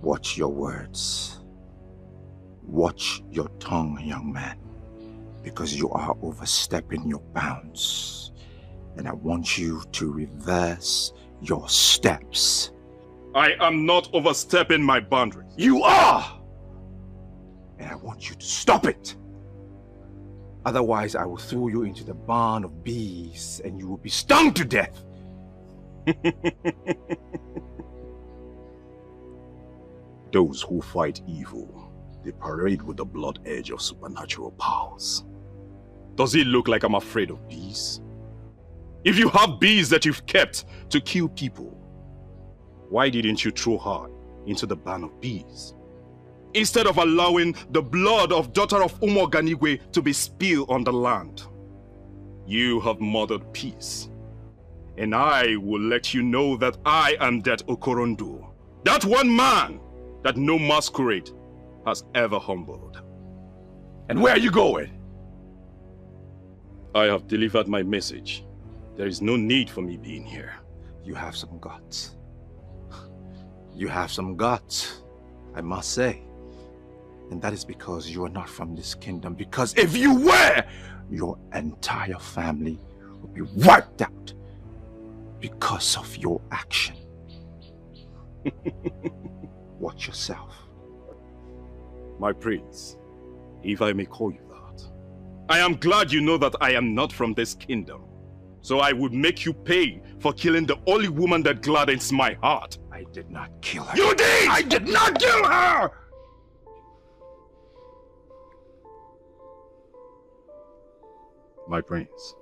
Watch your words. Watch your tongue, young man. Because you are overstepping your bounds. And I want you to reverse your steps.
I am not overstepping my boundaries.
You are! And I want you to stop it. Otherwise, I will throw you into the barn of bees and you will be stung to death.
Those who fight evil, they parade with the blood edge of supernatural powers. Does it look like I'm afraid of bees? If you have bees that you've kept to kill people, why didn't you throw her into the barn of bees? Instead of allowing the blood of daughter of Umoganigwe to be spilled on the land. You have murdered peace. And I will let you know that I am that Okorondo. That one man that no masquerade has ever humbled.
And where are you going?
I have delivered my message. There is no need for me being here.
You have some guts. You have some guts, I must say. And that is because you are not from this kingdom. Because if you were, your entire family would be wiped out because of your action. Watch yourself.
My prince, if I may call you that, I am glad you know that I am not from this kingdom. So I would make you pay for killing the only woman that gladdens my heart.
I did not kill her.
You did!
I did not kill her!
My prince,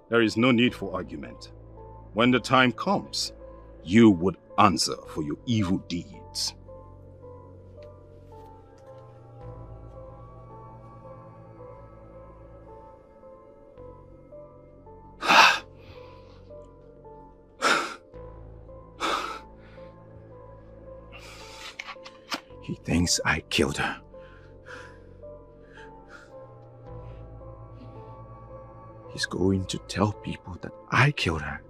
there is no need for argument. When the time comes, you would answer for your evil deeds.
He thinks I killed her. He's going to tell people that I killed her.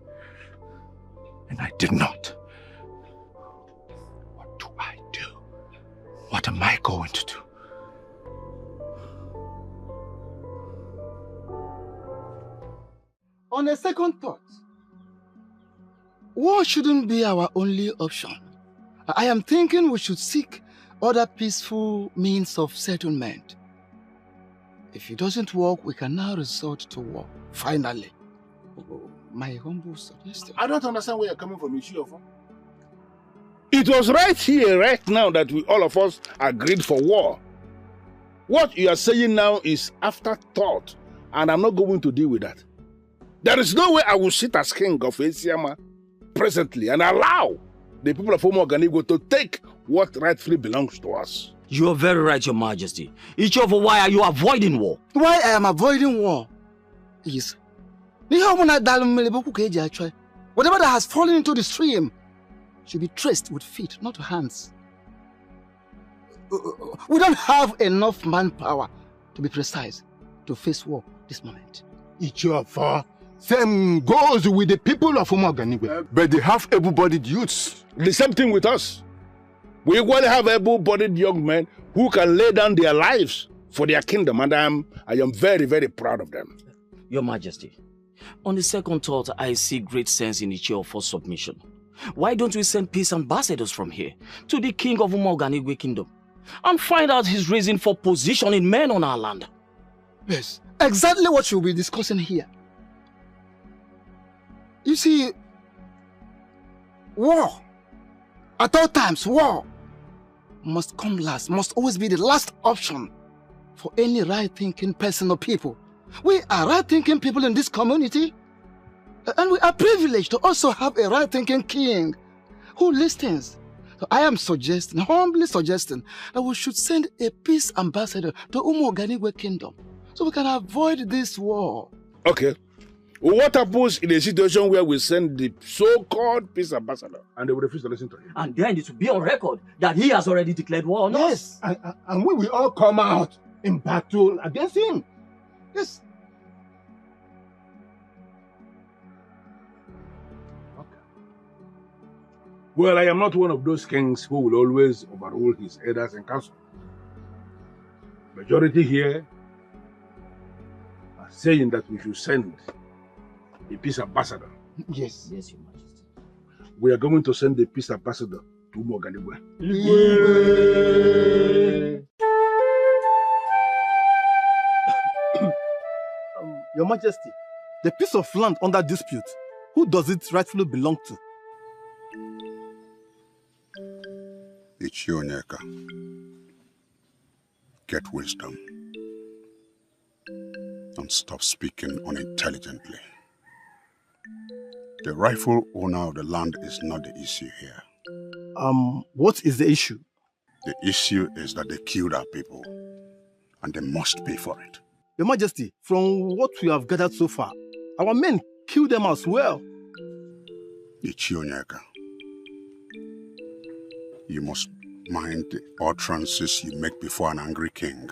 And I did not. What do I do? What am I going to do?
On a second thought, war shouldn't be our only option. I am thinking we should seek other peaceful means of settlement. If it doesn't work, we can now resort to war. Finally. My humble suggestion.
I don't understand where you're coming from, Ishiofa. It was right here, right now, that all of us agreed for war. What you are saying now is afterthought, and I'm not going to deal with that. There is no way I will sit as king of Esiama presently and allow the people of Umoganigwe to take what rightfully belongs to us.
You are very right, Your Majesty. Ishiofa, why are you avoiding war?
Why I am avoiding war is Whatever that has fallen into the stream should be traced with feet, not hands. We don't have enough manpower, to be precise, to face war this moment.
Ichiofa, same goes with the people of Umoganigwe. But they have able-bodied youths.
The same thing with us. We equally have able-bodied young men who can lay down their lives for their kingdom, and I am very, very proud of them.
Your Majesty, on the second thought, I see great sense in Ichiofa's submission. Why don't we send peace ambassadors from here to the king of Umoganigwe kingdom and find out his reason for positioning men on our land?
Yes, exactly what you'll be discussing here. You see, war, at all times, war must come last, must always be the last option for any right-thinking person or people. We are right-thinking people in this community, and we are privileged to also have a right-thinking king who listens. So I am suggesting, humbly suggesting, that we should send a peace ambassador to Umoganigwe kingdom so we can avoid this war.
Okay. What happens in a situation where we send the so-called peace ambassador and they will refuse to listen to him?
And then it will be on record that he has already declared war on us.
Yes, and we will all come out in battle against him. Yes.
Well, I am not one of those kings who will always overrule his elders and council. Majority here are saying that we should send a peace ambassador.
Yes.
Yes, Your Majesty.
We are going to send a peace ambassador to Umoganigwe.
Your Majesty, the piece of land under dispute, who does it rightfully belong to?
Ichionyeka. Get wisdom. And stop speaking unintelligently. The rightful owner of the land is not the issue here.
What is the issue?
The issue is that they killed our people, and they must pay for it.
Your Majesty, from what we have gathered so far, our men killed them as well.
Ichionyeka, you must mind the utterances you make before an angry king.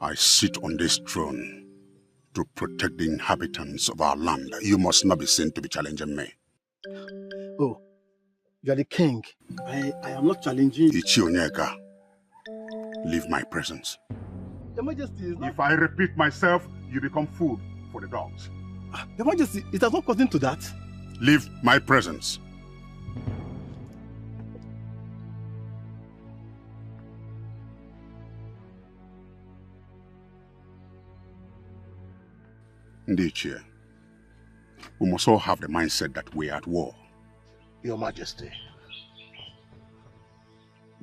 I sit on this throne to protect the inhabitants of our land. You must not be seen to be challenging me.
Oh, you are the king. I am not challenging you.
Ichionyeka, leave my presence.
Your Majesty is not...
If I repeat myself, you become food for the dogs.
Your Majesty, it has not gotten to that.
Leave my presence. Dikeh, we must all have the mindset that we are at war.
Your Majesty,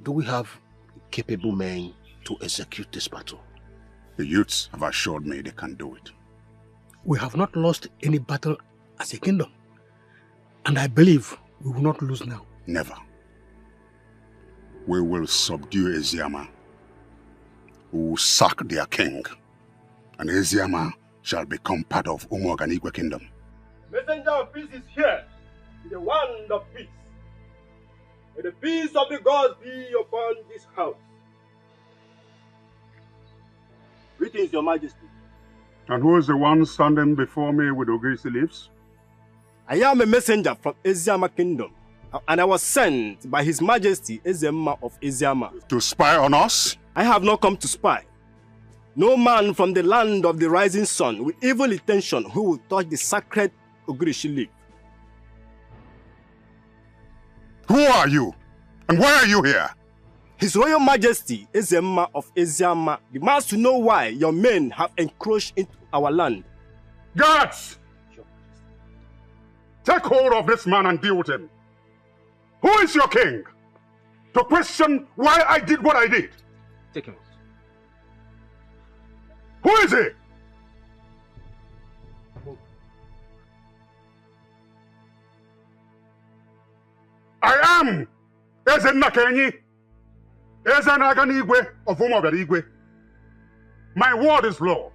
do we have capable men to execute this battle?
The youths have assured me they can do it.
We have not lost any battle as a kingdom, and I believe we will not lose now.
Never. We will subdue Eziama. We will sack their king, and Eziama shall become part of Umoganigwe kingdom.
Messenger of peace is here with the wand of peace. May the peace of the gods be upon this house. Greetings, Your Majesty.
And who is the one standing before me with Ugezu leaves?
I am a messenger from Eziama kingdom, and I was sent by His Majesty Ezeh of Eziama.
To spy on us?
I have not come to spy. No man from the land of the rising sun with evil intention who will touch the sacred Ugezu leaf.
Who are you? And why are you here?
His Royal Majesty Ezeh of Eziama demands to know why your men have encroached into our land.
Guards! Take hold of this man and deal with him. Who is your king? To question why I did what I did.
Take him.
Who is he? I am Ezeh Nakenyi, Ezeh Naganigwe of Umoganigwe. My word is law.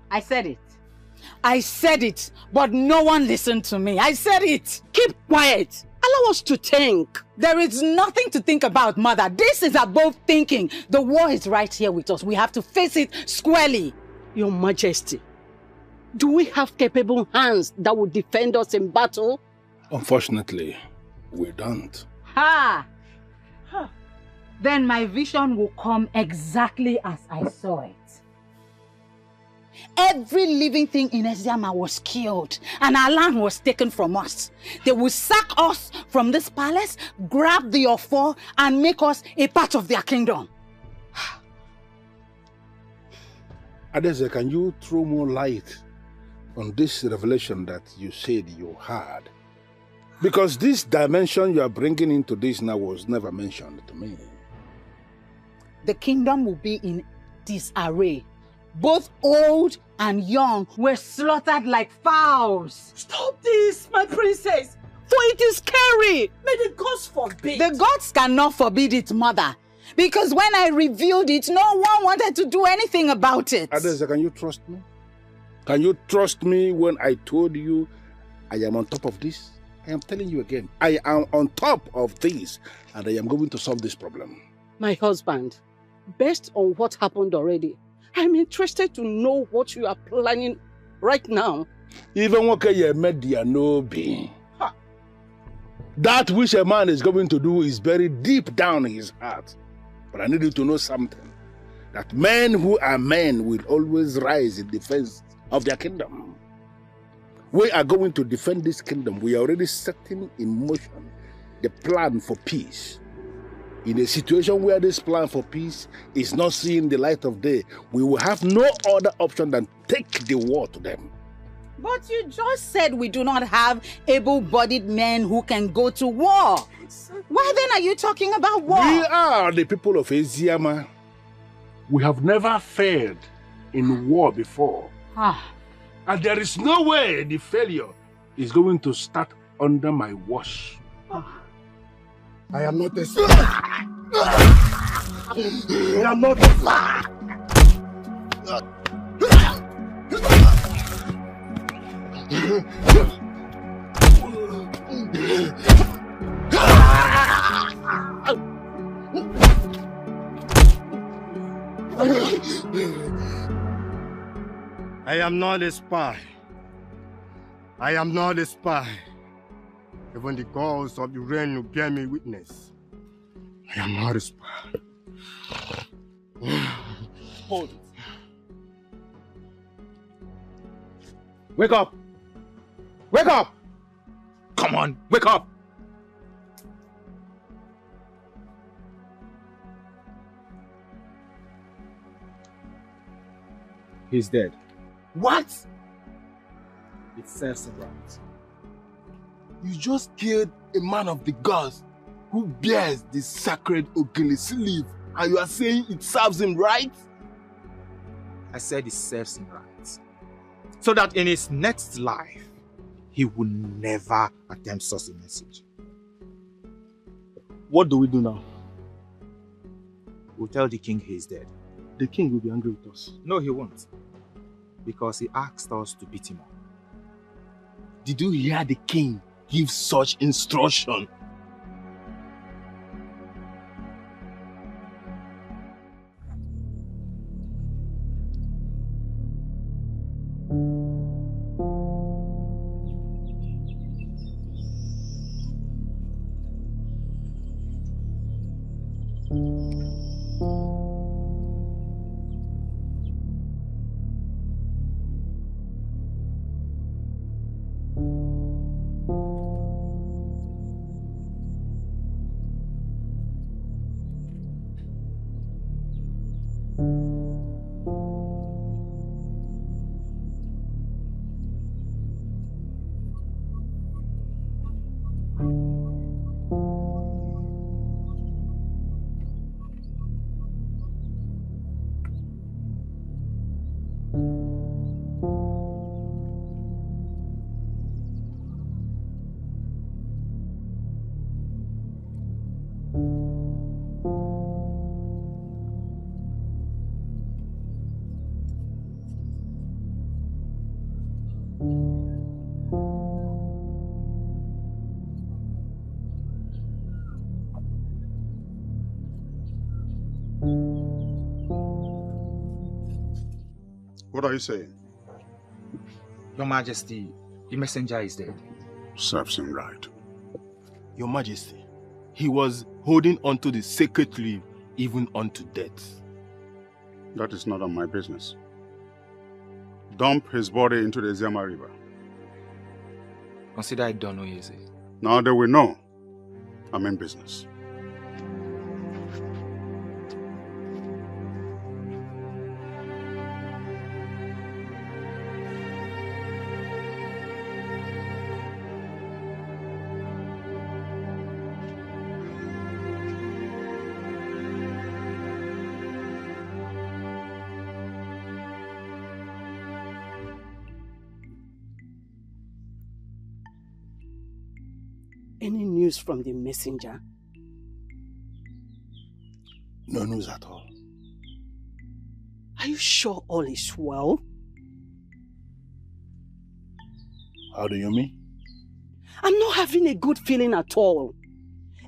I said it. I said it, but no one listened to me. I said it.
Keep quiet. Allow us to think.
There is nothing to think about, Mother. This is above thinking. The war is right here with us. We have to face it squarely.
Your Majesty, do we have capable hands that will defend us in battle?
Unfortunately, we don't.
Ha! Then my vision will come exactly as I saw it. Every living thing in Ezeh was killed and our land was taken from us. They will sack us from this palace, grab the Ofo and make us a part of their kingdom.
Ezeh, can you throw more light on this revelation that you said you had? Because this dimension you are bringing into this now was never mentioned to me.
The kingdom will be in disarray. Both old and young were slaughtered like fowls.
Stop this, my princess, for it is scary. May the gods forbid.
The gods cannot forbid it, Mother. Because when I revealed it, no one wanted to do anything about it.
Ezeh, can you trust me? Can you trust me when I told you I am on top of this? I am telling you again, I am on top of this and I am going to solve this problem.
My husband, based on what happened already, I'm interested to know what you are planning right now.
Even what you made no be. That which a man is going to do is buried deep down in his heart. But I need you to know something. That men who are men will always rise in defense of their kingdom. We are going to defend this kingdom. We are already setting in motion the plan for peace. In a situation where this plan for peace is not seeing the light of day, we will have no other option than take the war to them.
But you just said we do not have able-bodied men who can go to war. Why then are you talking about war?
We are the people of Ezeh. We have never failed in war before. And there is no way the failure is going to start under my watch.
I am not a slave. I am not a slave.
I am not a spy. I am not a spy. Even the gods of the realm will bear me witness. I am not a spy.
Hold it. Wake up! Wake up! Come on, wake up! He's dead.
What?
It serves him right.
You just killed a man of the gods who bears the sacred Ugezu leaf, and you are saying it serves him right?
I said it serves him right. So that in his next life, he will never attempt such a message.
What do we do now?
We'll tell the king he is dead.
The king will be angry with us.
No, he won't. Because he asked us to beat him up.
Did you hear the king give such instruction?
What are you saying?
Your Majesty, the messenger is dead.
Serves him right.
Your Majesty, he was holding onto the sacred leaf even unto death.
That is not on my business. Dump his body into the Ezeh River.
Consider it done, Ugezu.
Now that we know, I'm in business.
Any news from the messenger?
No news at all.
Are you sure all is well?
How do you mean?
I'm not having a good feeling at all.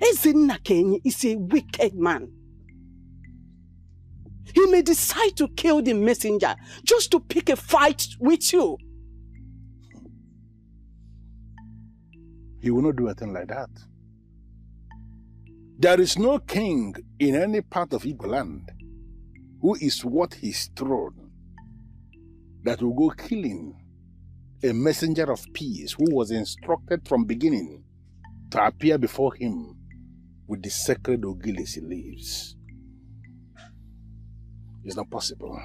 Ezeh is a wicked man. He may decide to kill the messenger just to pick a fight with you.
He will not do a thing like that. There is no king in any part of Igbo land who is worth his throne that will go killing a messenger of peace who was instructed from beginning to appear before him with the sacred Ogilisi leaves. It's not possible.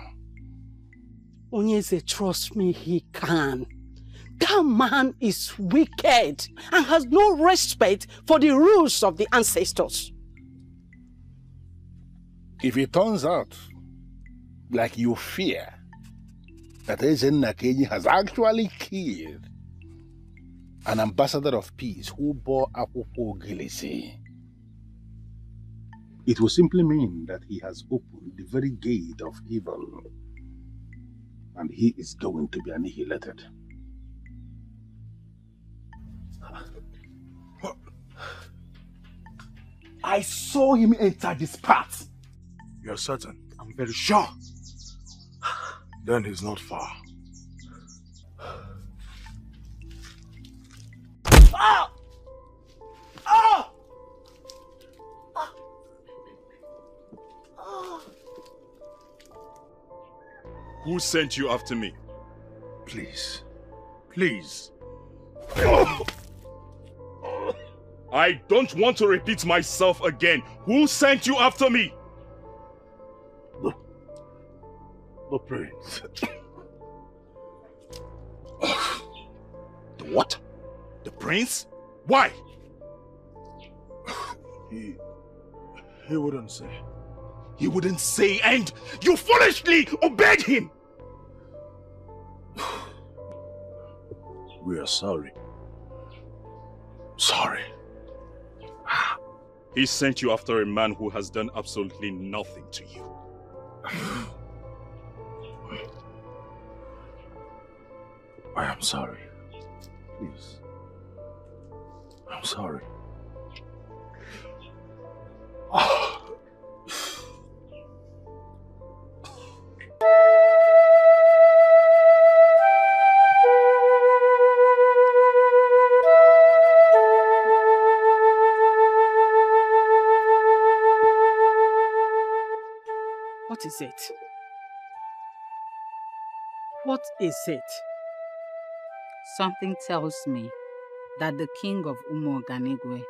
Ugezu, trust me, he can. That man is wicked and has no respect for the rules of the ancestors.
If it turns out, like you fear, that Ezeh has actually killed an ambassador of peace who bore Akwụkwọ Ogilisi, it will simply mean that he has opened the very gate of evil, and he is going to be annihilated.
I saw him enter this path. You're certain? I'm very sure. Then he's not far. Ah! Ah!
Who sent you after me?
Please. Please.
I don't want to repeat myself again. Who sent you after me?
The prince.
The what? The prince? Why?
He wouldn't say.
He wouldn't say, and you foolishly obeyed him!
We are sorry. Sorry.
He sent you after a man who has done absolutely nothing to you.
I am sorry. Please. I'm sorry.
What is it? What is it?
Something tells me that the king of Umoganigwe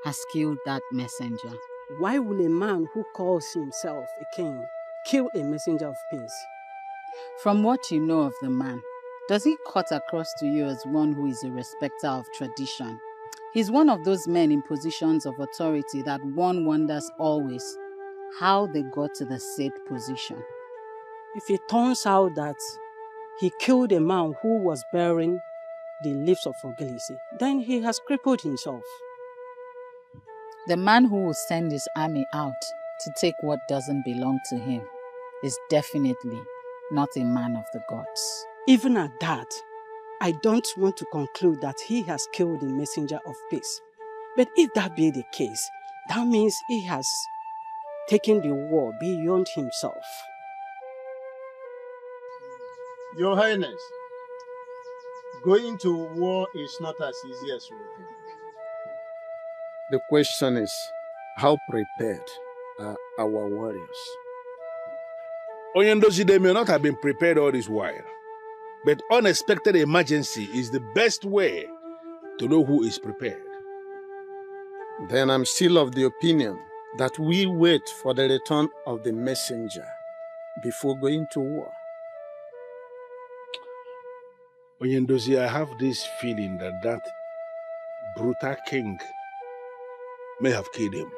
has killed that messenger.
Why will a man who calls himself a king kill a messenger of peace?
From what you know of the man, does he cut across to you as one who is a respecter of tradition? He's one of those men in positions of authority that one wonders always how they got to the said position.
If it turns out that he killed a man who was bearing the leaves of Ogilisi, then he has crippled himself.
The man who will send his army out to take what doesn't belong to him is definitely not a man of the gods.
Even at that, I don't want to conclude that he has killed the messenger of peace. But if that be the case, that means he has taken the war beyond himself.
Your Highness, going to war is not as easy as we think. The question is, how prepared are our warriors?
Onyendozi, they may not have been prepared all this while, but unexpected emergency is the best way to know who is prepared.
Then I'm still of the opinion that we wait for the return of the messenger before going to war.
Onyendozi, I have this feeling that brutal king may have killed him.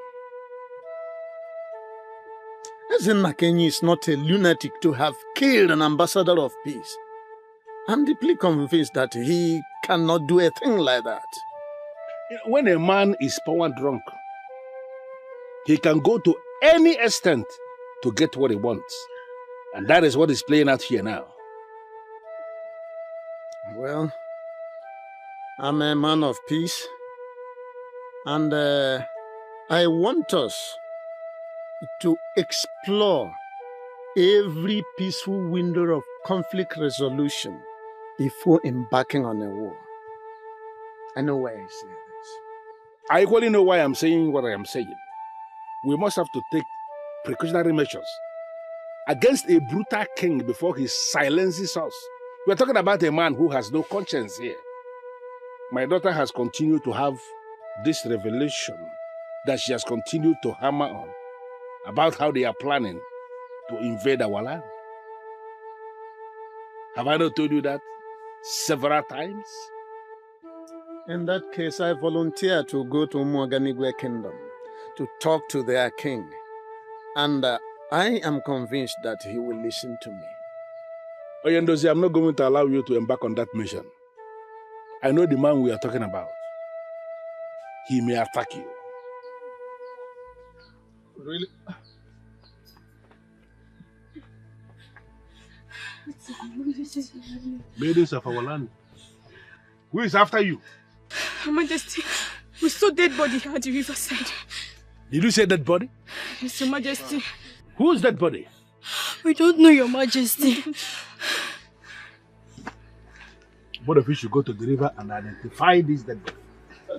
Ezeh Nakenyi is not a lunatic to have killed an ambassador of peace. I'm deeply convinced that he cannot do a thing like that.
When a man is power drunk, he can go to any extent to get what he wants. And that is what is playing out here now.
Well, I'm a man of peace. And I want us to explore every peaceful window of conflict resolution before embarking on a war. I know why I say this.
I equally know why I'm saying what I am saying. We must have to take precautionary measures against a brutal king before he silences us. We're talking about a man who has no conscience here. My daughter has continued to have this revelation that she has continued to hammer on about how they are planning to invade our land. Have I not told you that several times?
In that case, I volunteer to go to Umuoganigwe Kingdom to talk to their king. And I am convinced that he will listen to me.
Onyendozi, I'm not going to allow you to embark on that mission. I know the man we are talking about. He may attack you.
Really?
Maidens of our land. Who is after you?
Your Majesty, we saw dead body at the riverside.
Did you say dead body?
Yes, Your Majesty.
Who is dead body?
We don't know, Your Majesty.
Both of you should go to the river and identify this dead body.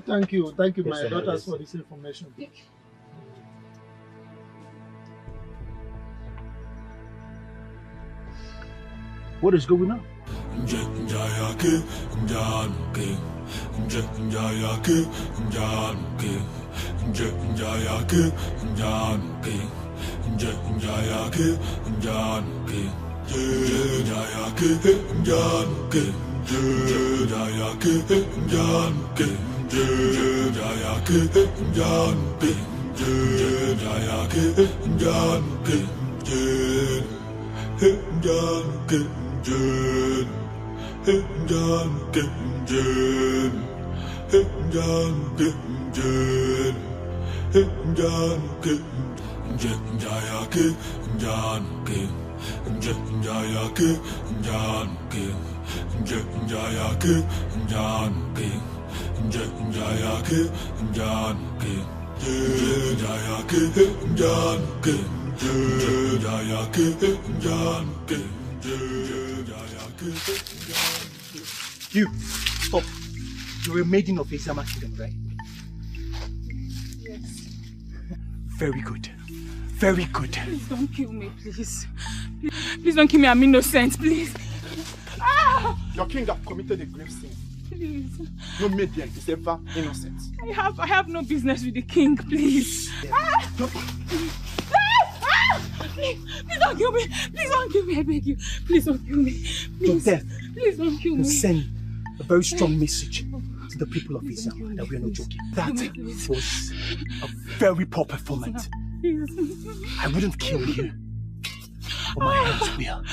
Thank you,
Yes,
my
sir,
daughters,
yes.
for this information.
What is going on?
You, stop. You're a maiden of Ezeh Kingdom, right?
Yes.
Very good. Very good.
Please don't kill me, please. Please don't kill me, I'm innocent, please. Ah!
Your king have committed a grave sin.
Please.
No maiden is ever innocent.
I have no business with the king, please. Ah! Please don't kill me. Please don't kill me, I beg you. Please don't kill me. Please.
Your death
Please don't kill me.
will send a very strong message to the people of Ezeh that we are not joking. That was a very poor performance. I wouldn't kill you, but my hands will.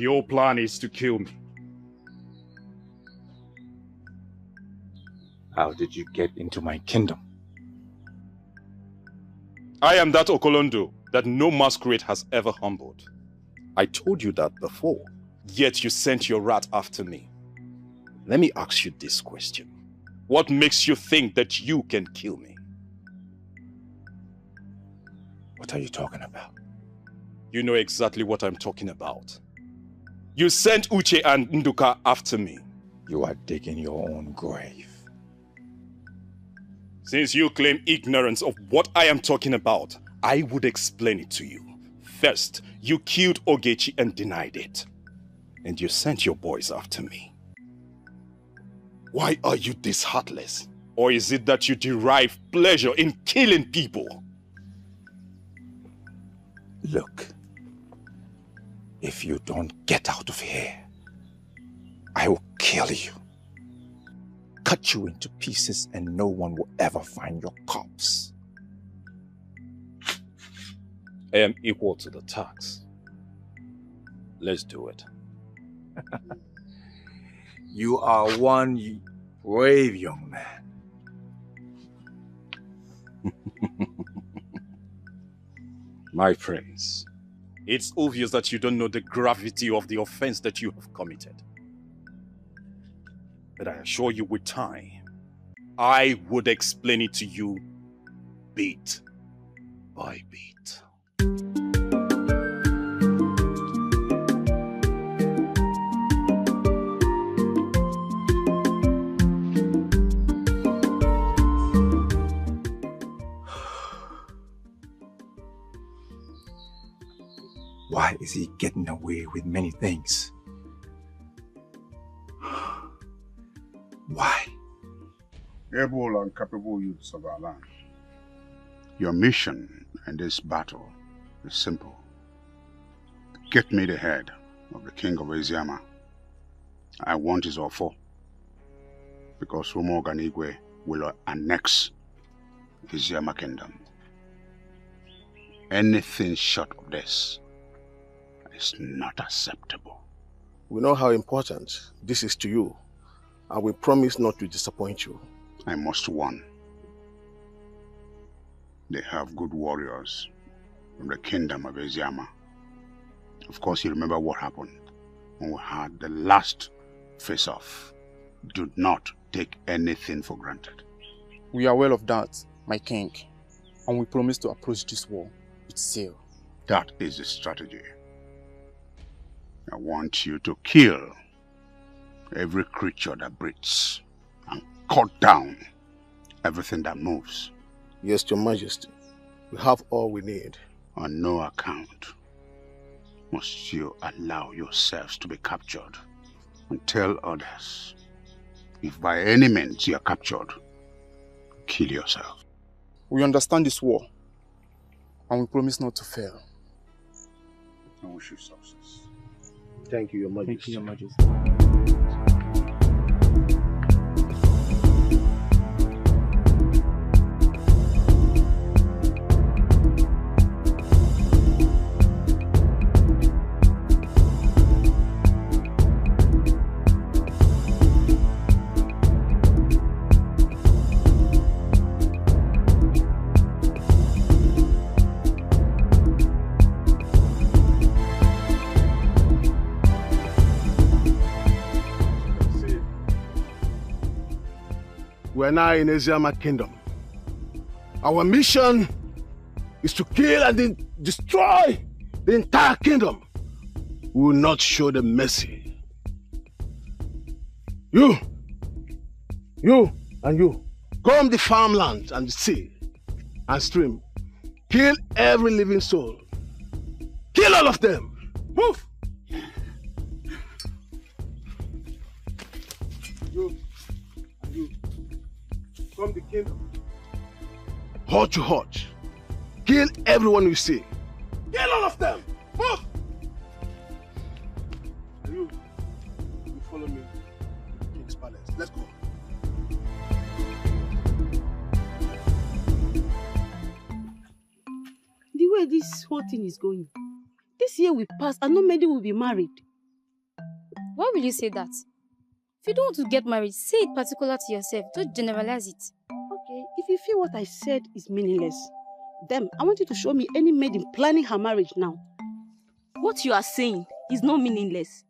Your plan is to kill me.
How did you get into my kingdom?
I am that Okolondo that no masquerade has ever humbled. I told you that before, yet you sent your rat after me. Let me ask you this question. What makes you think that you can kill me?
What are you talking about?
You know exactly what I'm talking about. You sent Uche and Nduka after me.
You are digging your own grave.
Since you claim ignorance of what I am talking about, I would explain it to you. First, you killed Ogechi and denied it. And you sent your boys after me. Why are you this heartless? Or is it that you derive pleasure in killing people?
Look, if you don't get out of here, I will kill you. Cut you into pieces and no one will ever find your corpse.
I am equal to the task. Let's do it.
You are one brave young man.
My prince, it's obvious that you don't know the gravity of the offense that you have committed. But I assure you with time, I would explain it to you bit by bit.
Why is he getting away with many things? Why?
Able and capable youths of our land. Your mission in this battle is simple. Get me the head of the king of Eziama. I want his offer, because Umo Oganigwe will annex Eziama kingdom. Anything short of this is not acceptable.
We know how important this is to you, and we promise not to disappoint you.
I must warn. They have good warriors from the kingdom of Eziama. Of course, you remember what happened when we had the last face-off. Do not take anything for granted.
We are aware of that, my king, and we promise to approach this war with zeal.
That is the strategy. I want you to kill every creature that breathes and cut down everything that moves.
Yes, Your Majesty. We have all we need.
On no account must you allow yourselves to be captured, and tell others, if by any means you are captured, kill yourself.
We understand this war, and we promise not to fail.
I wish you success.
Thank you, Your Majesty.
Thank you, Your Majesty.
We are now in Eziama kingdom. Our mission is to kill and then destroy the entire kingdom. We will not show them mercy. You, and you, comb the farmland and the sea and stream. Kill every living soul. Kill all of them. Move! You, and you. From the kingdom. Hot to hot. Kill everyone you see. Kill all of them! Move! You follow me to the king's palace. Let's go.
The way this whole thing is going, this year will pass and no many will be married.
Why will you say that? If you don't want to get married, say it particular to yourself. Don't generalize it.
Okay, if you feel what I said is meaningless, then I want you to show me any maiden planning her marriage now.
What you are saying is not meaningless.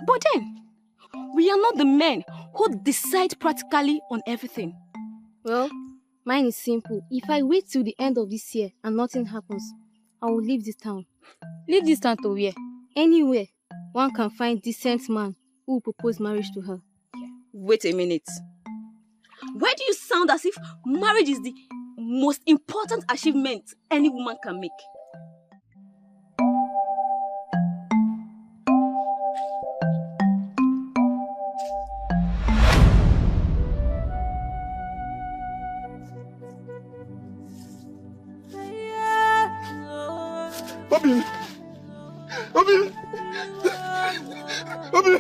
But then, we are not the men who decide practically on everything.
Well, mine is simple. If I wait till the end of this year and nothing happens, I will leave this town. Leave this town to where? Anywhere one can find decent man who will propose marriage to her.
Wait a minute. Why do you sound as if marriage is the most important achievement any woman can make?
Obi! Obi! Obi!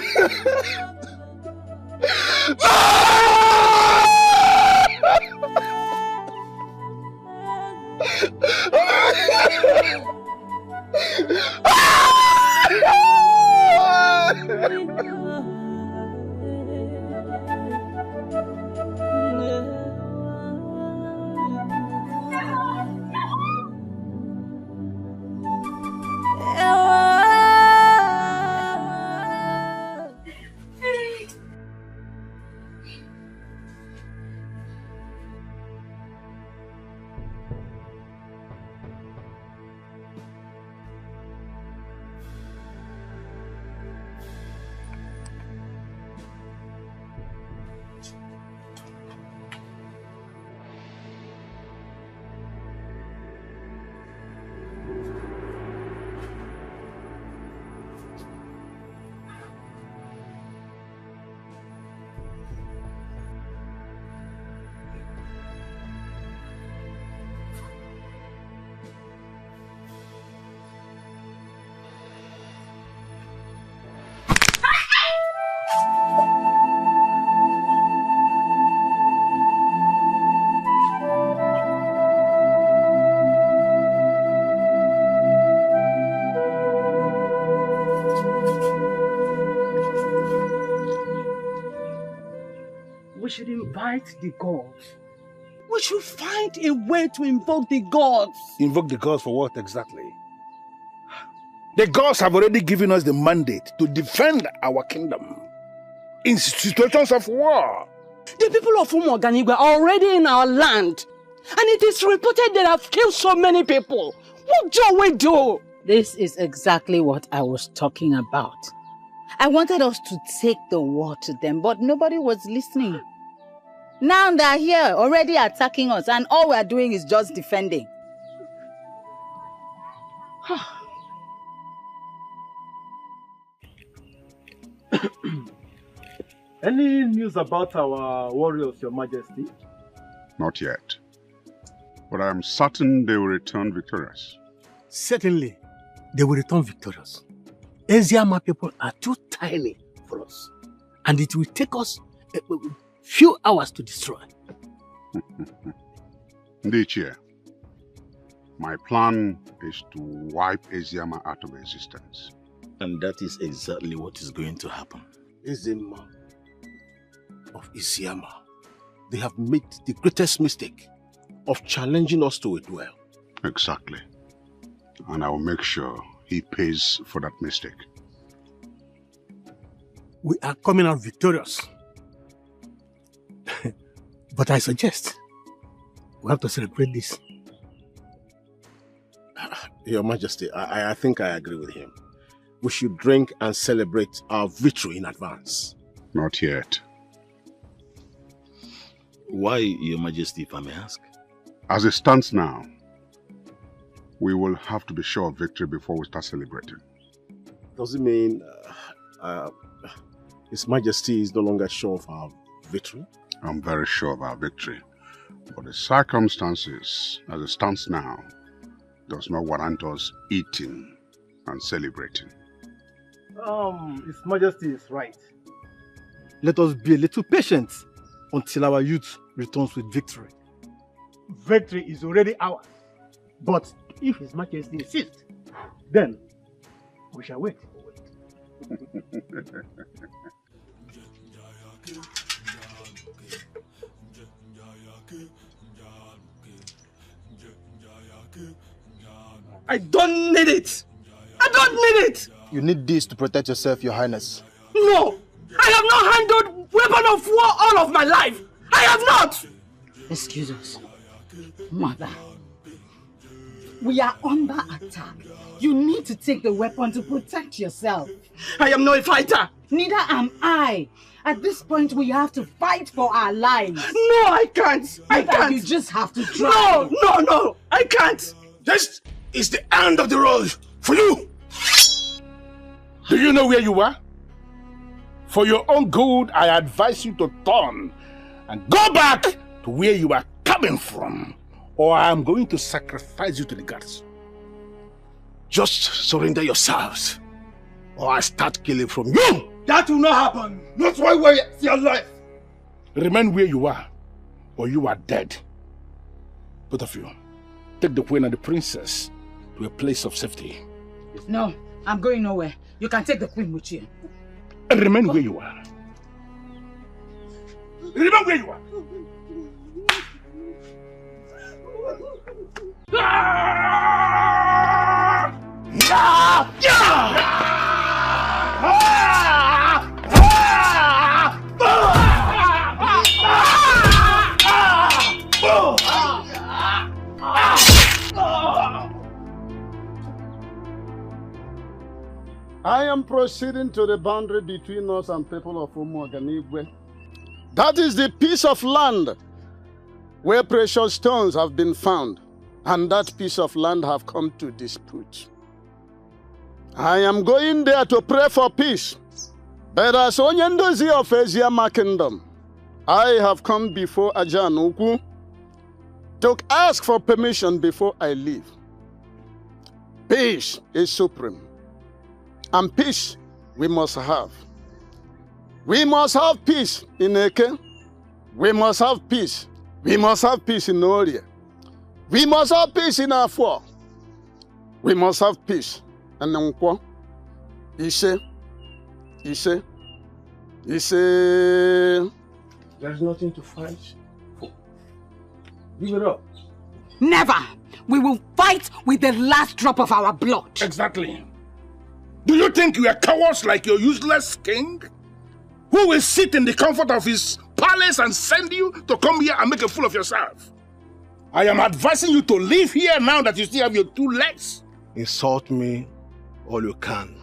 We should invite the gods. We should find a way to invoke the gods.
Invoke the gods for what exactly? The gods have already given us the mandate to defend our kingdom in situations of war.
The people of Umoganigwe are already in our land. And it is reported they have killed so many people. What do we do?
This is exactly what I was talking about. I wanted us to take the war to them, but nobody was listening. Now they're here, already attacking us, and all we're doing is just defending.
Any news about our warriors, Your Majesty?
Not yet. But I am certain they will return victorious.
Certainly, they will return victorious. Ezeh people are too tiny for us, and it will take us a few hours to destroy.
Dikeh, my plan is to wipe Ezeh out of existence.
And that is exactly what is going to happen.
Ezeh of Isiama, they have made the greatest mistake of challenging us to a duel.
Exactly. And I will make sure he pays for that mistake.
We are coming out victorious. But I suggest we have to celebrate this. Your Majesty, I think I agree with him. We should drink and celebrate our victory in advance.
Not yet.
Why, Your Majesty, if I may ask?
As it stands now, we will have to be sure of victory before we start celebrating.
Does it mean His Majesty is no longer sure of our victory?
I'm very sure of our victory. But the circumstances, as it stands now, does not warrant us eating and celebrating.
His Majesty is right. Let us be a little patient until our youth returns with victory. Victory is already ours. But if His Majesty insists, then we shall wait. I don't need it! I don't need it!
You need this to protect yourself, Your Highness.
No! I have not handled weapon of war all of my life! I have not!
Excuse us. Mother. We are under attack. You need to take the weapon to protect yourself.
I am not a fighter!
Neither am I. At this point, we have to fight for our lives.
No, I can't! I can't!
You just have to try.
No! I can't!
This is the end of the road for you! Do you know where you are? For your own good, I advise you to turn and go back to where you are coming from, or I am going to sacrifice you to the gods.
Just surrender yourselves, or I start killing from you!
That will not happen! Not while we are still alive!
Remain where you are, or you are dead. Both of you, take the queen and the princess to a place of safety.
No, I'm going nowhere. You can take the queen with you.
And remain where you are. Remain where you are.
I am proceeding to the boundary between us and people of Umuoganigwe. That is the piece of land where precious stones have been found, and that piece of land have come to dispute. I am going there to pray for peace. But as Onyendozi of Ezeh Kingdom, I have come before Ajanuku to ask for permission before I leave. Peace is supreme. And peace we must have. We must have peace in Eke. We must have peace. We must have peace in Orie. We must have peace in Afua. We must have peace in Nkwo. Ise.
There is nothing to fight for. Give it up.
Never! We will fight with the last drop of our blood.
Exactly. Do you think you are cowards like your useless king? Who will sit in the comfort of his palace and send you to come here and make a fool of yourself? I am advising you to leave here now that you still have your 2 legs.
Insult me all you can,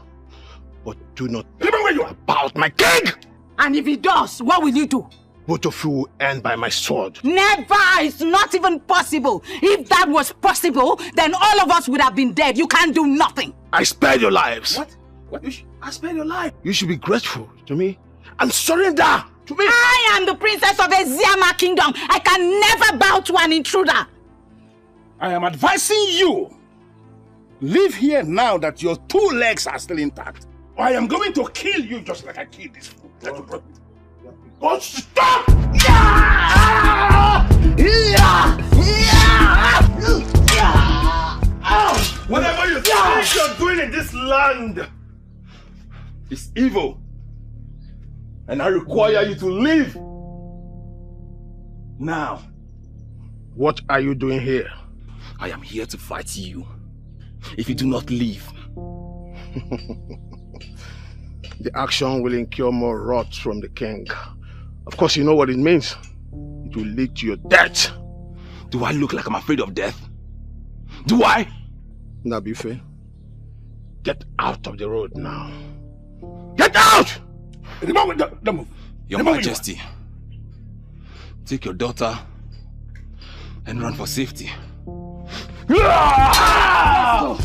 but do not
remember where you are
about my king!
And if he does, what will you do?
Both of you will end by my sword.
Never! It's not even possible. If that was possible, then all of us would have been dead. You can't do nothing.
I spared your lives.
What? I spared your life.
You should be grateful to me and surrender to me.
I am the princess of Ezeh Kingdom. I can never bow to an intruder.
I am advising you. Leave here now that your 2 legs are still intact. Or I am going to kill you just like I killed this fool that you brought me. Oh, stop!
Whatever you think you're doing in this land is evil. And I require you to leave. Now.
What are you doing here?
I am here to fight you. If you do not leave.
The action will incur more wrath from the king. Of course, you know what it means. It will lead to your death.
Do I look like I'm afraid of death? Do I?
Nabife, get out of the road now. Get out!
Don't move. Your Majesty, take your daughter and run for safety.
Let's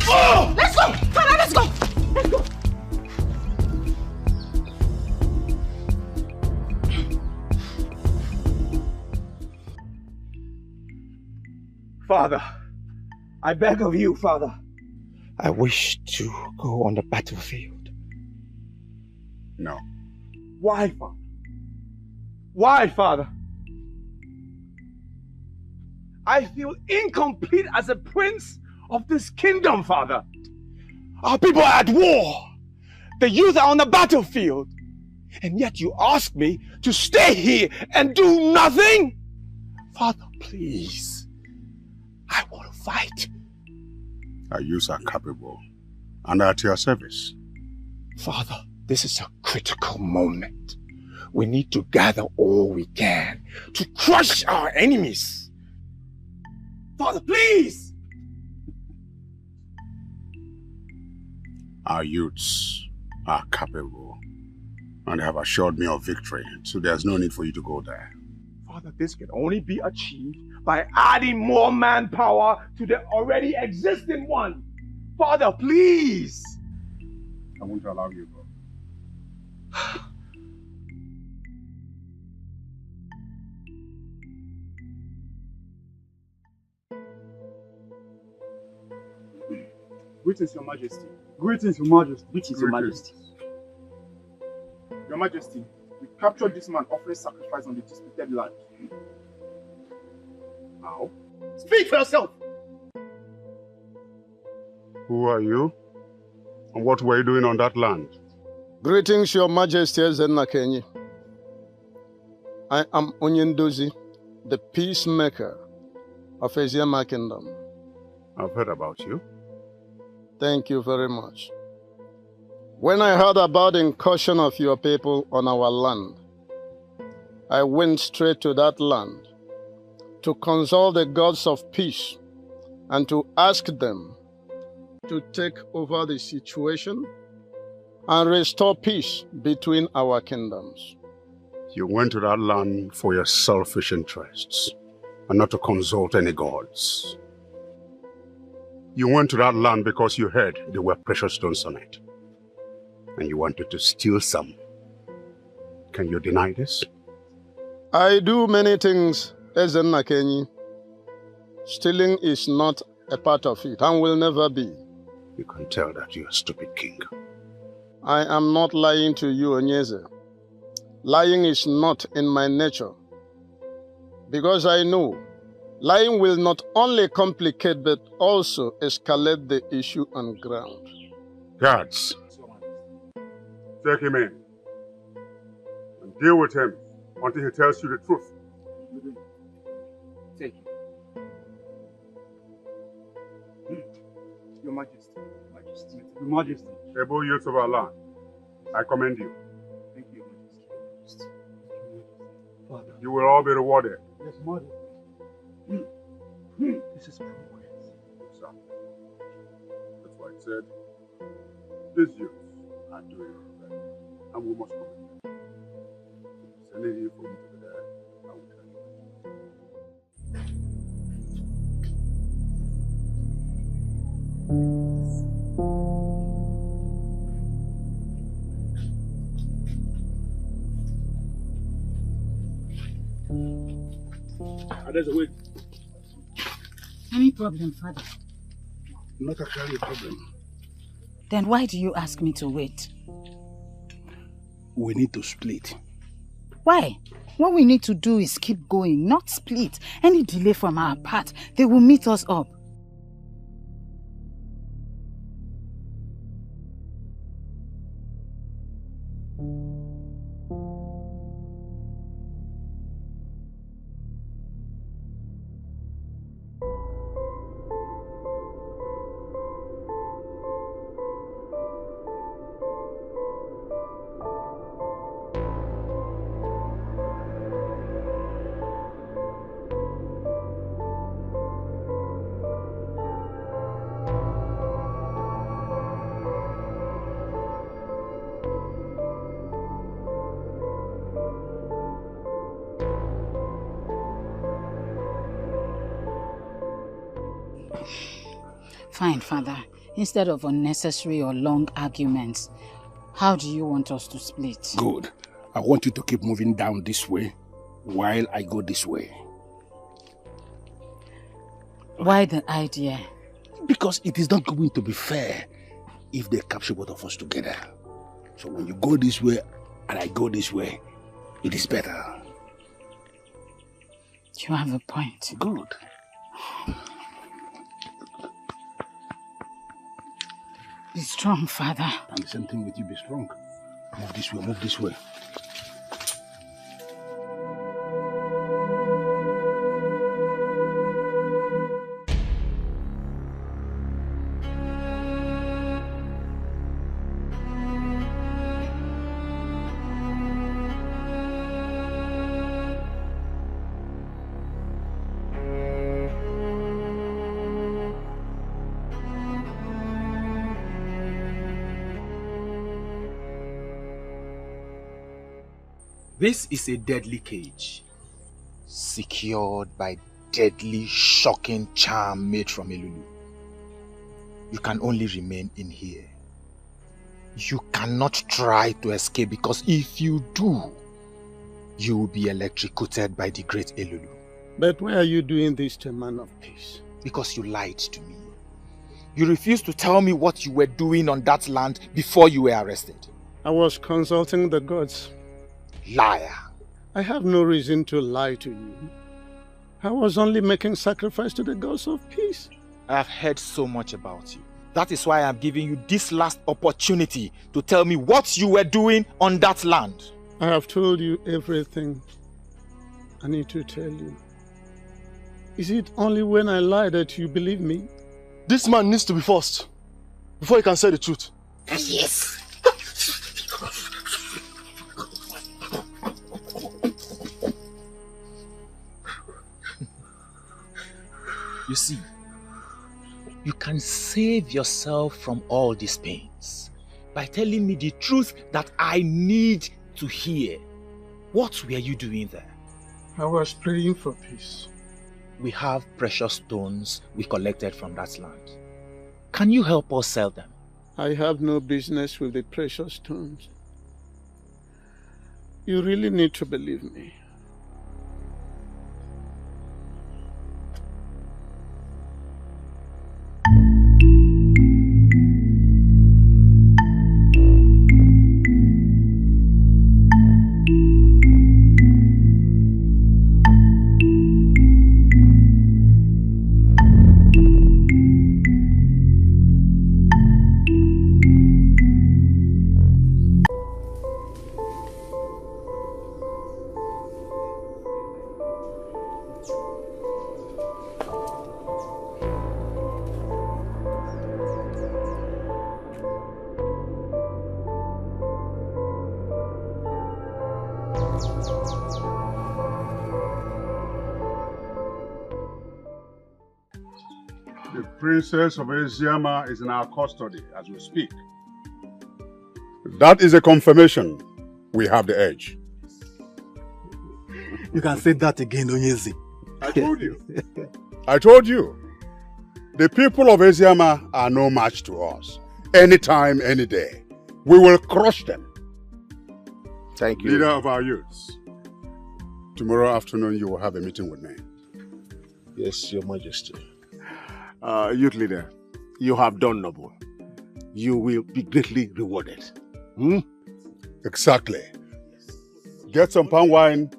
go! Let's go! Father, let's go! Let's go!
Father, I beg of you, Father.
I wish to go on the battlefield.
No. Why, Father? Why, Father? I feel incomplete as a prince of this kingdom, Father.
Our people are at war.
The youth are on the battlefield. And yet you ask me to stay here and do nothing? Father, please. I want to fight.
Our youths are capable and are at your service.
Father, this is a critical moment. We need to gather all we can to crush our enemies. Father, please!
Our youths are capable and they have assured me of victory, so there's no need for you to go there.
Father, this can only be achieved by adding more manpower to the already existing one. Father, please!
I won't allow you to go.
Greetings, Your Majesty. Greetings, Your Majesty. Greetings, Your Majesty.
Your Majesty, we captured this man offering sacrifice on the disputed land.
How?
Speak for yourself!
Who are you? And what were you doing on that land?
Greetings, Your Majesty, Ezeh. I am Onyendozi, the peacemaker of Ezeh Kingdom.
I've heard about you.
Thank you very much. When I heard about the incursion of your people on our land, I went straight to that land to consult the gods of peace and to ask them to take over the situation and restore peace between our kingdoms.
You went to that land for your selfish interests and not to consult any gods. You went to that land because you heard there were precious stones on it. And you wanted to steal some. Can you deny this?
I do many things, Ezeh. Stealing is not a part of it and will never be.
You can tell that you're a stupid king.
I am not lying to you, Onyeze. Lying is not in my nature. Because I know lying will not only complicate but also escalate the issue on ground.
Guards, take him in and deal with him until he tells you the truth.
Take him. Your Majesty. Majesty. Your Majesty.
Able youths of our land, I commend you.
Thank you, Majesty.
Father. You will all be rewarded.
Yes, Majesty. This is progress.
Exactly. That's why I said, these youths are doing well, and we must commend them. If there's anything for you to be there, I will tell you.
There's a way.
Any problem, Father?
Not actually a problem.
Then why do you ask me to wait?
We need to split.
Why? What we need to do is keep going, not split. Any delay from our part, they will meet us up. Fine, Father. Instead of unnecessary or long arguments, how do you want us to split?
Good. I want you to keep moving down this way while I go this way.
Why the idea?
Because it is not going to be fair if they capture both of us together. So when you go this way and I go this way, it is better.
You have a point. Be strong, Father.
And the same thing with you, be strong. Move this way, move this way.
This is a deadly cage, secured by deadly, shocking charm made from Elulu. You can only remain in here. You cannot try to escape, because if you do, you will be electrocuted by the great Elulu.
But why are you doing this to a man of peace?
Because you lied to me. You refused to tell me what you were doing on that land before you were arrested.
I was consulting the gods.
Liar.
I have no reason to lie to you. I was only making sacrifice to the gods of peace.
I have heard so much about you. That is why I am giving you this last opportunity to tell me what you were doing on that land.
I have told you everything I need to tell you. Is it only when I lie that you believe me?
This man needs to be forced before he can say the truth.
Yes.
You see, you can save yourself from all these pains by telling me the truth that I need to hear. What were you doing there?
I was praying for peace.
We have precious stones we collected from that land. Can you help us sell them?
I have no business with the precious stones. You really need to believe me.
The Princess of Ezeh is in our custody as we speak. That is a confirmation we have the edge.
You can say that again, Ugezu.
I told you. I told you. The people of Ezeh are no match to us. Anytime, any day. We will crush them.
Thank you.
Leader of our youths. Tomorrow afternoon you will have a meeting with me.
Yes, Your Majesty.
Youth leader, you have done noble. You will be greatly rewarded. Hmm?
Exactly. Get some palm wine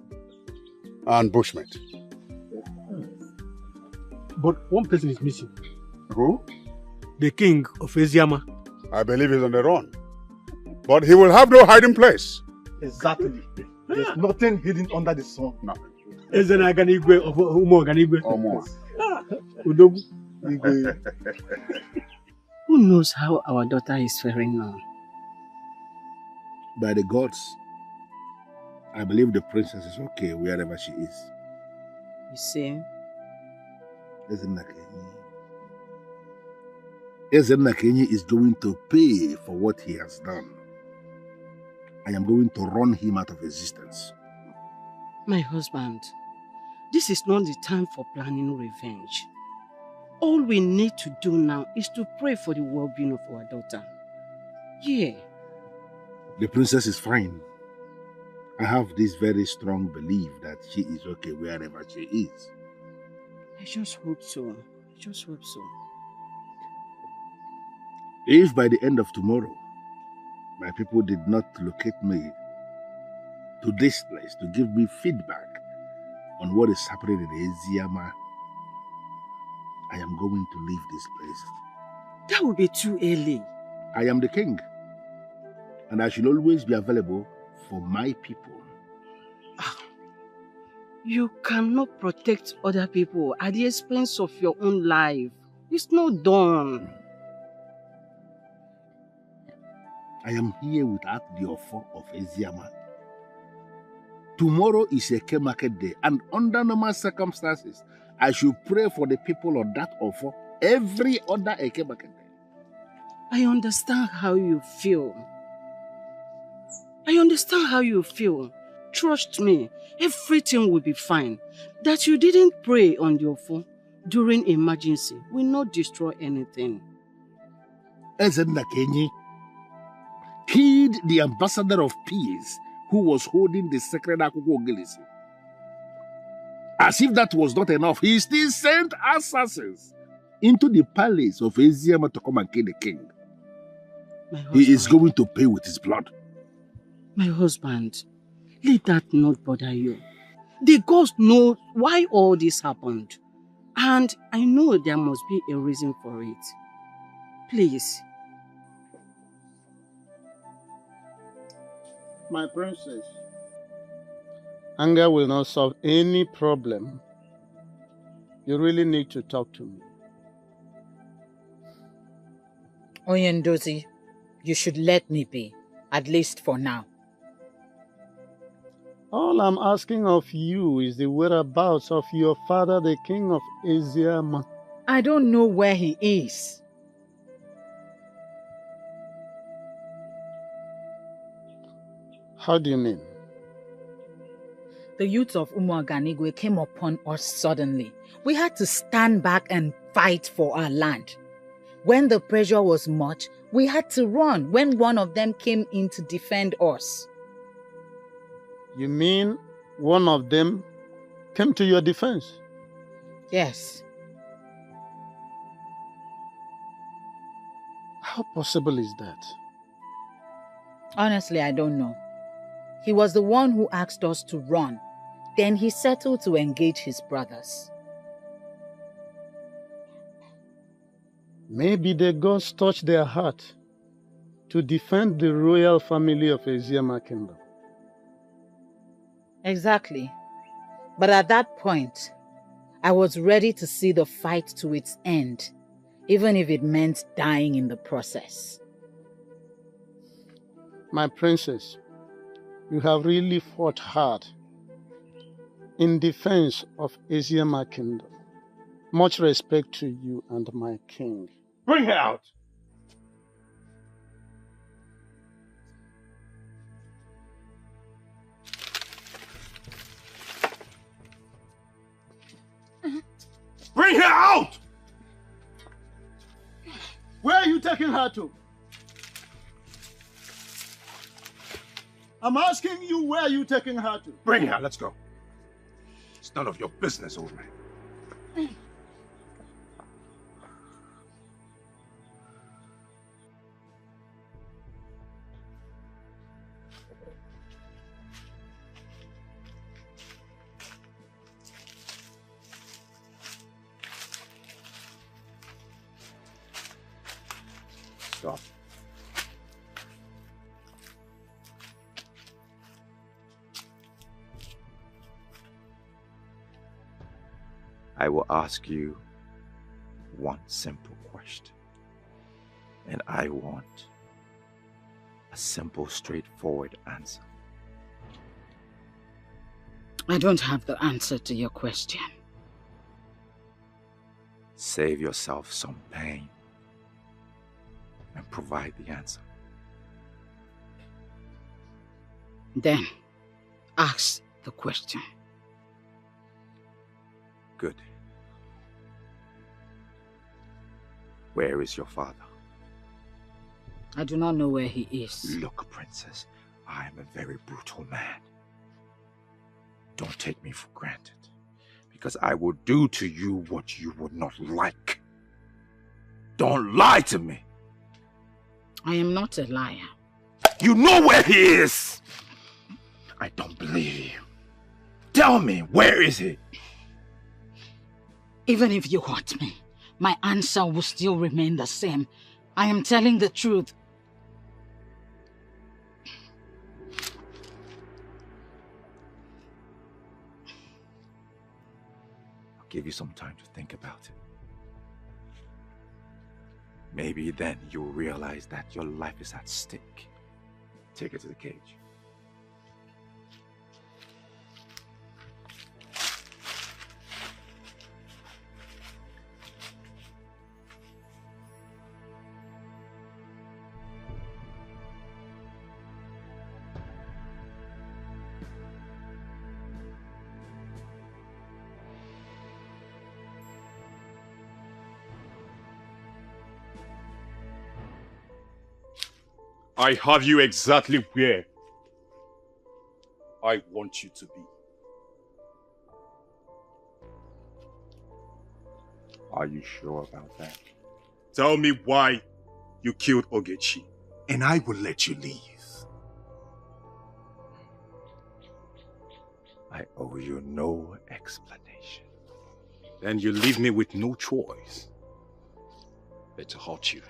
and bushmeat.
But one person is missing.
Who?
The king of Ezeh.
I believe he's on the run. But he will have no hiding place.
Exactly. There's nothing hidden under the sun.
Nothing.
Ezeh Aganigwe of Umo Aganigwe. Udogu.
Who knows how our daughter is faring now?
By the gods, I believe the princess is okay wherever she is.
You see?
Ezeh is going to pay for what he has done. I am going to run him out of existence.
My husband, this is not the time for planning revenge. All we need to do now is to pray for the well-being of our daughter. Yeah.
The princess is fine. I have this very strong belief that she is okay wherever she is.
I just hope so. I just hope so.
If by the end of tomorrow, my people did not locate me to this place to give me feedback on what is happening in Ezeh, I am going to leave this place.
That would be too early.
I am the king, and I should always be available for my people.
You cannot protect other people at the expense of your own life. It's not done.
I am here without the offer of Ezeh. Tomorrow is a Eke market day, and under normal circumstances, I should pray for the people of that offer every other Eke market day.
I understand how you feel. Trust me, everything will be fine. That you didn't pray on the offer during emergency will not destroy anything.
Ezeh Kenyi killed the ambassador of peace who was holding the sacred Akuko Ogilisi. As if that was not enough, he still sent assassins into the palace of Ezeh to come and kill the king. He is going to pay with his blood.
My husband, let that not bother you. The gods know why all this happened. And I know there must be a reason for it. Please.
My princess, anger will not solve any problem. You really need to talk to me.
Oyendozi, you should let me be, at least for now.
All I'm asking of you is the whereabouts of your father, the king of Ezeh.
I don't know where he is.
How do you mean?
The youth of Umuaganigwe came upon us suddenly. We had to stand back and fight for our land. When the pressure was much, we had to run when one of them came in to defend us.
You mean one of them came to your defense?
Yes.
How possible is that?
Honestly, I don't know. He was the one who asked us to run. Then he settled to engage his brothers.
Maybe the gods touched their heart to defend the royal family of Ezeh Kingdom.
Exactly. But at that point, I was ready to see the fight to its end, even if it meant dying in the process.
My princess, you have really fought hard in defense of Ezeh Kingdom. Much respect to you and my king.
Bring her out! Bring her out!
Where are you taking her to? I'm asking you, where are you taking her to?
Bring her, let's go. It's none of your business, old man. Stop.
I will ask you one simple question. And I want a simple, straightforward answer.
I don't have the answer to your question.
Save yourself some pain and provide the answer.
Then, ask the question.
Good. Where is your father?
I do not know where he is.
Look, princess, I am a very brutal man. Don't take me for granted, because I will do to you what you would not like. Don't lie to me.
I am not a liar.
You know where he is! I don't believe you. Tell me, where is he?
Even if you hurt me, my answer will still remain the same. I am telling the truth.
give you some time to think about it. Maybe then you'll realize that your life is at stake. Take her to the cage.
I have you exactly where I want you to be.
Are you sure about that?
Tell me why you killed Ugezu, and I will let you leave.
I owe you no explanation.
Then you leave me with no choice but to hurt you.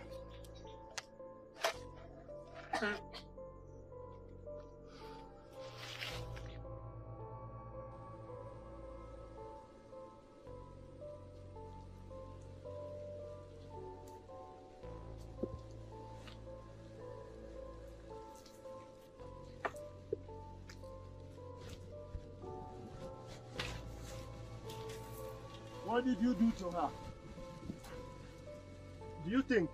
What did you do to her? Do you think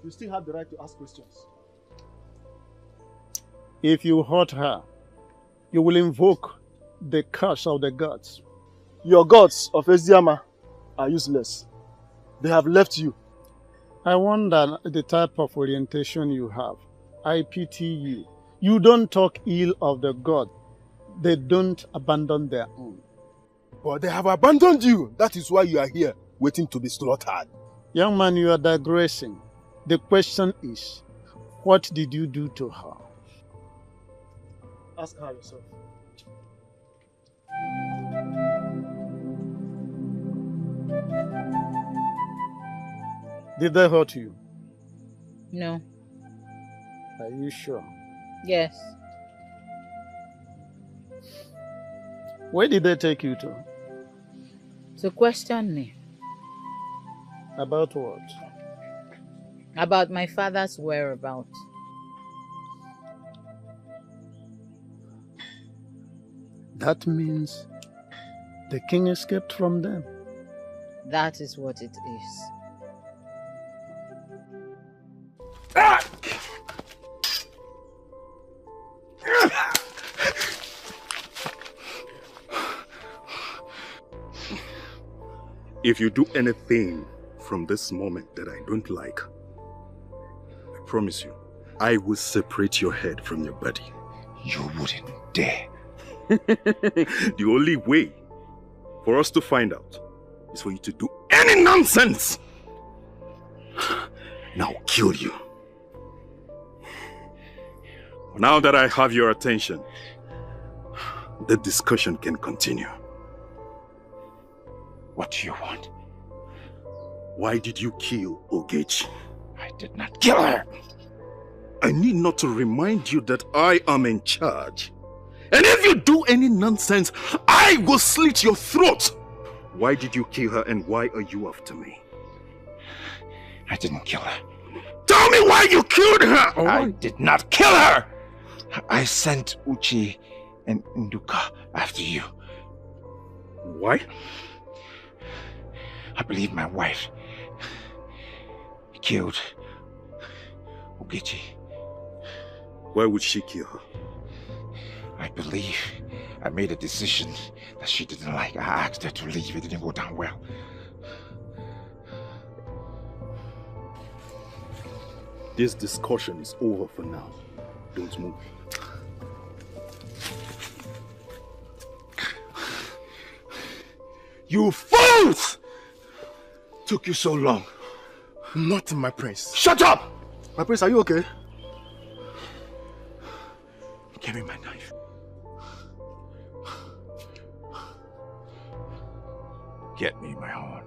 you still have the right to ask questions?
If you hurt her, you will invoke the curse of the gods.
Your gods of Ezeh are useless. They have left you.
I wonder the type of orientation you have. I pity you. You don't talk ill of the god. They don't abandon their own.
But they have abandoned you. That is why you are here, waiting to be slaughtered.
Young man, you are digressing. The question is, what did you do to her?
Ask her yourself.
Did they hurt you?
No.
Are you sure?
Yes.
Where did they take you to?
To question me.
About what?
About my father's whereabouts.
That means the king escaped from them.
That is what it is.
If you do anything from this moment that I don't like, I promise you, I will separate your head from your body.
You wouldn't dare.
The only way for us to find out is for you to do any nonsense. And I'll kill you. Now that I have your attention, the discussion can continue.
What do you want?
Why did you kill Ugezu?
I did not kill her.
I need not to remind you that I am in charge. And if you do any nonsense, I will slit your throat. Why did you kill her and why are you after me?
I didn't kill her.
Tell me why you killed her!
I did not kill her! I sent Uche and Nduka after you.
Why?
I believe my wife killed Ugezu.
Why would she kill her?
I believe I made a decision that she didn't like. I asked her to leave. It didn't go down well.
This discussion is over for now. Don't move.
You fools! Took you so long. Nothing, my prince.
Shut up! My prince, are you okay?
Give me my knife. Get me my horn.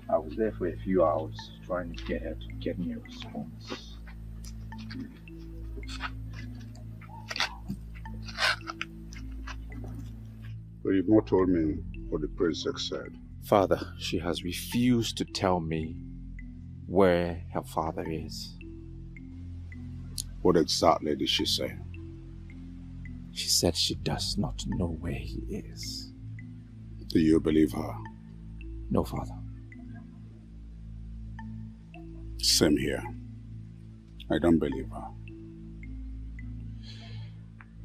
I will was there for a few hours trying to get her to get me a response.
But you've not told me what the princess said.
Father, she has refused to tell me where her father is.
What exactly did she say?
She said she does not know where he is.
Do you believe her?
No, Father.
Same here. I don't believe her.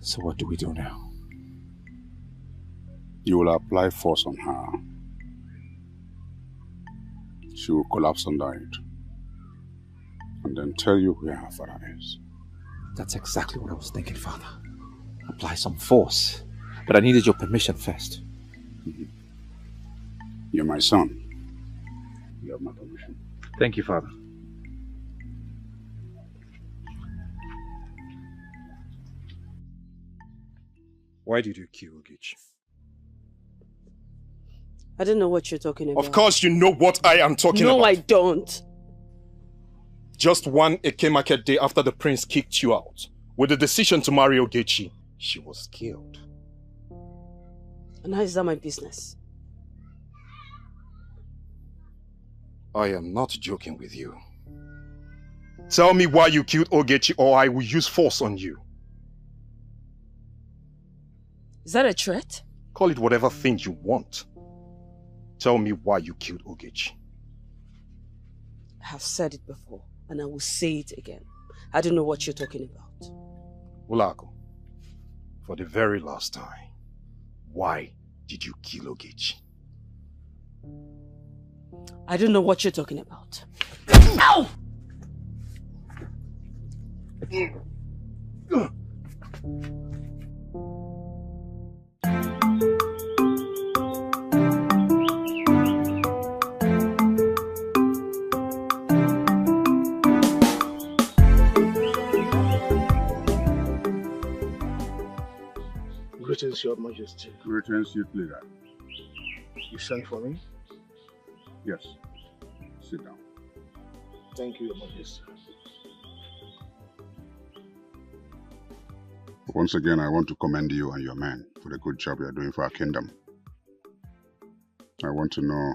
So what do we do now?
You will apply force on her. She will collapse under it. And then tell you where her father is.
That's exactly what I was thinking, Father. Apply some force. But I needed your permission first.
You're my son. You have my permission.
Thank you, Father.
Why did you kill Ugezu?
I don't know what you're talking about.
Of course you know what I am talking about.
No, I don't.
Just one Eke market day after the prince kicked you out, with the decision to marry Ugezu, she was killed.
And how is that my business?
I am not joking with you. Tell me why you killed Ugezu or I will use force on you.
Is that a threat?
Call it whatever thing you want. Tell me why you killed Ugezu.
I have said it before, and I will say it again. I don't know what you're talking about.
Ulago, for the very last time, why did you kill Ugezu?
I don't know what you're talking about. Ow!
Greetings, Your Majesty.
Greetings, youth leader.
You sent for me?
Yes. Sit down.
Thank you, Your Majesty.
Once again, I want to commend you and your men for the good job you are doing for our kingdom. I want to know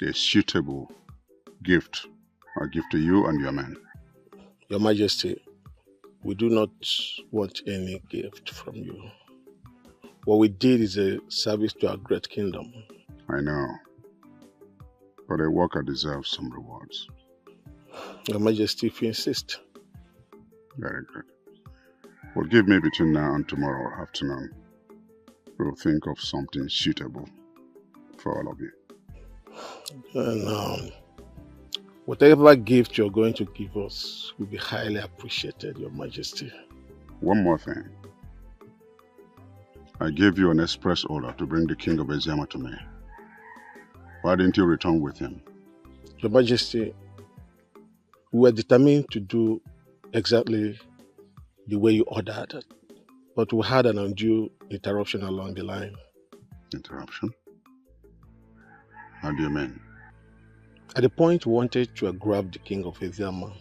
a suitable gift I give to you and your men.
Your Majesty, we do not want any gift from you. What we did is a service to our great kingdom.
I know, but a worker deserves some rewards.
Your Majesty, if you insist.
Very good. Well, give me between now and tomorrow afternoon. We'll think of something suitable for all of you.
And whatever gift you're going to give us will be highly appreciated, Your Majesty.
One more thing. I gave you an express order to bring the king of Ezeh to me. Why didn't you return with him?
Your Majesty, we were determined to do exactly the way you ordered, but we had an undue interruption along the line.
Interruption? How do you mean?
At the point we wanted to grab the king of Ezeh,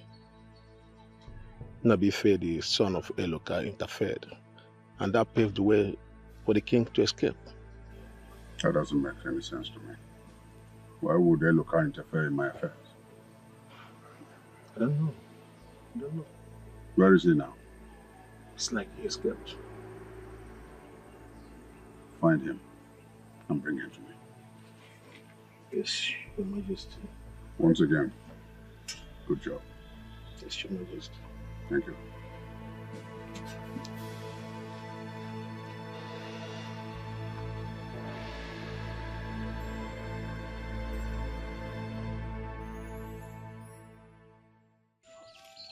Nabife, the son of Eloka, interfered, and that paved the way for the king to escape.
That doesn't make any sense to me. Why would Eloka interfere in my affairs?
I don't know.
Where is he now?
It's like he escaped.
Find him and bring him to me.
Yes, Your Majesty.
Once again, good job.
Yes, Your Majesty.
Thank you.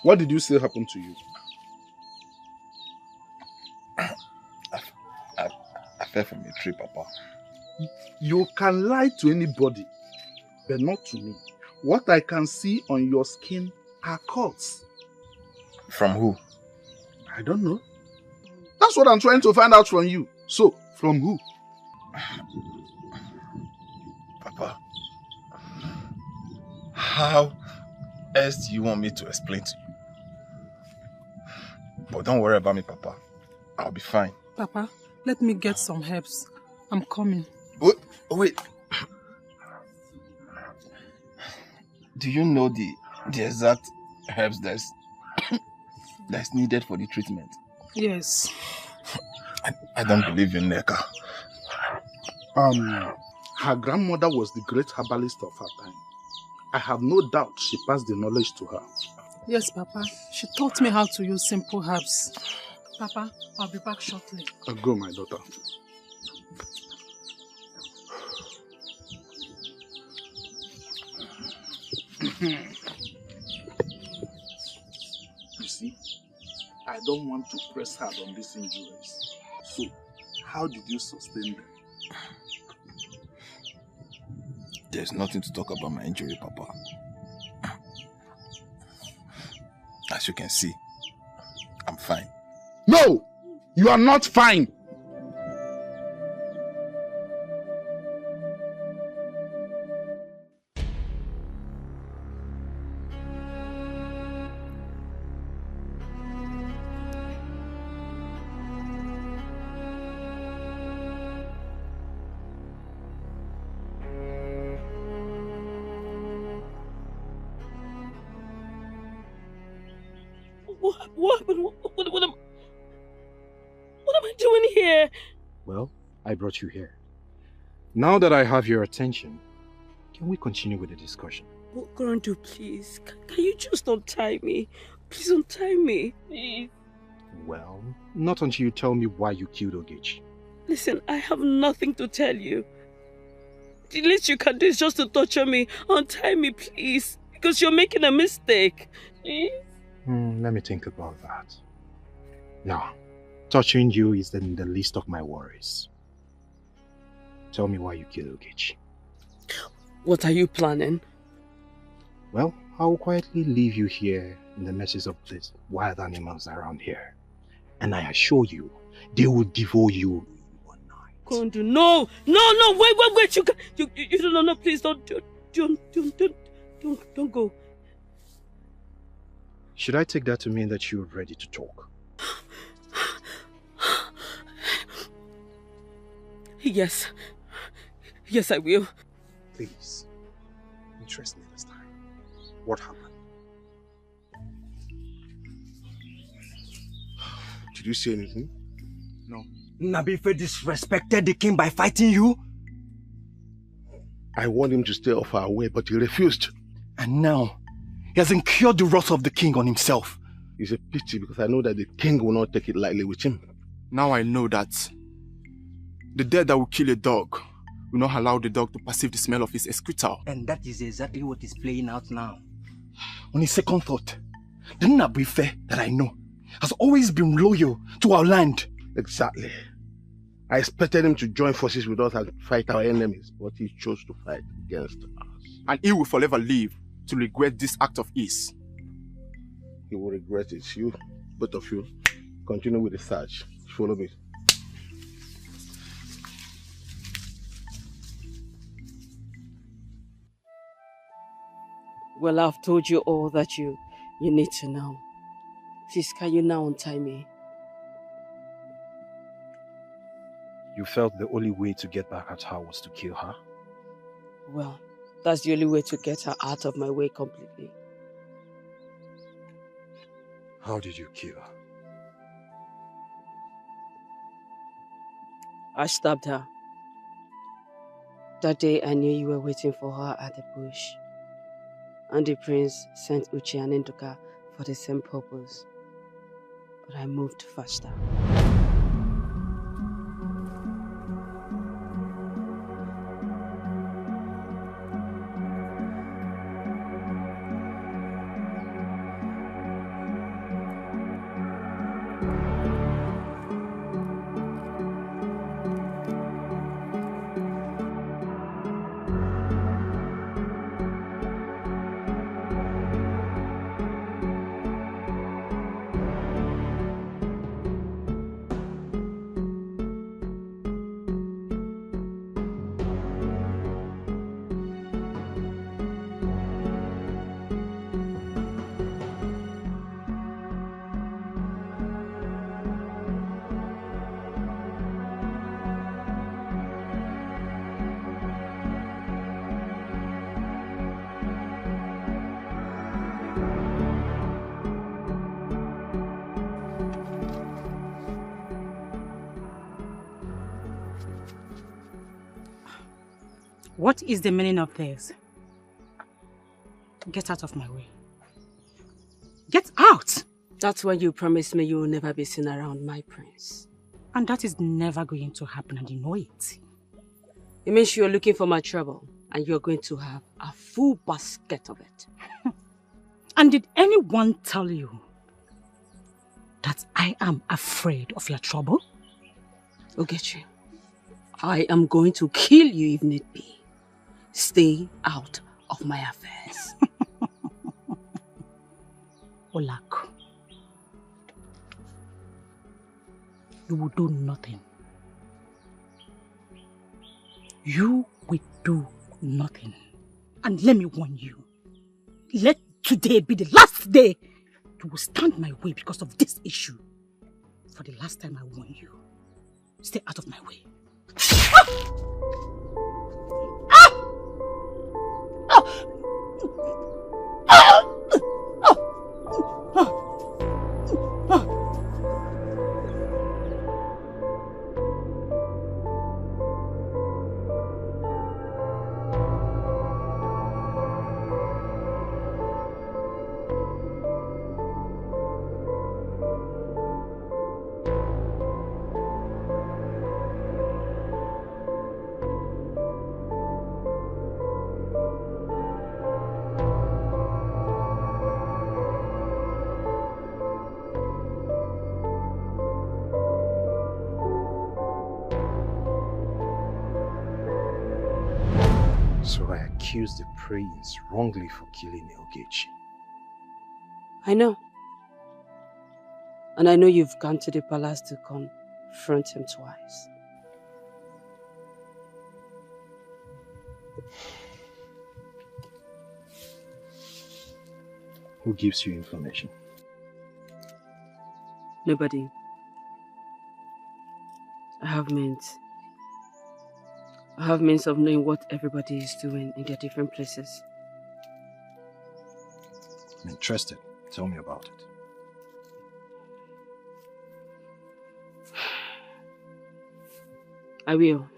What did you say happened to you?
I fell from a tree, Papa.
You can lie to anybody, but not to me. What I can see on your skin are cuts.
From who?
I don't know. That's what I'm trying to find out from you. So, from who?
Papa, How else do you want me to explain to you? But don't worry about me, Papa. I'll be fine.
Papa, let me get some herbs. I'm coming.
Wait. Do you know the exact herbs that's needed for the treatment?
Yes.
I don't believe in Neka.
Her grandmother was the great herbalist of her time. I have no doubt she passed the knowledge to her.
Yes, Papa. She taught me how to use simple herbs. Papa, I'll be back shortly.
Go, my daughter. You see, I don't want to press hard on these injuries. So, how did you sustain them?
There's nothing to talk about my injury, Papa. As you can see, I'm fine.
No! You are not fine!
What am I doing here?
Well, I brought you here. Now that I have your attention, can we continue with the discussion?
Oh, Grandpa, please. Can you just untie me? Please untie me. Please.
Well, not until you tell me why you killed Ugezu.
Listen, I have nothing to tell you. The least you can do is just to torture me. Untie me, please. Because you're making a mistake. Please.
Let me think about that. Now, touching you is in the list of my worries. Tell me why you killed Ugezu.
What are you planning?
Well, I will quietly leave you here in the messes of these wild animals around here. And I assure you, they will devour you one night.
Kondu, no, wait, you don't know, please don't go.
Should I take that to mean that you're ready to talk?
Yes, I will.
Please, interest me this time. What happened?
Did you say anything?
No. Nabife disrespected the king by fighting you?
I warned him to stay off our way, but he refused.
And now, he has incurred the wrath of the king on himself.
It's a pity because I know that the king will not take it lightly with him.
Now I know that the dead that will kill a dog will not allow the dog to perceive the smell of his excreta.
And that is exactly what is playing out now. On his second thought, the Nabife that I know has always been loyal to our land.
Exactly. I expected him to join forces with us and fight our enemies, but he chose to fight against us.
And he will forever live to regret this act of his.
He will regret it. You, both of you, continue with the search. Follow me.
Well, I've told you all that you need to know. Please, can you now untie me?
You felt the only way to get back at her was to kill her?
Well, that's the only way to get her out of my way completely.
How did you kill her?
I stabbed her. That day I knew you were waiting for her at the bush. And the prince sent Uche and Ndoka for the same purpose. But I moved faster.
What is the meaning of this? Get out of my way. Get out!
That's when you promised me you will never be seen around my prince.
And that is never going to happen, and you know it.
It means you're looking for my trouble, and you're going to have a full basket of it.
And did anyone tell you that I am afraid of your trouble?
Ugezu, I am going to kill you if need be. Stay out of my affairs.
Olaku, you will do nothing. You will do nothing. And let me warn you, let today be the last day you will stand my way because of this issue. For the last time I warn you, stay out of my way.
Accused the prince wrongly for killing Ugezu.
I know. And I know you've gone to the palace to confront him twice.
Who gives you information?
Nobody. I have means of knowing what everybody is doing in their different places.
I'm interested. Tell me about it.
I will.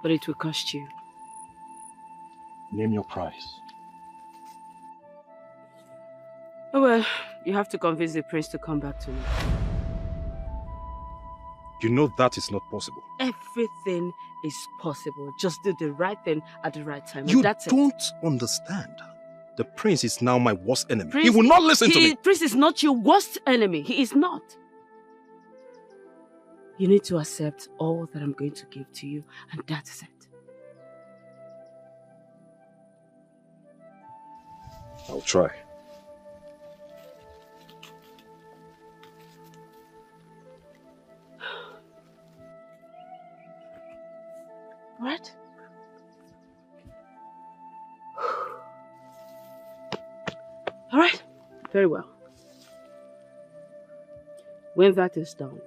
But it will cost you.
Name your price.
Oh well, you have to convince the prince to come back to me.
You know that is not possible.
Everything is possible. Just do the right thing at the right time.
You
and that's
don't
it.
understand. The prince is now my worst enemy.
Prince,
he will not listen to me.
Prince is not your worst enemy. He is not. You need to accept all that I'm going to give to you, and that's it.
I'll try.
What? All right. Very well. When that is done,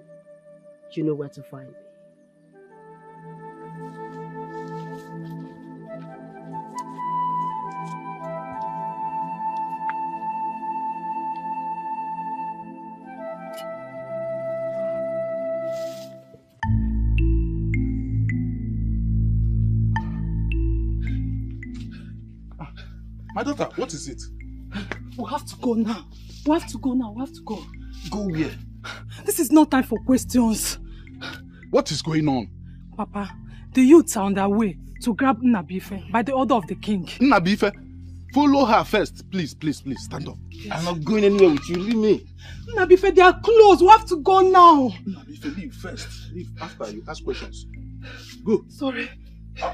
you know where to find me.
My daughter, what is it?
We have to go now. We have to go now. We have to go.
Go where?
This is not time for questions.
What is going on?
Papa, the youths are on their way to grab Nnabife by the order of the king.
Nnabife? Follow her first. Please, please, please, stand up.
Yes.
I'm not going anywhere with you. Leave me.
Nnabife, they are close. We have to go now.
Nnabife, leave first. Leave after you ask questions. Go.
Sorry.
Go.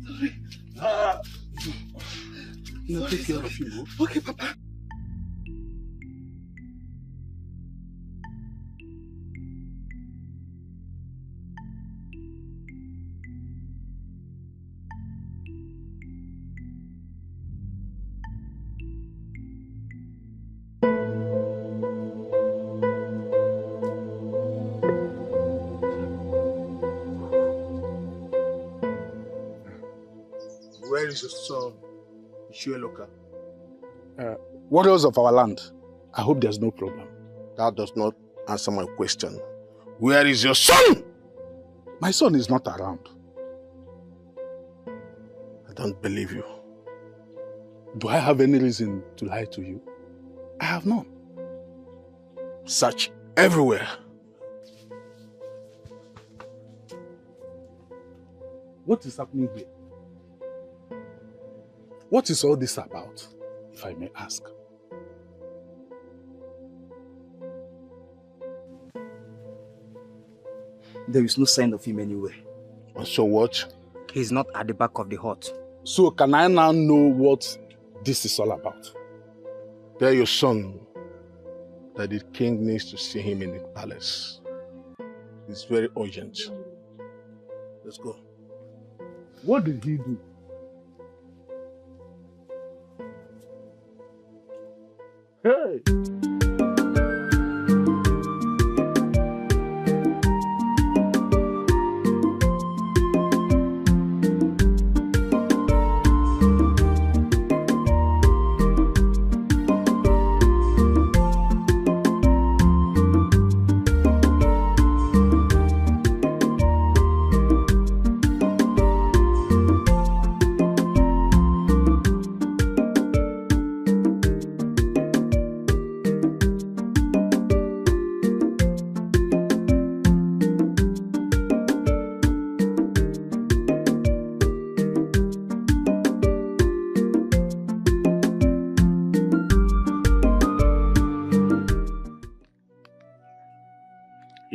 Sorry.
No, take care of you.
Okay, Papa.
Where is your son, Ishueloka?
Warriors of our land. I hope there's no problem.
That does not answer my question. Where is your son?
My son is not around.
I don't believe you.
Do I have any reason to lie to you? I have none.
Search everywhere.
What is happening here? What is all this about, if I may ask?
There is no sign of him anywhere.
So what?
He's not at the back of the hut.
So can I now know what this is all about?
Tell your son that the king needs to see him in the palace. It's very urgent. Let's go.
What did he do? Hey!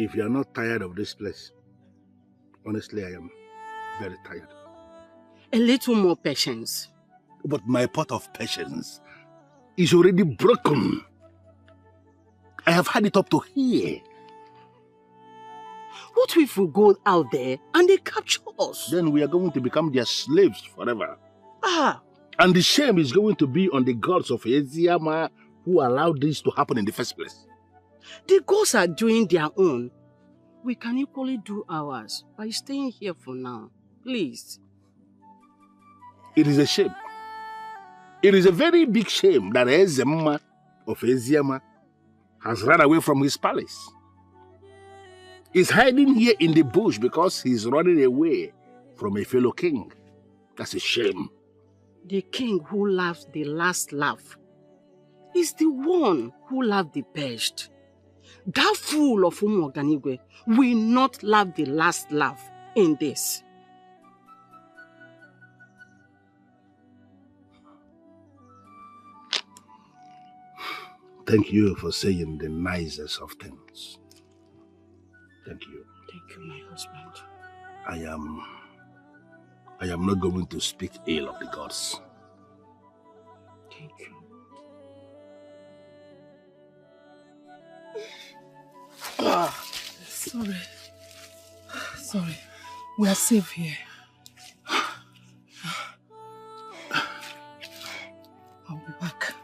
If you are not tired of this place, honestly, I am very tired.
A little more patience.
But my pot of patience is already broken. I have had it up to here.
What if we go out there and they capture us?
Then we are going to become their slaves forever.
Ah!
And the shame is going to be on the gods of Ezeh who allowed this to happen in the first place.
The gods are doing their own. We can equally do ours by staying here for now. Please.
It is a shame. It is a very big shame that Ezeh of Ezeh has run away from his palace. He's hiding here in the bush because he's running away from a fellow king. That's a shame.
The king who laughs the last laugh is the one who laughed the best. That fool of Umuoganigwe will not laugh the last laugh in this.
Thank you for saying the nicest of things. Thank you.
Thank you, my husband.
I am not going to speak ill of the gods.
Thank you.
Sorry. Sorry. We are safe here. I'll be back.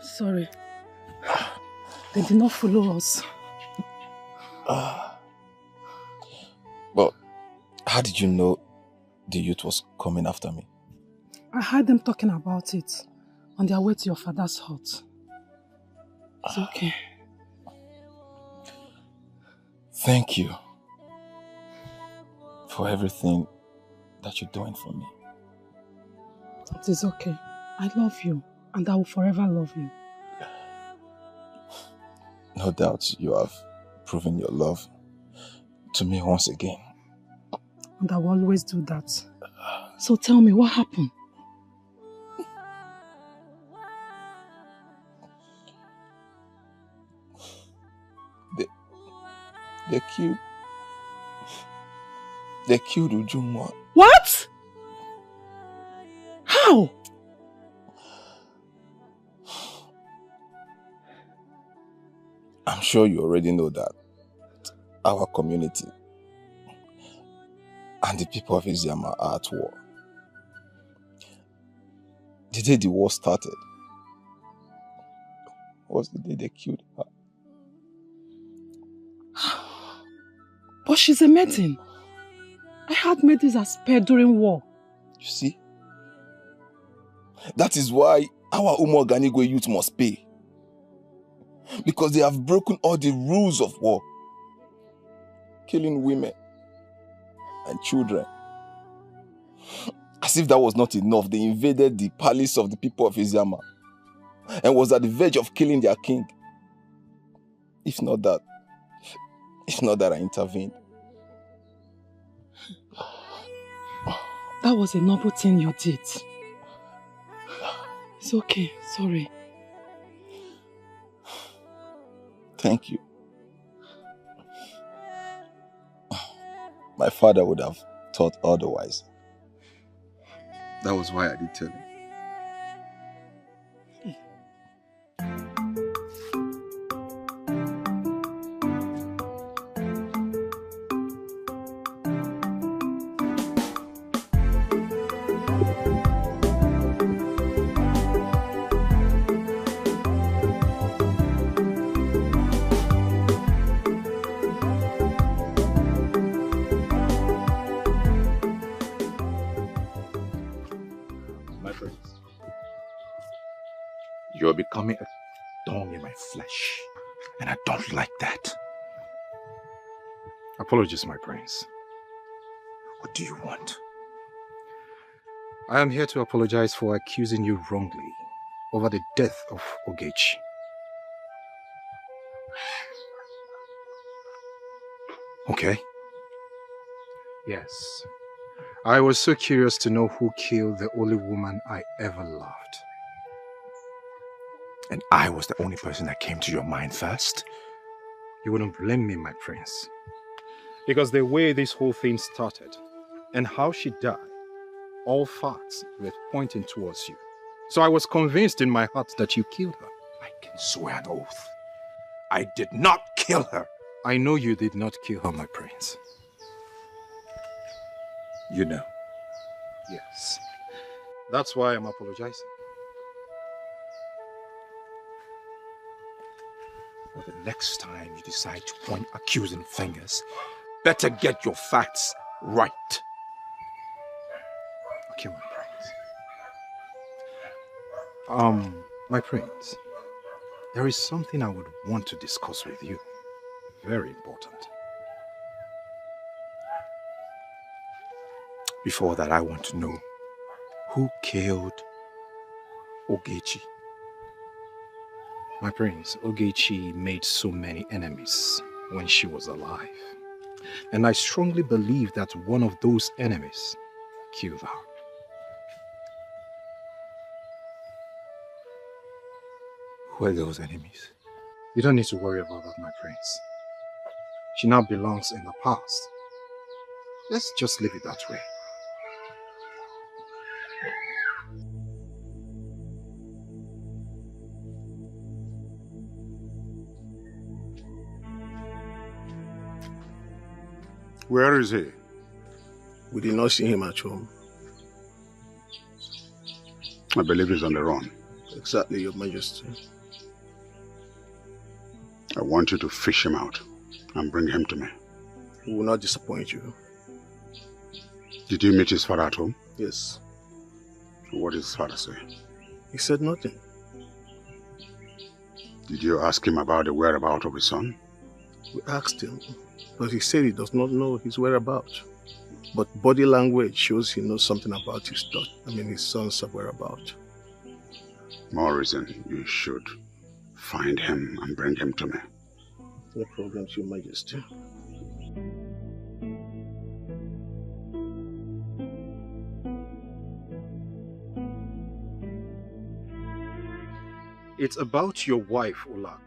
Sorry. They did not follow us.
But how did you know the youth was coming after me?
I heard them talking about it on their way to your father's hut. It's okay.
Thank you for everything that you're doing for me.
It is okay. I love you and I will forever love you.
No doubt you have proven your love to me once again.
And I will always do that. So tell me, what happened?
They killed Ujunwa.
What? How?
I'm sure you already know that our community and the people of Ezeh are at war. The day the war started was the day they killed her.
Because she's a maiden. I had maidens as pet during war.
You see? That is why our Umoganigwe youth must pay. Because they have broken all the rules of war. Killing women and children. As if that was not enough, they invaded the palace of the people of Iziama and was at the verge of killing their king. If not that I intervened.
That was a noble thing you did. It's okay, sorry.
Thank you. My father would have thought otherwise. That was why I did tell him. You're becoming a thorn in my flesh, and I don't like that.
Apologies, my prince.
What do you want?
I am here to apologize for accusing you wrongly over the death of Ugezu.
Okay.
Yes. I was so curious to know who killed the only woman I ever loved.
And I was the only person that came to your mind first?
You wouldn't blame me, my prince. Because the way this whole thing started and how she died, all facts were pointing towards you. So I was convinced in my heart that you killed her.
I can swear an oath. I did not kill her.
I know you did not kill her, my prince.
You know?
Yes. That's why I'm apologizing.
Well, the next time you decide to point accusing fingers, better get your facts right.
Okay, my prince. My prince, there is something I would want to discuss with you. Very important.
Before that, I want to know who killed Ugezu.
My prince, Ugezu made so many enemies when she was alive. And I strongly believe that one of those enemies killed her.
Who are those enemies?
You don't need to worry about that, my prince. She now belongs in the past. Let's just leave it that way.
Where is he?
We did not see him at home.
I believe he's on the run.
Exactly, Your Majesty.
I want you to fish him out and bring him to me.
We will not disappoint you.
Did you meet his father at home?
Yes.
What did his father say?
He said nothing.
Did you ask him about the whereabouts of his son?
We asked him, but he said he does not know his whereabouts. But body language shows he knows something about his son's whereabouts.
More reason you should find him and bring him to me.
No problems, Your Majesty.
It's about your wife, Olako.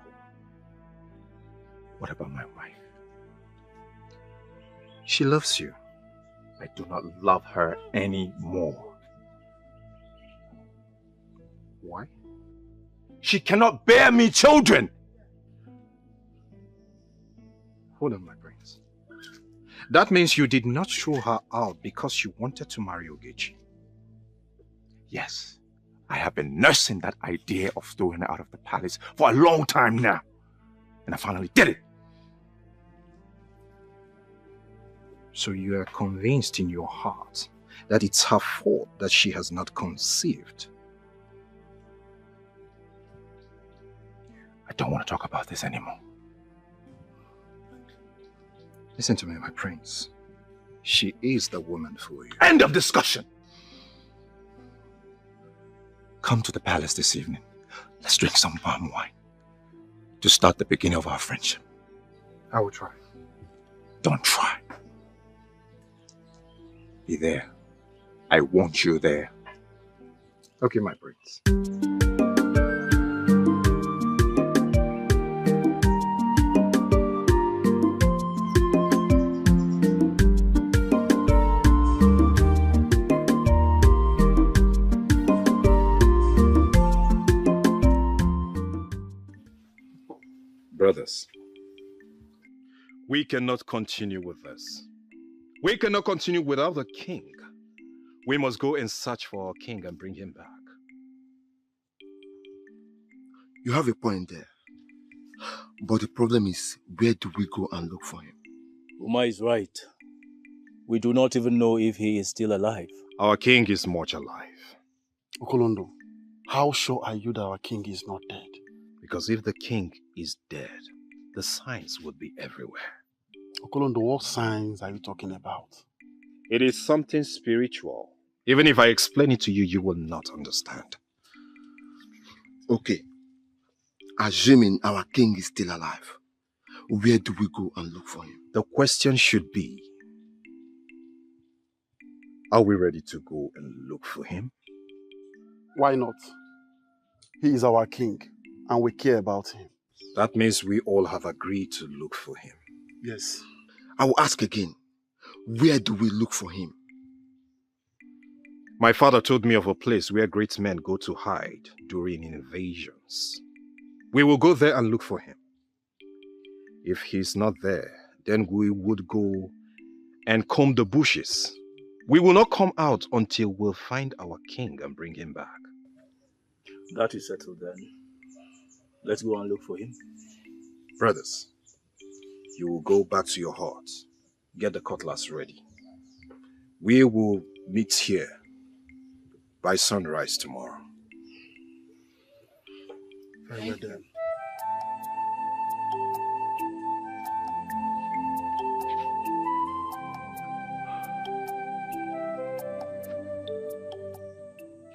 What about my wife?
She loves you.
I do not love her anymore.
Why?
She cannot bear me children!
Hold on, my prince. That means you did not throw her out because you wanted to marry Ugezu.
Yes, I have been nursing that idea of throwing her out of the palace for a long time now. And I finally did it. So you are convinced in your heart that it's her fault that she has not conceived. I don't want to talk about this anymore. Listen to me, my prince. She is the woman for you.
End of discussion.
Come to the palace this evening. Let's drink some palm wine to start the beginning of our friendship.
I will try.
Don't try. Be there. I want you there. Okay, my prince.
Brothers, we cannot continue with this. We cannot continue without the king. We must go and search for our king and bring him back.
You have a point there. But the problem is, where do we go and look for him?
Uma is right. We do not even know if he is still alive.
Our king is much alive.
Okolondo, how sure are you that our king is not dead?
Because if the king is dead, the signs would be everywhere.
Okolondo, what signs are you talking about?
It is something spiritual. Even if I explain it to you, you will not understand.
Okay. Assuming our king is still alive, where do we go and look for him?
The question should be, are we ready to go and look for him?
Why not? He is our king, and we care about him.
That means we all have agreed to look for him.
Yes.
I will ask again, where do we look for him?
My father told me of a place where great men go to hide during invasions. We will go there and look for him. If he's not there, then we would go and comb the bushes. We will not come out until we'll find our king and bring him back.
That is settled then. Let's go and look for him.
Brothers, you will go back to your huts. Get the cutlass ready. We will meet here by sunrise tomorrow.
Very well done.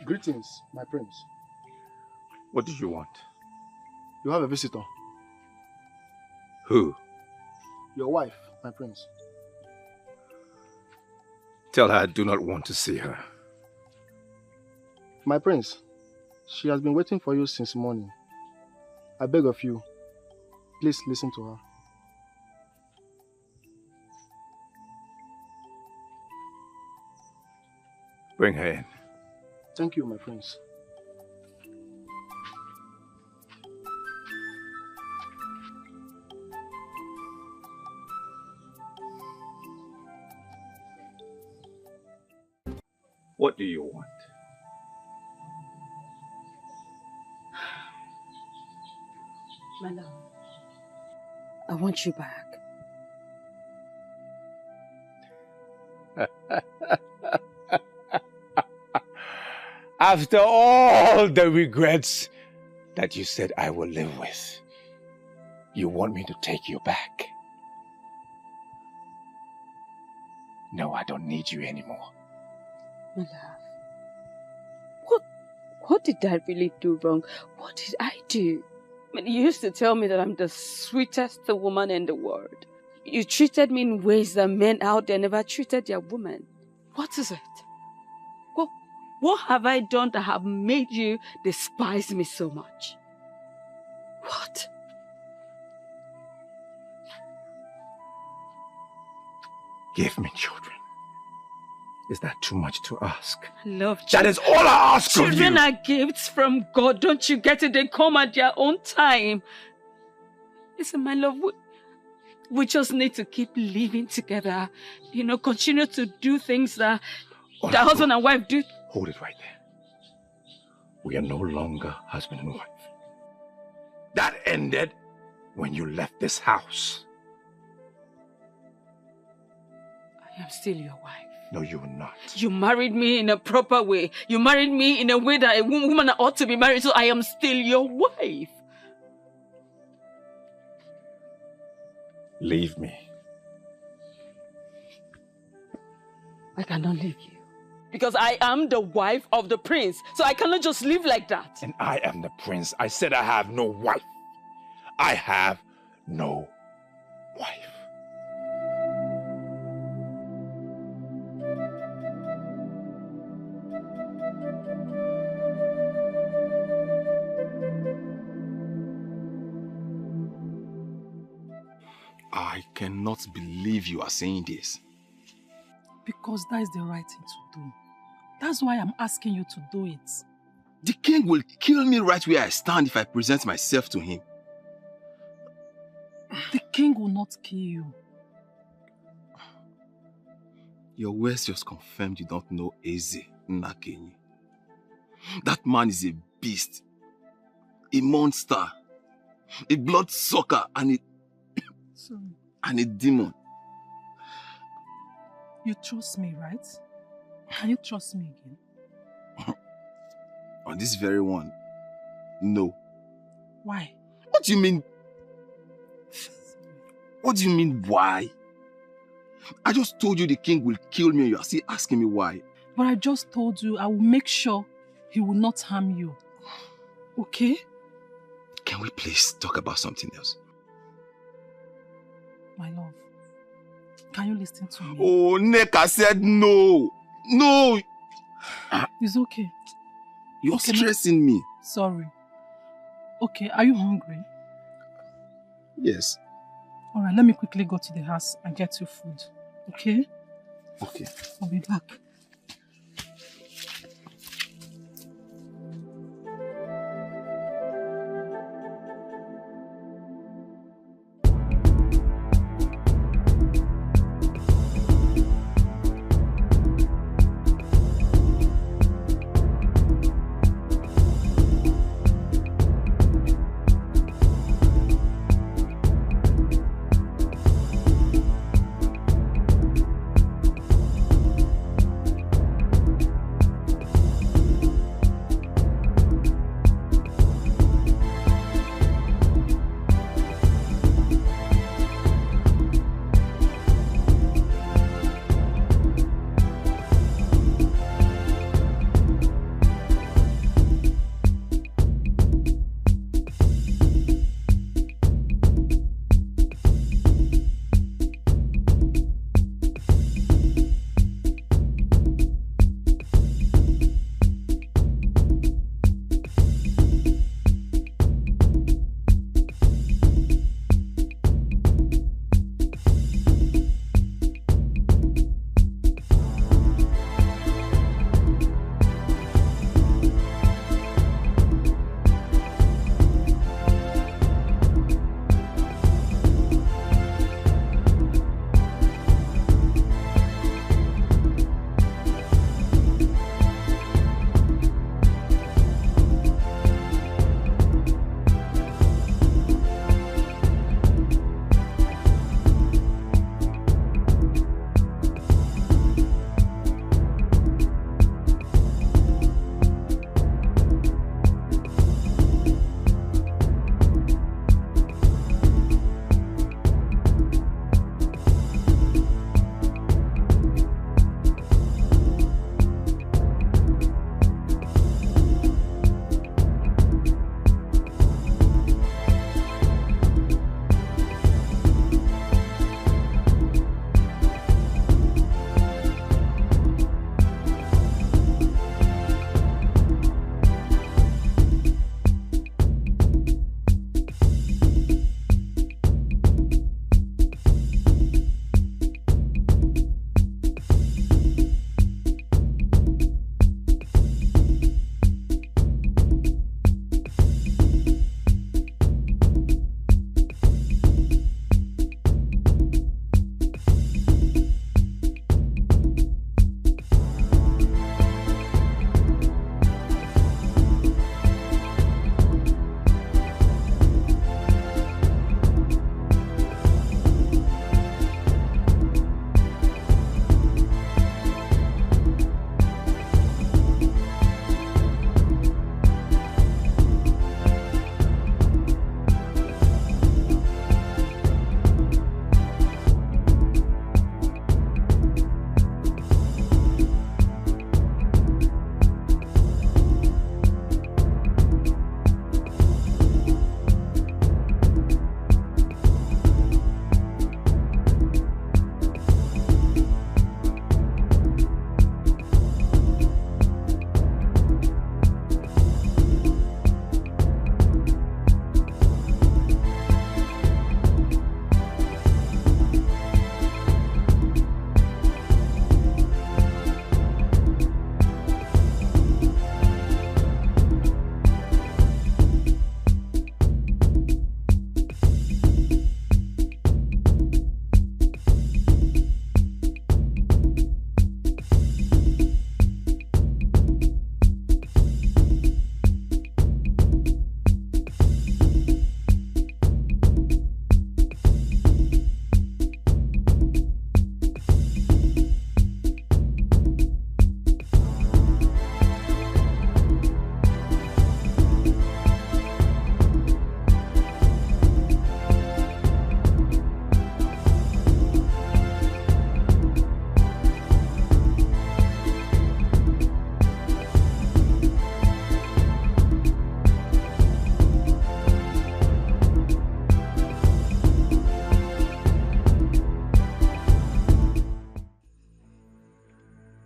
Greetings, my prince.
What do you want?
You have a visitor.
Who?
Your wife, my prince.
Tell her I do not want to see her.
My prince, she has been waiting for you since morning. I beg of you, please listen to her.
Bring her in.
Thank you, my prince.
What do you want?
My love, I want you back.
After all the regrets that you said I will live with, you want me to take you back? No, I don't need you anymore.
My love, what did I really do wrong? What did I do? I mean, you used to tell me that I'm the sweetest woman in the world. You treated me in ways that men out there never treated their women. What is it? What have I done that have made you despise me so much? What?
Give me children. Is that too much to ask?
I love
That is all I ask of you!
Children are gifts from God. Don't you get it? They come at their own time. Listen, my love, we just need to keep living together. You know, continue to do things that the husband and wife do.
Hold it right there. We are no longer husband and wife. That ended when you left this house.
I I'm still your wife.
No, you will not.
You married me in a proper way. You married me in a way that a woman ought to be married, so I am still your wife.
Leave me.
I cannot leave you. Because I am the wife of the prince, so I cannot just live like that.
And I am the prince. I said I have no wife. I have no wife.
I cannot believe you are saying this.
Because that is the right thing to do. That's why I'm asking you to do it.
The king will kill me right where I stand if I present myself to him.
The king will not kill you.
Your words just confirmed you don't know Ezeh Nakenyi. That man is a beast, a monster, a bloodsucker, and a demon.
You trust me, right? Can you trust me again?
On this very one, no.
Why?
What do you mean? What do you mean, why? I just told you the king will kill me and you are still asking me why.
But I just told you I will make sure he will not harm you. Okay?
Can we please talk about something else?
My love, can you listen to me?
Oh, Neka said no. No.
It's okay.
You're stressing me.
Sorry. Okay, are you hungry?
Yes.
Alright, let me quickly go to the house and get you food. Okay?
Okay.
I'll be back.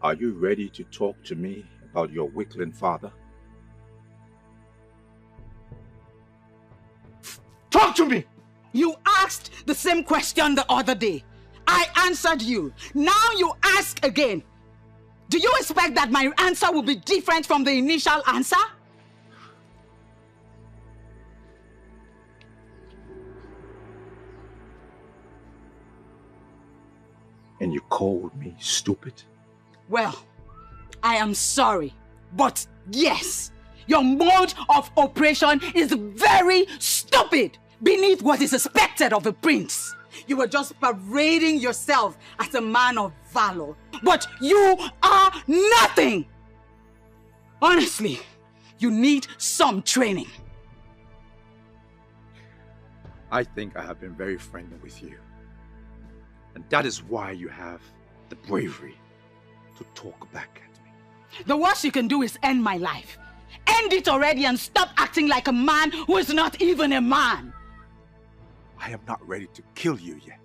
Are you ready to talk to me about your weakling father?
Talk to me!
You asked the same question the other day. I answered you. Now you ask again. Do you expect that my answer will be different from the initial answer?
And you called me stupid?
Well, I am sorry, but yes, your mode of operation is very stupid beneath what is expected of a prince. You were just parading yourself as a man of valor, but you are nothing. Honestly, you need some training.
I think I have been very friendly with you. And that is why you have the bravery to talk back at me.
The worst you can do is end my life. End it already and stop acting like a man who is not even a man.
I am not ready to kill you yet.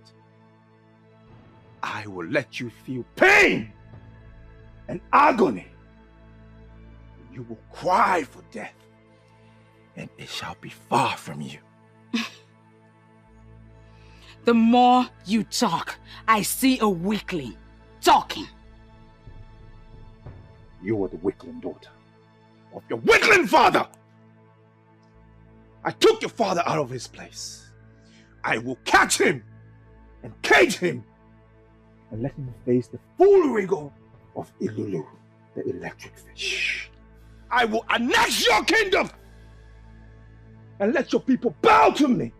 I will let you feel pain and agony. You will cry for death, and it shall be far from you.
The more you talk, I see a weakling talking.
You are the weakling daughter of your weakling father. I took your father out of his place. I will catch him and cage him and let him face the full rigor of Ilulu, the electric fish. I will annex your kingdom and let your people bow to me.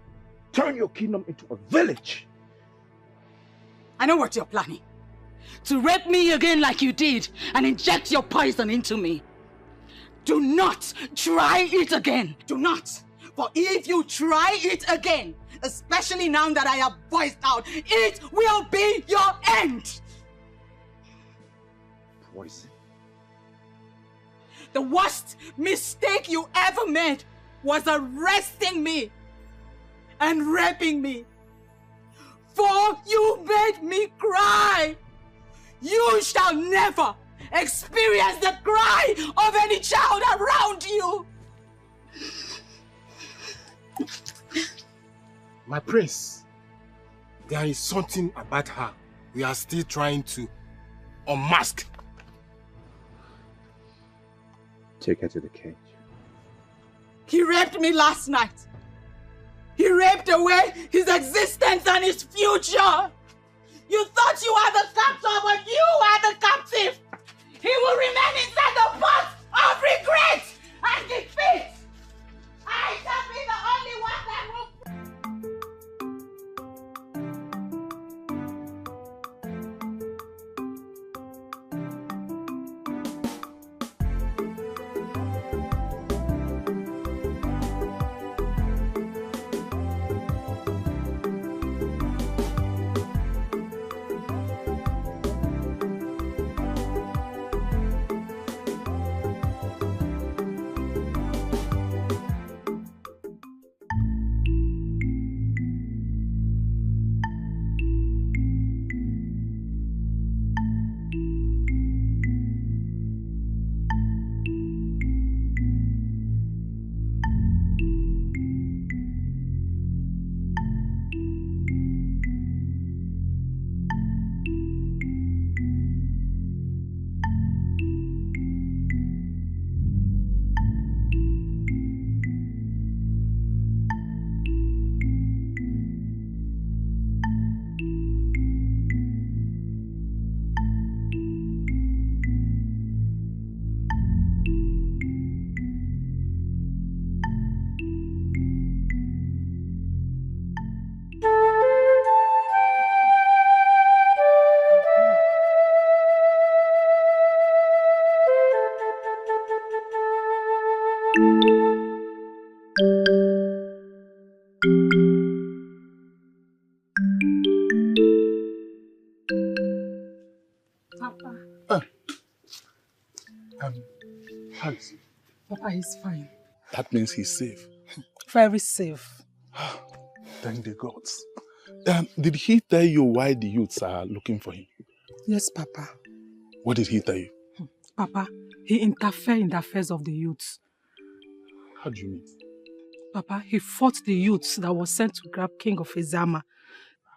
Turn your kingdom into a village.
I know what you're planning. To rape me again like you did and inject your poison into me. Do not try it again. Do not. For if you try it again, especially now that I have voiced out, it will be your end.
Poison.
The worst mistake you ever made was arresting me and raping me. For you made me cry. You shall never experience the cry of any child around you.
My prince, there is something about her we are still trying to unmask.
Take her to the cage.
He raped me last night. He raped away his existence and his future. You thought you were the captor, but you are the captive. He will remain inside the pot of regret and defeat. I shall be the only one that will.
How is he?
Papa, he's fine.
That means he's safe.
Very safe.
Thank the gods. Did he tell you why the youths are looking for him?
Yes, Papa.
What did he tell you?
Papa, he interfered in the affairs of the youths.
How do you mean?
Papa, he fought the youths that were sent to grab King of Ezeh,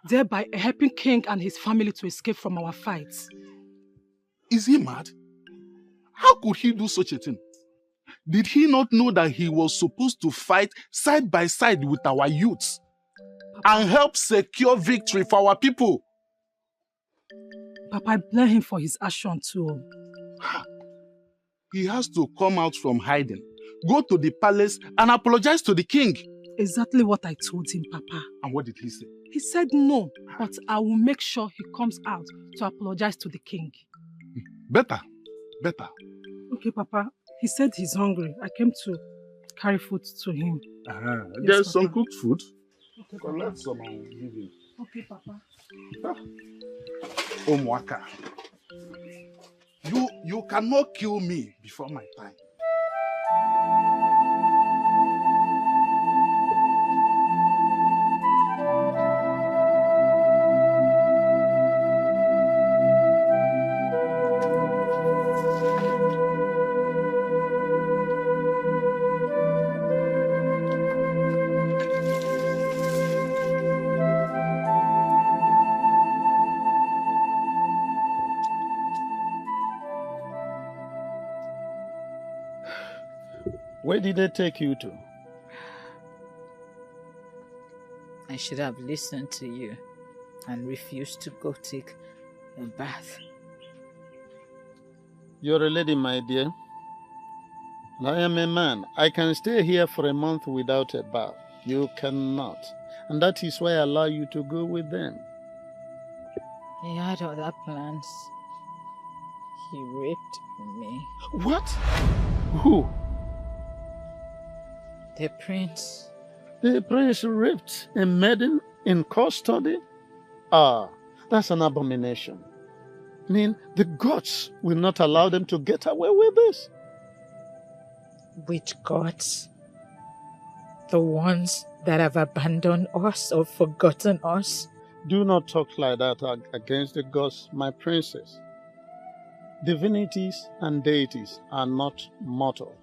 thereby helping King and his family to escape from our fights.
Is he mad? How could he do such a thing? Did he not know that he was supposed to fight side by side with our youths and help secure victory for our people?
Papa, I blame him for his action too.
He has to come out from hiding, go to the palace and apologize to the king.
Exactly what I told him, Papa.
And what did he say?
He said no, but I will make sure he comes out to apologize to the king.
Better.
Okay, Papa. He said he's hungry. I came to carry food to him.
There's some cooked food.
Okay,
collect some and give him.
Okay, Papa.
Omwaka. You cannot kill me before my time.
Where did they take you to?
I should have listened to you and refused to go take a bath.
You're a lady, my dear. And I am a man. I can stay here for a month without a bath. You cannot. And that is why I allow you to go with them.
He had other plans. He raped me.
What? Who?
The prince.
The prince raped a maiden in custody? Ah, that's an abomination. I mean, the gods will not allow them to get away with this.
Which gods? The ones that have abandoned us or forgotten us?
Do not talk like that against the gods, my princess. Divinities and deities are not mortal.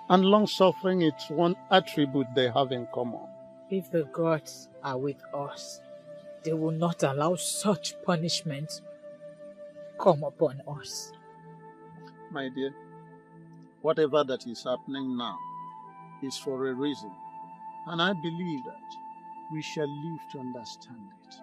And long-suffering is one attribute they have in common.
If the gods are with us, they will not allow such punishment come upon us.
My dear, whatever that is happening now is for a reason. And I believe that we shall live to understand it.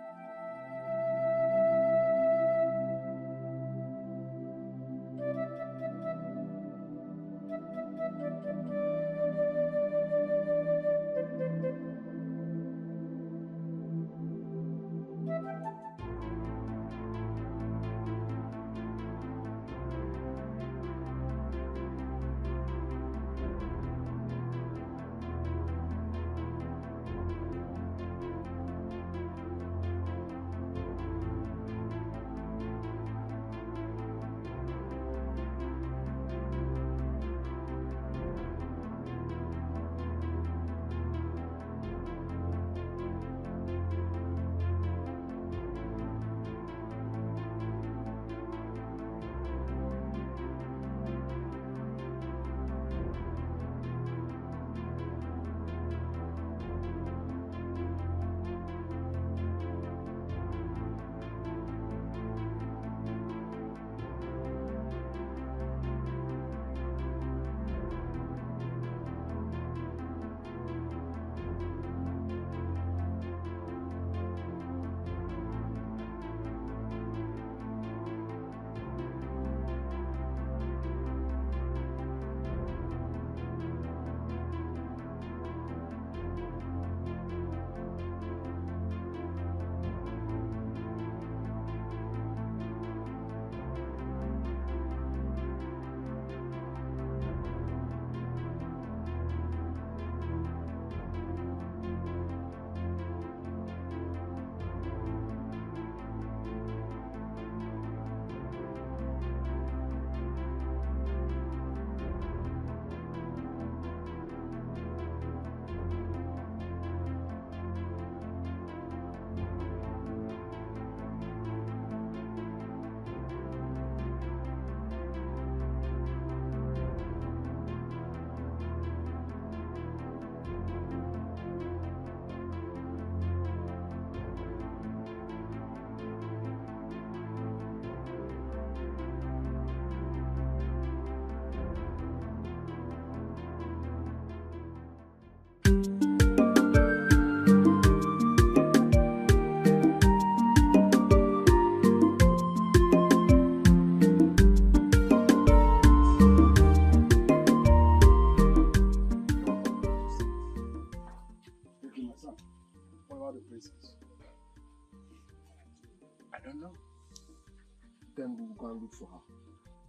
look for her.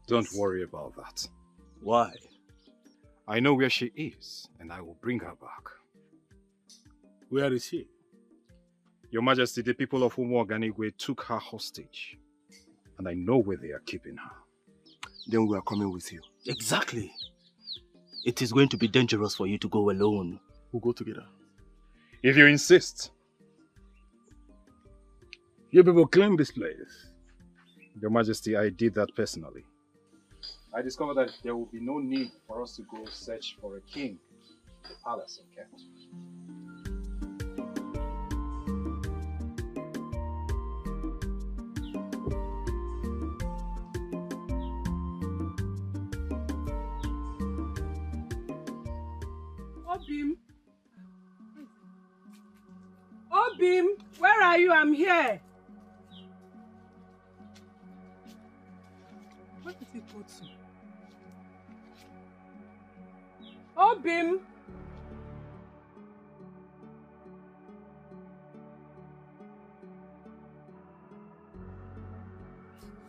Don't worry about that.
Why?
I know where she is, and I will bring her back.
Where is she?
Your Majesty, the people of Umuoganigwe took her hostage, and I know where they are keeping her.
Then we are coming with you.
Exactly. It is going to be dangerous for you to go alone.
We'll go together.
If you insist.
You people claim this place.
Your Majesty, I did that personally. I discovered that there will be no need for us to go search for a king in the palace of Kent.
Obim! Obim! Where are you? I'm here! Where did he go to? Obim!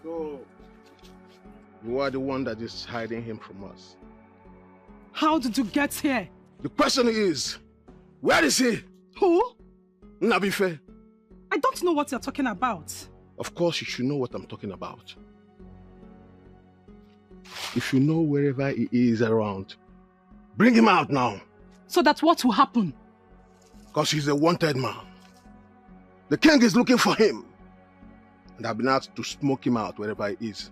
So, you are the one that is hiding him from us.
How did you get here?
The question is, where is he?
Who?
Nabife.
I don't know what you're talking about.
Of course you should know what I'm talking about. If you know wherever he is around, bring him out now.
So that what will happen?
Because he's a wanted man. The king is looking for him. And I've been asked to smoke him out wherever he is.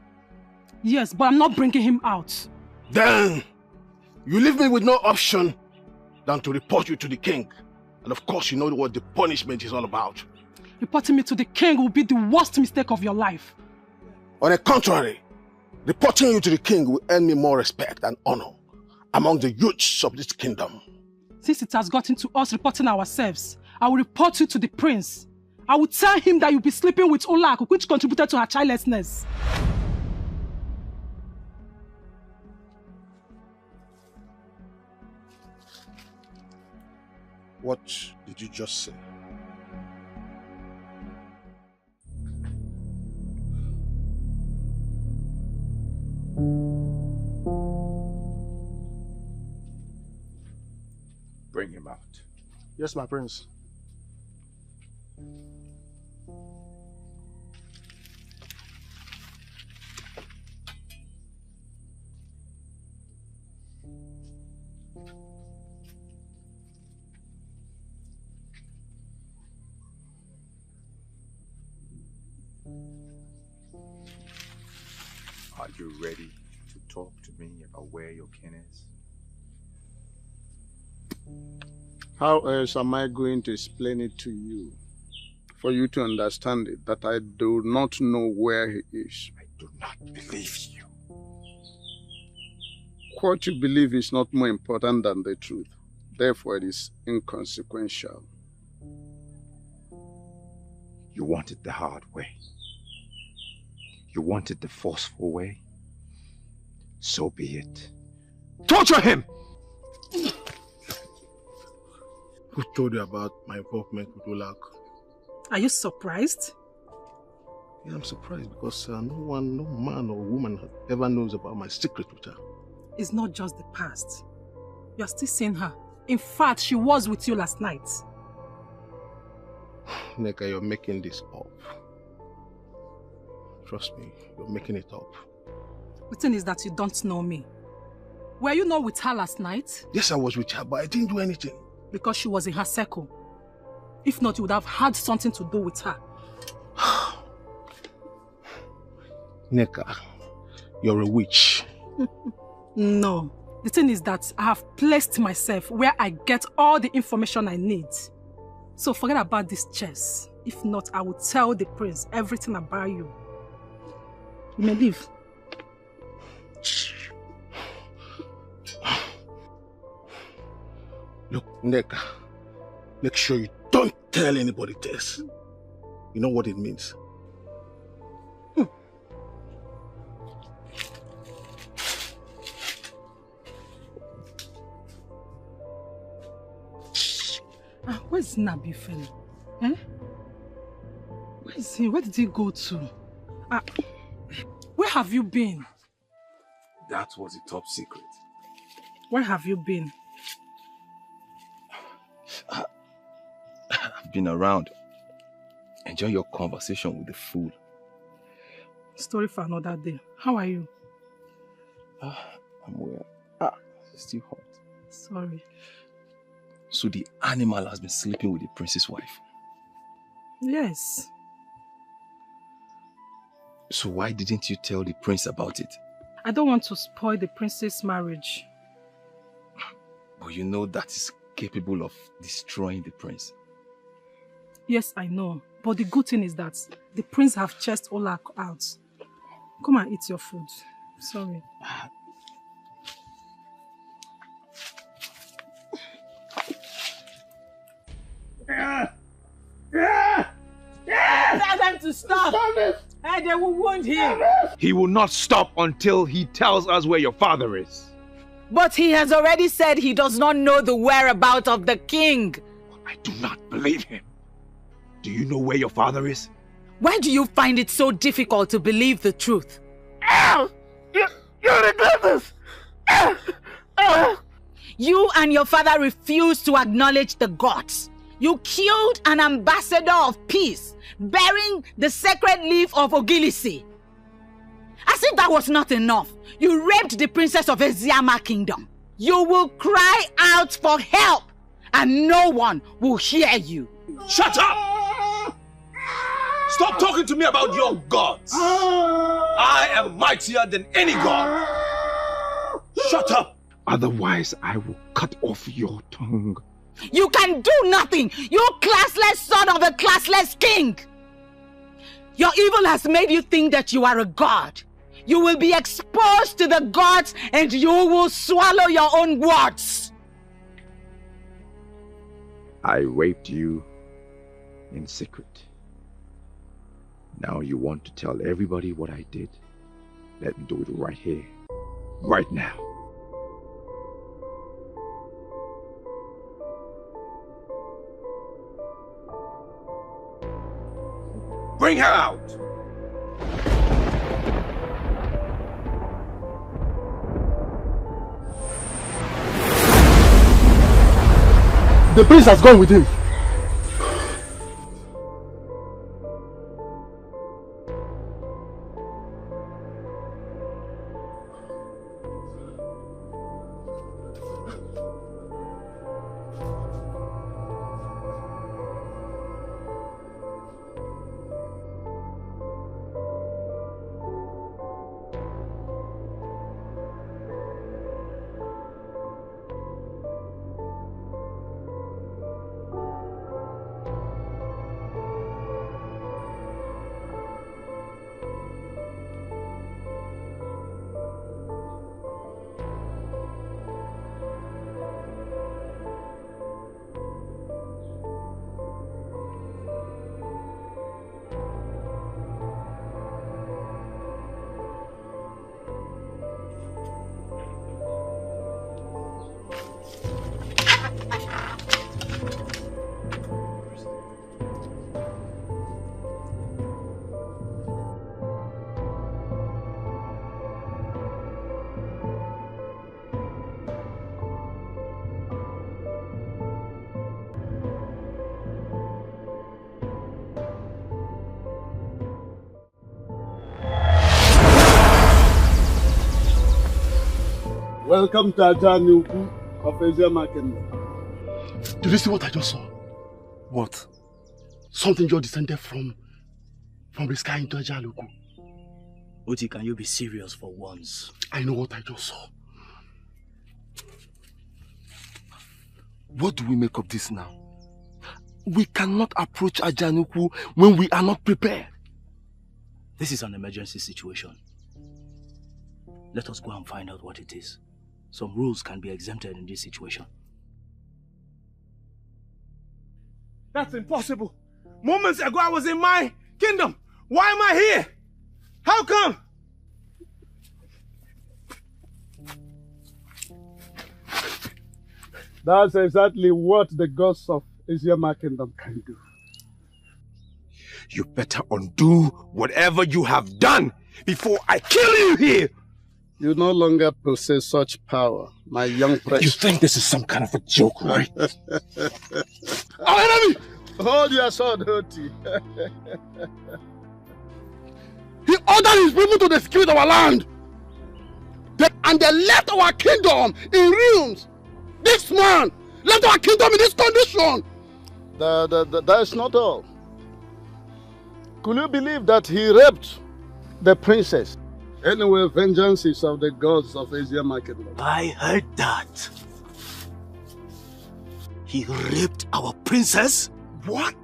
Yes, but I'm not bringing him out.
Then, you leave me with no option than to report you to the king. And of course you know what the punishment is all about.
Reporting me to the king will be the worst mistake of your life.
On the contrary, reporting you to the king will earn me more respect and honor among the youths of this kingdom.
Since it has gotten to us reporting ourselves, I will report you to the prince. I will tell him that you'll be sleeping with Olak, which contributed to her childlessness.
What did you just say?
Bring him out.
Yes, my prince.
Are you ready to talk to me about where your kin is?
How else am I going to explain it to you? For you to understand it, that I do not know where he is.
I do not believe you.
What you believe is not more important than the truth. Therefore, it is inconsequential.
You want it the hard way. You want it the forceful way. So be it.
Torture him! Who told you about my involvement with Olak?
Are you surprised?
Yeah, I'm surprised because no man or woman ever knows about my secret with her.
It's not just the past. You're still seeing her. In fact, she was with you last night.
Neka, you're making this up. Trust me, you're making it up.
The thing is that you don't know me. Were you not with her last night?
Yes, I was with her, but I didn't do anything.
Because she was in her circle. If not, you would have had something to do with her.
Neka, you're a witch.
No. The thing is that I have placed myself where I get all the information I need. So forget about this chess. If not, I will tell the prince everything about you. You may leave.
Look, Neka, make sure you don't tell anybody this. You know what it means?
Where's Nabi Fela? Where is he? Where did he go to? Where Where have you been?
That was a top secret.
Where have you been?
I've been around. Enjoy your conversation with the fool.
Story for another day. How are you?
I'm well. It's still hot.
Sorry.
So the animal has been sleeping with the prince's wife?
Yes.
So why didn't you tell the prince about it?
I don't want to spoil the prince's marriage.
But you know that is capable of destroying the prince.
Yes, I know. But the good thing is that the prince have chased Ola out. Come and eat your food. Sorry.
Tell them to stop. And they will wound him.
He will not stop until he tells us where your father is.
But he has already said he does not know the whereabouts of the king.
I do not believe him. Do you know where your father is?
Why do you find it so difficult to believe the truth?
You regret this!
You and your father refused to acknowledge the gods. You killed an ambassador of peace, bearing the sacred leaf of Ogilisi. As if that was not enough, you raped the princess of Eziama kingdom. You will cry out for help, and no one will hear you.
Shut up! Stop talking to me about your gods. I am mightier than any god. Shut up! Otherwise, I will cut off your tongue.
You can do nothing, you classless son of a classless king. Your evil has made you think that you are a god. You will be exposed to the gods and you will swallow your own words.
I raped you in secret. Now you want to tell everybody what I did. Let me do it right here, right now. Bring her out!
The prince has gone with him.
Welcome to Ajanuku of Ezeh Kingdom.
Did you see what I just saw?
What?
Something just descended from the sky into Ajanuku.
Oti, can you be serious for once?
I know what I just saw.
What do we make of this now? We cannot approach Ajanuku when we are not prepared.
This is an emergency situation. Let us go and find out what it is. Some rules can be exempted in this situation. That's impossible. Moments ago I was in my kingdom. Why am I here? How come?
That's exactly what the gods of Ezeh Kingdom can do.
You better undo whatever you have done
before I kill you here!
You no longer possess such power, my young precious.
You think this is some kind of a joke, right?
Our enemy! Hold your sword, Hoti. He ordered his people to execute our land. And they left our kingdom in ruins. This man left our kingdom in this condition. That's not all. Could you believe that he raped the princess? Anyway, vengeance is of the gods of Ezeh Market.
I heard that. He raped our princess? What?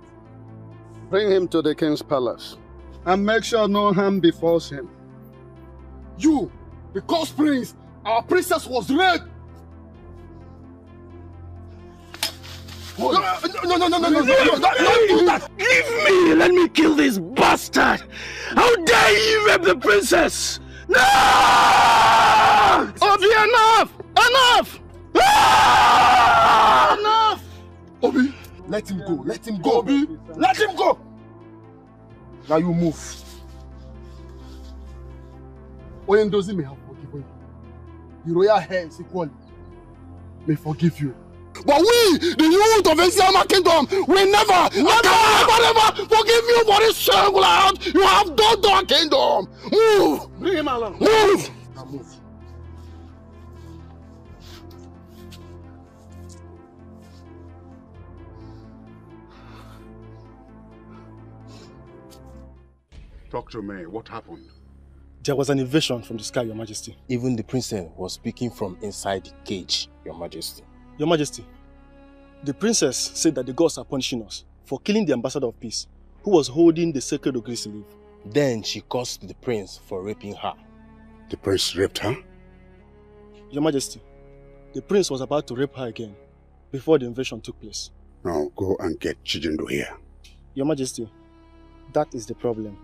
Bring him to the king's palace and make sure no harm befalls him.
You, because prince, our princess was raped. No, don't do that.
Leave me! Let me kill this bastard! How dare you rape the princess! No!
Obi, enough! Enough!
Ah! Enough! Obi, let him go. Let him go. Obi, let him go. Now you move. Oyendozi may have forgiven you. The royal hands equally may forgive you. But we, the youth of Ezeh Kingdom, will never forgive you for this shameful act you have done to our kingdom. Move!
Bring him along.
Move!
Now move.
Talk to me. What happened?
There was an invasion from the sky, Your Majesty.
Even the princess was speaking from inside the cage, Your Majesty.
Your Majesty, the princess said that the gods are punishing us for killing the ambassador of peace, who was holding the sacred Ugezu leaf.
Then she cursed the prince for raping her.
The prince raped her?
Your Majesty, the prince was about to rape her again before the invasion took place.
Now go and get Chijindu here.
Your Majesty, that is the problem.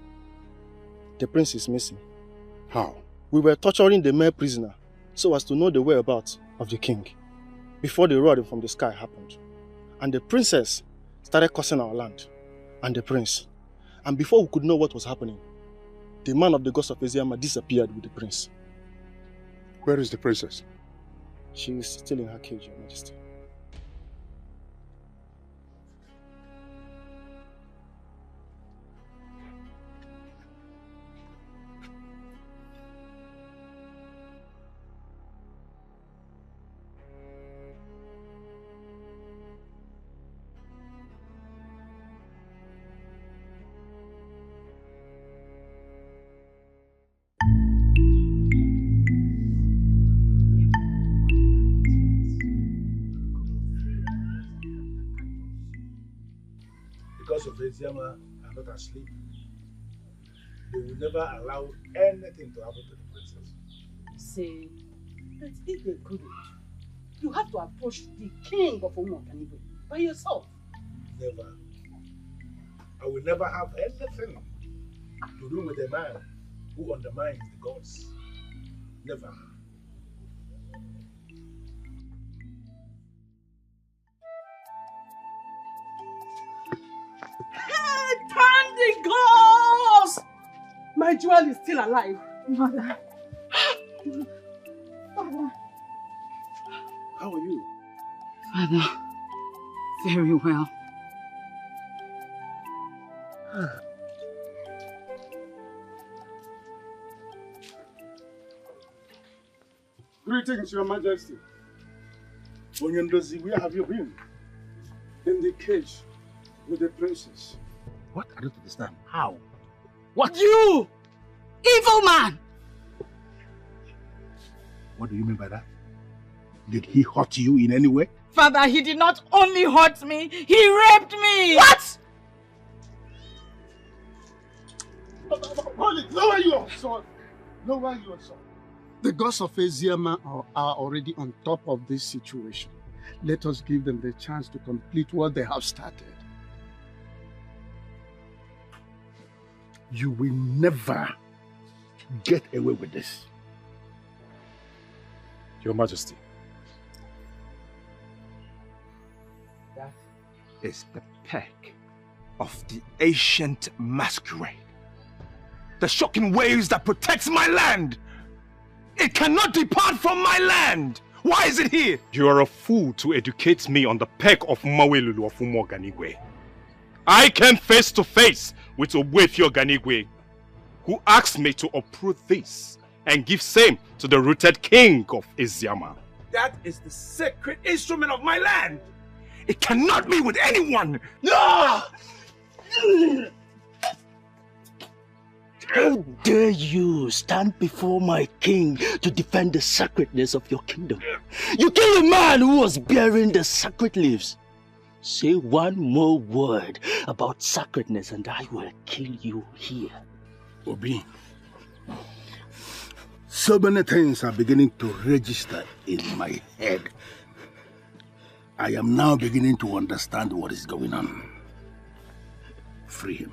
The prince is missing.
How?
We were torturing the male prisoner so as to know the whereabouts of the king before the rod from the sky happened. And the princess started cursing our land and the prince. And before we could know what was happening, the man of the gods of Ezeh disappeared with the prince.
Where is the princess?
She is still in her cage, Your Majesty.
Because of Ezeh are not asleep. They will never allow anything to happen to the princess.
Say, but if they couldn't, you have to approach the king of Umuokaniwe by yourself.
Never. I will never have anything to do with a man who undermines the gods. Never.
Hey, thank the gods! My jewel is still alive.
Mother.
Father.
How are you?
Father, very well.
Greetings, Your Majesty.
Onyendozi, where have you been?
In the cage with the princess.
What? I don't understand. How?
What? You! Evil man!
What do you mean by that? Did he hurt you in any way?
Father, he did not only hurt me, he raped me!
What?
Lower your sword. Lower your sword. The gods of Ezeh are already on top of this situation. Let us give them the chance to complete what they have started.
You will never get away with this.
Your Majesty.
That is the peck of the ancient masquerade.
the shocking waves that protects my land. It cannot depart from my land. Why is it here?
You are a fool to educate me on the peg of Mawelulu of Umoganigwe. I came face to face with Obwefio Ganigwe, who asked me to uproot this and give same to the rooted king of Eziama.
That is the sacred instrument of my land. It cannot be with anyone. No!
How dare you stand before my king to defend the sacredness of your kingdom? You killed a man who was bearing the sacred leaves. Say one more word about sacredness and I will kill you here.
Obi, so many things are beginning to register in my head. I am now beginning to understand what is going on. Free him.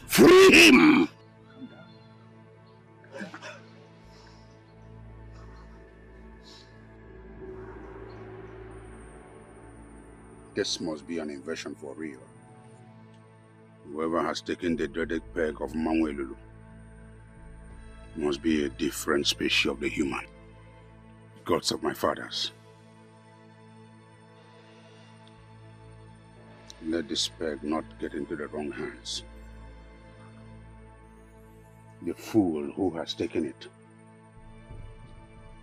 Free him!
This must be an invasion for real. Whoever has taken the dreaded peg of Mawelulu must be a different species of the human. Gods of my fathers. Let this peg not get into the wrong hands. The fool who has taken it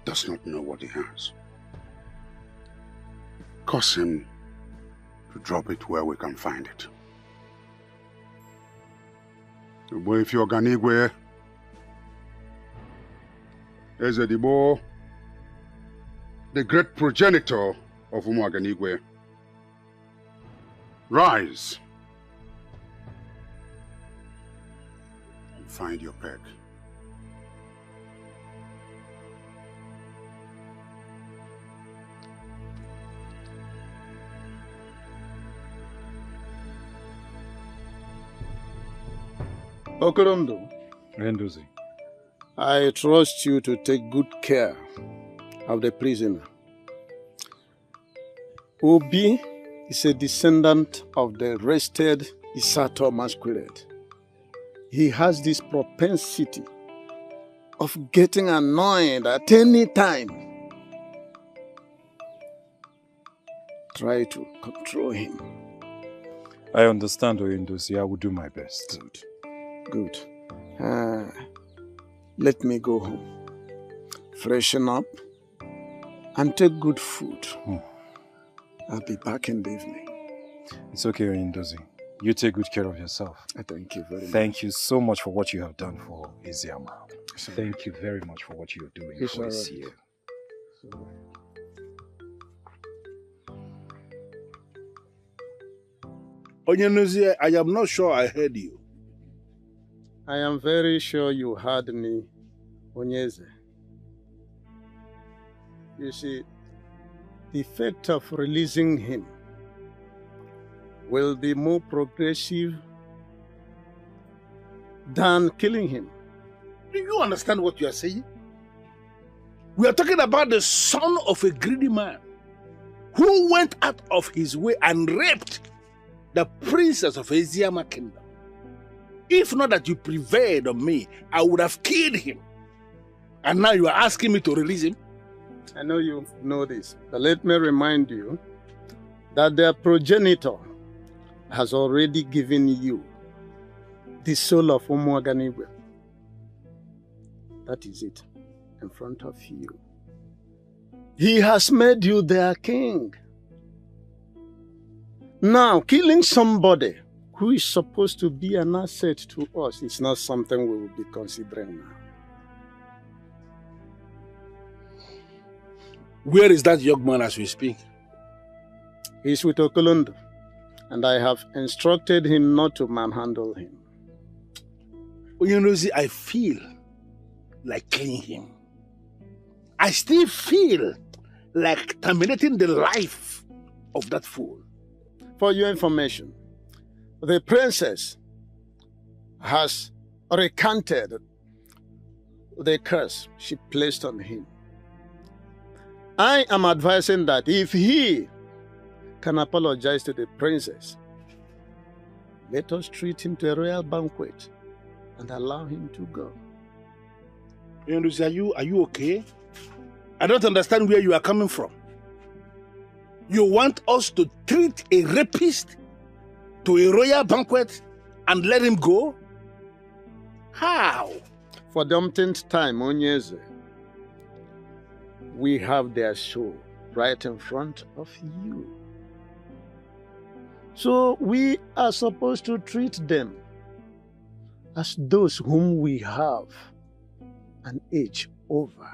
does not know what he has. Cause him to drop it where we can find it. Boy, if you're Ganigwe, Ezeh, the great progenitor of Umuaganigwe, rise and find your peg.
Okorondo,
Renduzi,
I trust you to take good care of the prisoner. Obi is a descendant of the arrested Isato masquerade. He has this propensity of getting annoyed at any time. Try to control him.
I understand, Oyendosi. I will do my best.
Good. Let me go home. Freshen up and take good food. I'll be back in the evening.
It's okay, Oyendosi. You take good care of yourself.
Thank you very much.
Thank you so much for what you have done for Eziama. Thank you very much for what you're doing
It's
for
all
this
right.
year.
Onyenuzie, I am not sure I heard you.
I am very sure you heard me, Onyeze. You see, the effect of releasing him will be more progressive than killing him.
Do you understand what you are saying? We are talking about the son of a greedy man who went out of his way and raped the princess of Eziama kingdom. If not that you prevailed on me, I would have killed him. And now you are asking me to release him?
I know you know this, but let me remind you that their progenitor has already given you the soul of Umuaganigwe. That is it, in front of you. He has made you their king. Now, killing somebody who is supposed to be an asset to us is not something we will be considering now.
Where is that young man as we speak?
He's with Okolondo, and I have instructed him not to manhandle him.
You know, see, I feel like killing him. I still feel like terminating the life of that fool.
For your information, the princess has recanted the curse she placed on him. I am advising that if he can apologize to the princess, let us treat him to a royal banquet and allow him to go.
Are you okay? I don't understand where you are coming from. You want us to treat a rapist to a royal banquet and let him go? How?
For the umpteenth time, Ugezu, we have their show right in front of you. So we are supposed to treat them as those whom we have an age over.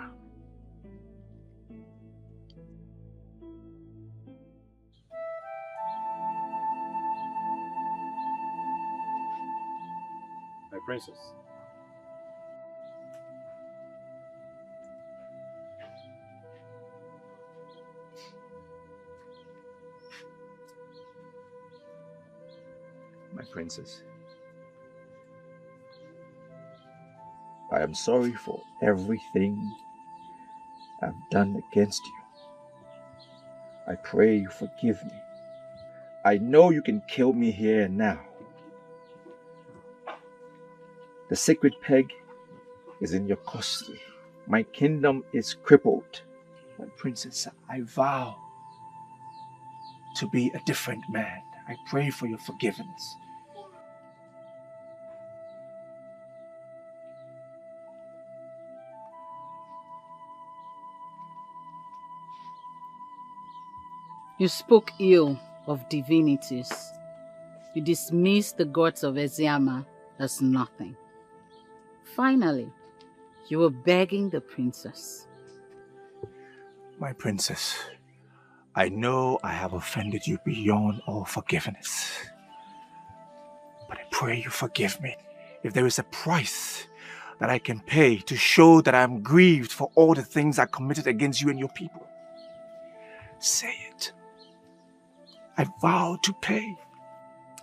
My princess.
My princess, I am sorry for everything I've done against you. I pray you forgive me. I know you can kill me here and now. The sacred peg is in your custody. My kingdom is crippled. My princess, I vow to be a different man. I pray for your forgiveness.
You spoke ill of divinities. You dismissed the gods of Ezeh as nothing. Finally, you were begging the princess.
My princess, I know I have offended you beyond all forgiveness. But I pray you forgive me. If there is a price that I can pay to show that I am grieved for all the things I committed against you and your people, say it. I vow to pay.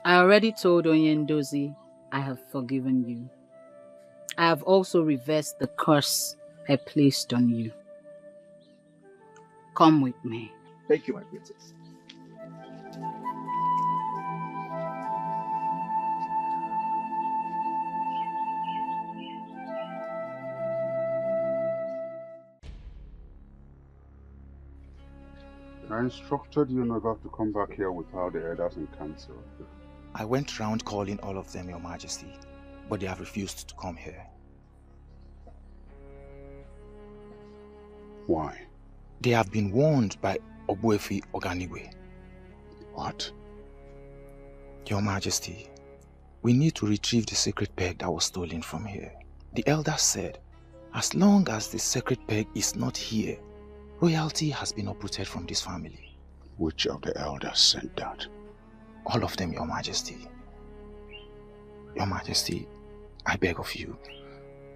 I already told Onyendozi I have forgiven you. I have also reversed the curse I placed on you. Come with me.
Thank you, my princess.
I instructed you never to come back here without the elders in council.
I went round calling all of them, Your Majesty, but they have refused to come here.
Why?
They have been warned by Ogbuefi Oganigwe.
What?
Your Majesty, we need to retrieve the sacred peg that was stolen from here. The elders said, as long as the sacred peg is not here, royalty has been uprooted from this family.
Which of the elders said that?
All of them, Your Majesty. Your Majesty, I beg of you,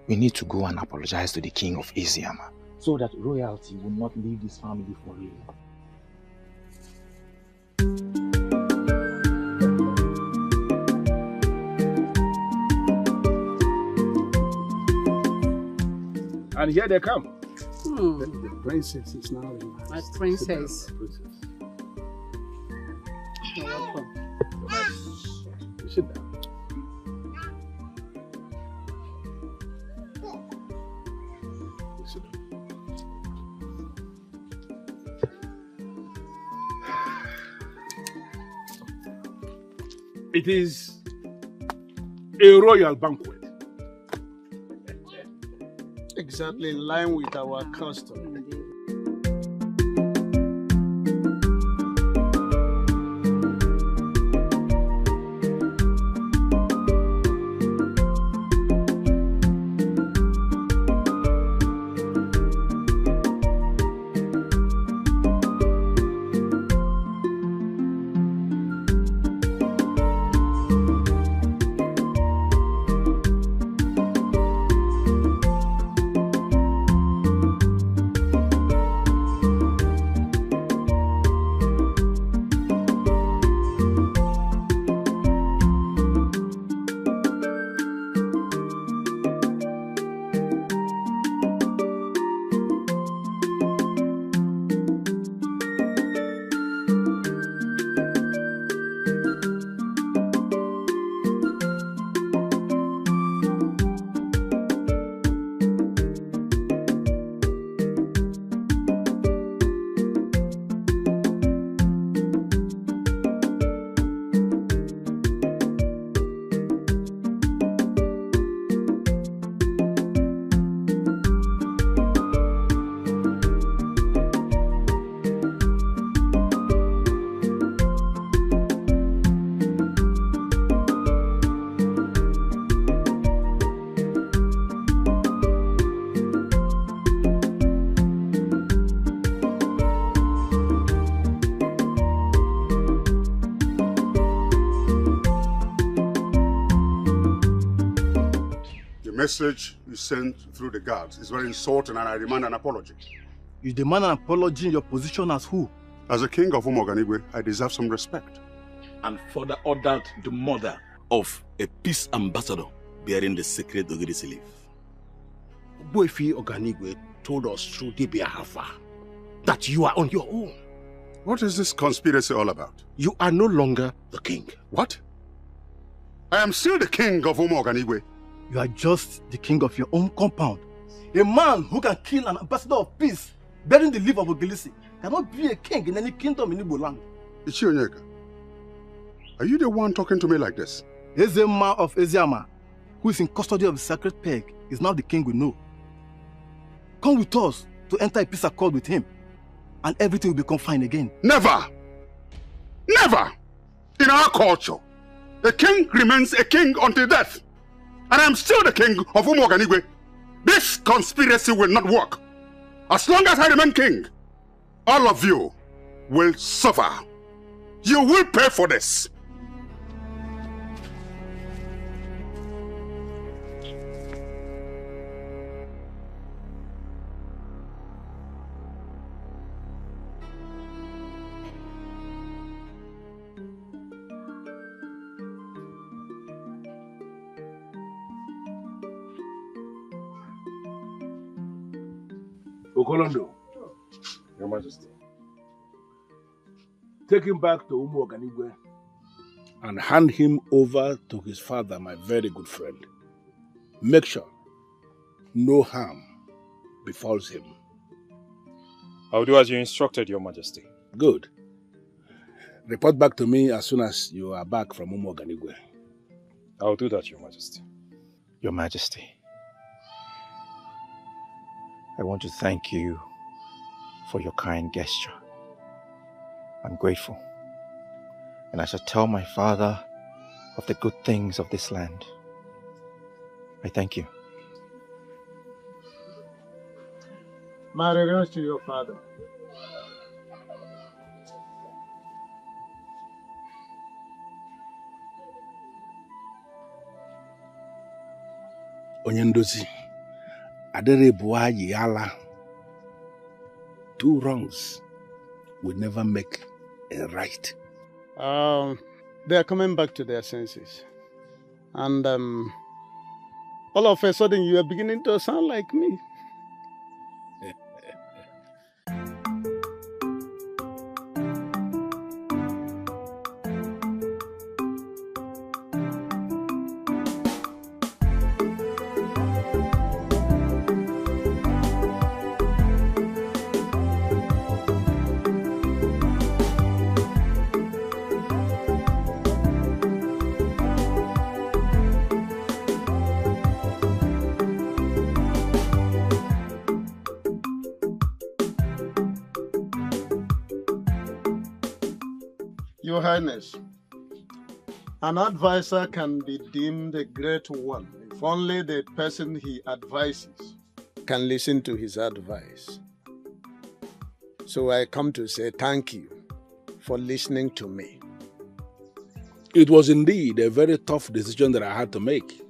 we need to go and apologize to the king of Ezeh, so that royalty will not leave this family for real.
And here they come.
The princess is now in
my princess.
You're welcome. Sit down.
It is a royal banquet.
Exactly in line with our custom.
message you sent through the guards is very insulting and I demand an apology.
You demand an apology in your position as who?
As a king of Umuoganigwe, I deserve some respect.
And further ordered the murder of a peace ambassador bearing the sacred Ogirise leaf.
Boifi Oganigwe told us through Dibia Hafa that you are on your own.
What is this conspiracy all about?
You are no longer the king.
What? I am still the king of Umuoganigwe.
You are just the king of your own compound. A man who can kill an ambassador of peace bearing the leaf of Ogirise cannot be a king in any kingdom in Igbo land.
Ichionyeka, are you the one talking to me like this?
Ezeh of Eziama, who is in custody of the sacred peg, is now the king we know. Come with us to enter a peace accord with him, and everything will become fine again.
Never! Never! In our culture, a king remains a king until death. And I am still the king of Umuoganigwe. This conspiracy will not work. As long as I remain king, all of you will suffer. You will pay for this.
Okolondo, Your Majesty, take him back to Umuoganigwe and hand him over to his father, my very good friend. Make sure no harm befalls him.
I'll do as you instructed, Your Majesty.
Good. Report back to me as soon as you are back from Umuoganigwe.
I'll do that, Your Majesty.
Your Majesty, I want to thank you for your kind gesture. I'm grateful, and I shall tell my father of the good things of this land. I thank you.
My regards to your father.
Onyendozi, Aderebuwa Yala. 2 wrongs will never make a right.
They are coming back to their senses. And all of a sudden you are beginning to sound like me. Your Highness, an advisor can be deemed a great one if only the person he advises can listen to his advice. So I come to say thank you for listening to me.
It was indeed a very tough decision that I had to make.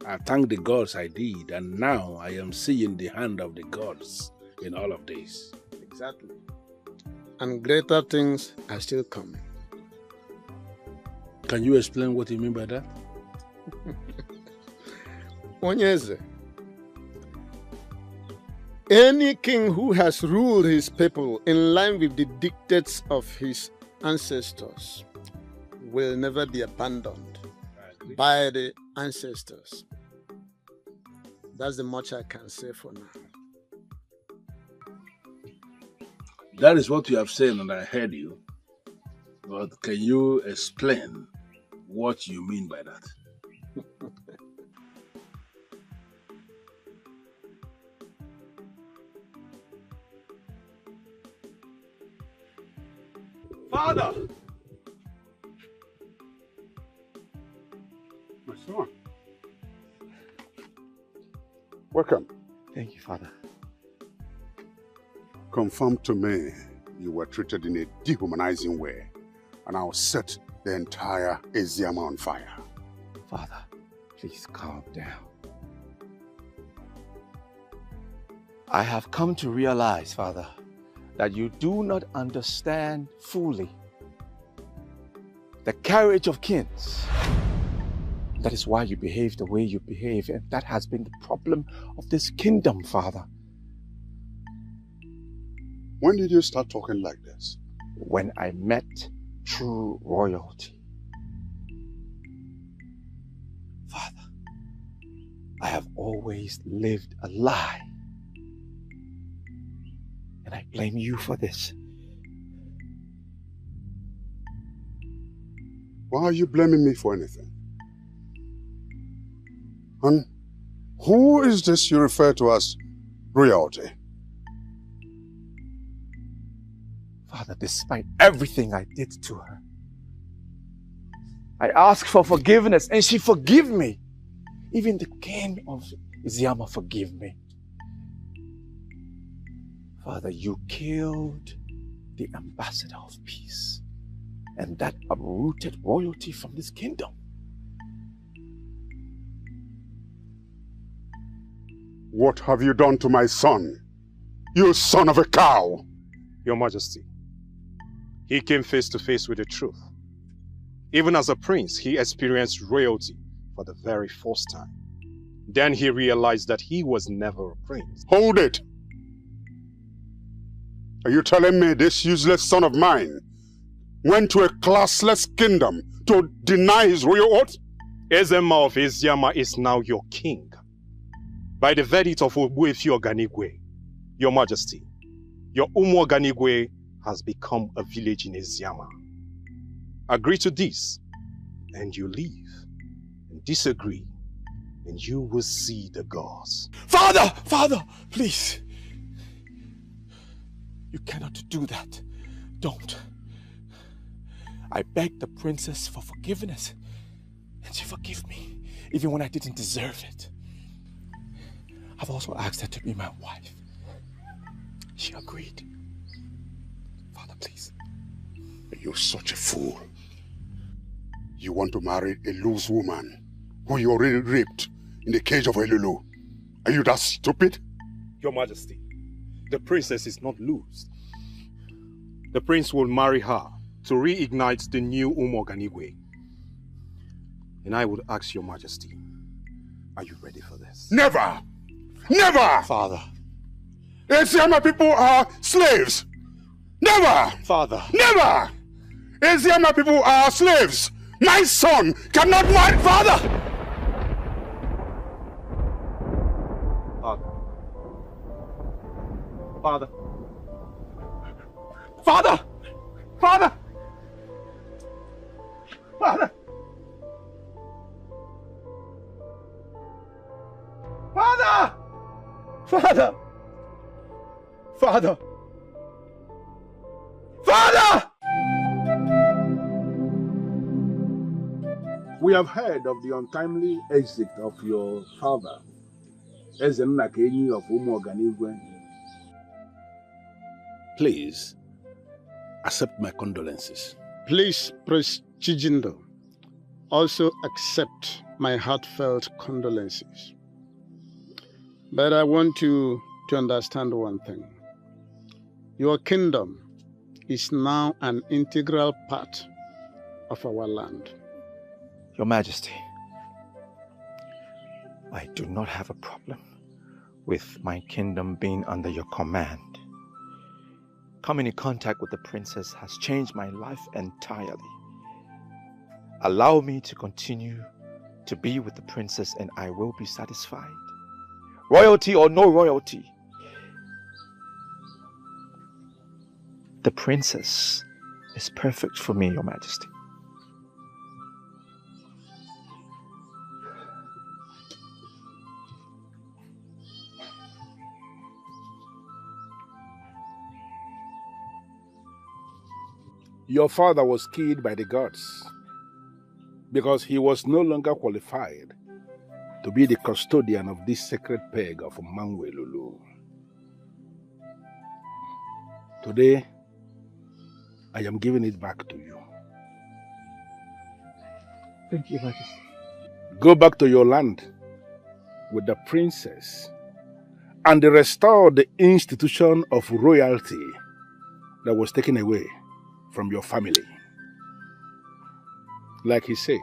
I thank the gods I did, and now I am seeing the hand of the gods in all of this.
Exactly. And greater things are still coming.
Can you explain what you mean by that?
Ezeh, any king who has ruled his people in line with the dictates of his ancestors will never be abandoned by the ancestors. That's the much I can say for now.
That is what you have said, and I heard you. But can you explain what you mean by that?
Father!
My son. Welcome.
Thank you, Father.
Confirm to me you were treated in a dehumanizing way, and I'll set the entire Eziama on fire.
Father, please calm down. I have come to realize, Father, that you do not understand fully the carriage of kings. That is why you behave the way you behave, and that has been the problem of this kingdom, Father.
When did you start talking like this?
When I met true royalty. Father, I have always lived a lie. And I blame you for this.
Why are you blaming me for anything? And who is this you refer to as royalty?
Father, despite everything I did to her, I asked for forgiveness and she forgave me. Even the king of Ezeh forgave me. Father, you killed the ambassador of peace, and that uprooted royalty from this kingdom.
What have you done to my son? You son of a cow!
Your Majesty, he came face to face with the truth. Even as a prince, he experienced royalty for the very first time. Then he realized that he was never a prince.
Hold it! Are you telling me this useless son of mine went to a classless kingdom to deny his royal oath?
Ezeh of Ezeh is now your king. By the verdict of Ogbuefi Oganigwe, Your Majesty, your Umu Oganigwe has become a village in Ezeh. Agree to this, and you leave. And disagree, and you will see the gods.
Father! Father! Please! You cannot do that. Don't. I begged the princess for forgiveness, and she forgave me, even when I didn't deserve it. I've also asked her to be my wife. She agreed. Father, please.
You're such a fool. You want to marry a loose woman who you already raped in the cage of Elulu. Are you that stupid?
Your Majesty, the princess is not loose. The prince will marry her to reignite the new Umu Oganigwe. And I would ask Your Majesty, are you ready for this?
Never! Never!
Father.
Ezeh people are slaves! Never!
Father.
Never! Ezeh people are slaves! My son cannot marry... Father!
Father. Father! Father! Father! Father! Father! Father! Father!
We have heard of the untimely exit of your father, Ezeh of Umu Oganigwe. Please, accept my condolences.
Please, Prince Chijindo, also accept my heartfelt condolences. But I want you to understand one thing. Your kingdom is now an integral part of our land.
Your Majesty, I do not have a problem with my kingdom being under your command. Coming in contact with the princess has changed my life entirely. Allow me to continue to be with the princess and I will be satisfied. Royalty or no royalty, the princess is perfect for me, Your Majesty.
Your father was killed by the gods because he was no longer qualified to be the custodian of this sacred peg of Mangwelulu. Today, I am giving it back to you.
Thank you, Majesty.
Go back to your land with the princess and restore the institution of royalty that was taken away from your family. Like he said,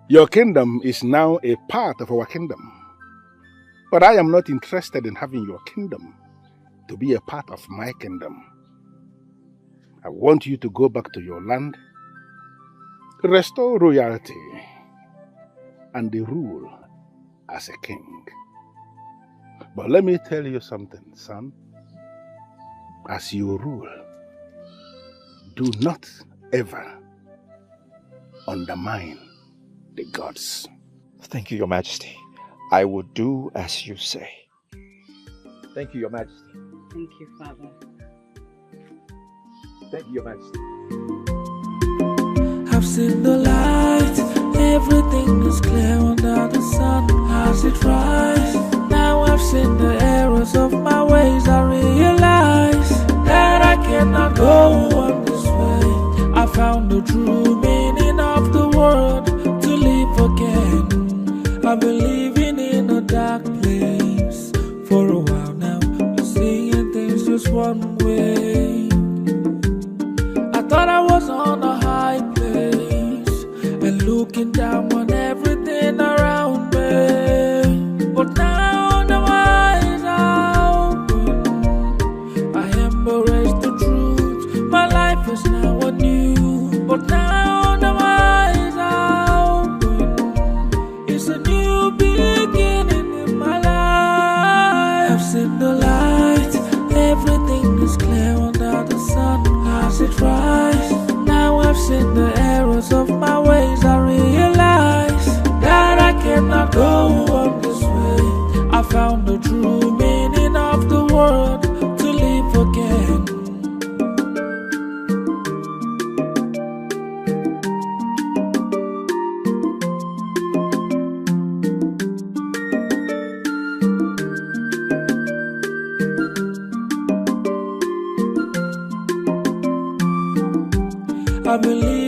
your kingdom is now a part of our kingdom. But I am not interested in having your kingdom to be a part of my kingdom. I want you to go back to your land, restore royalty, and rule as a king. But let me tell you something, son. As you rule, do not ever undermine the gods.
Thank you, Your Majesty. I will do as you say.
Thank you, Your Majesty.
Thank you, Father.
Thank you, Your Majesty.
I've seen the light, everything is clear under the sun as it rise. Now I've seen the errors of my ways. I realize that I cannot go on this way. I found the true meaning of the word, to live again. I've been living in a dark place for a while now, seeing things just one way. I thought I was on a high place and looking down on everything around me. But now the eyes are open. I embrace the truth. My life is now anew. But now the eyes are open. It's a new beginning in my life. I've seen the light. Everything is clear under the sun as it rise. Now I've seen the errors of my ways. I realize that I cannot go on this way. I found the true meaning of the word, to live again. I believe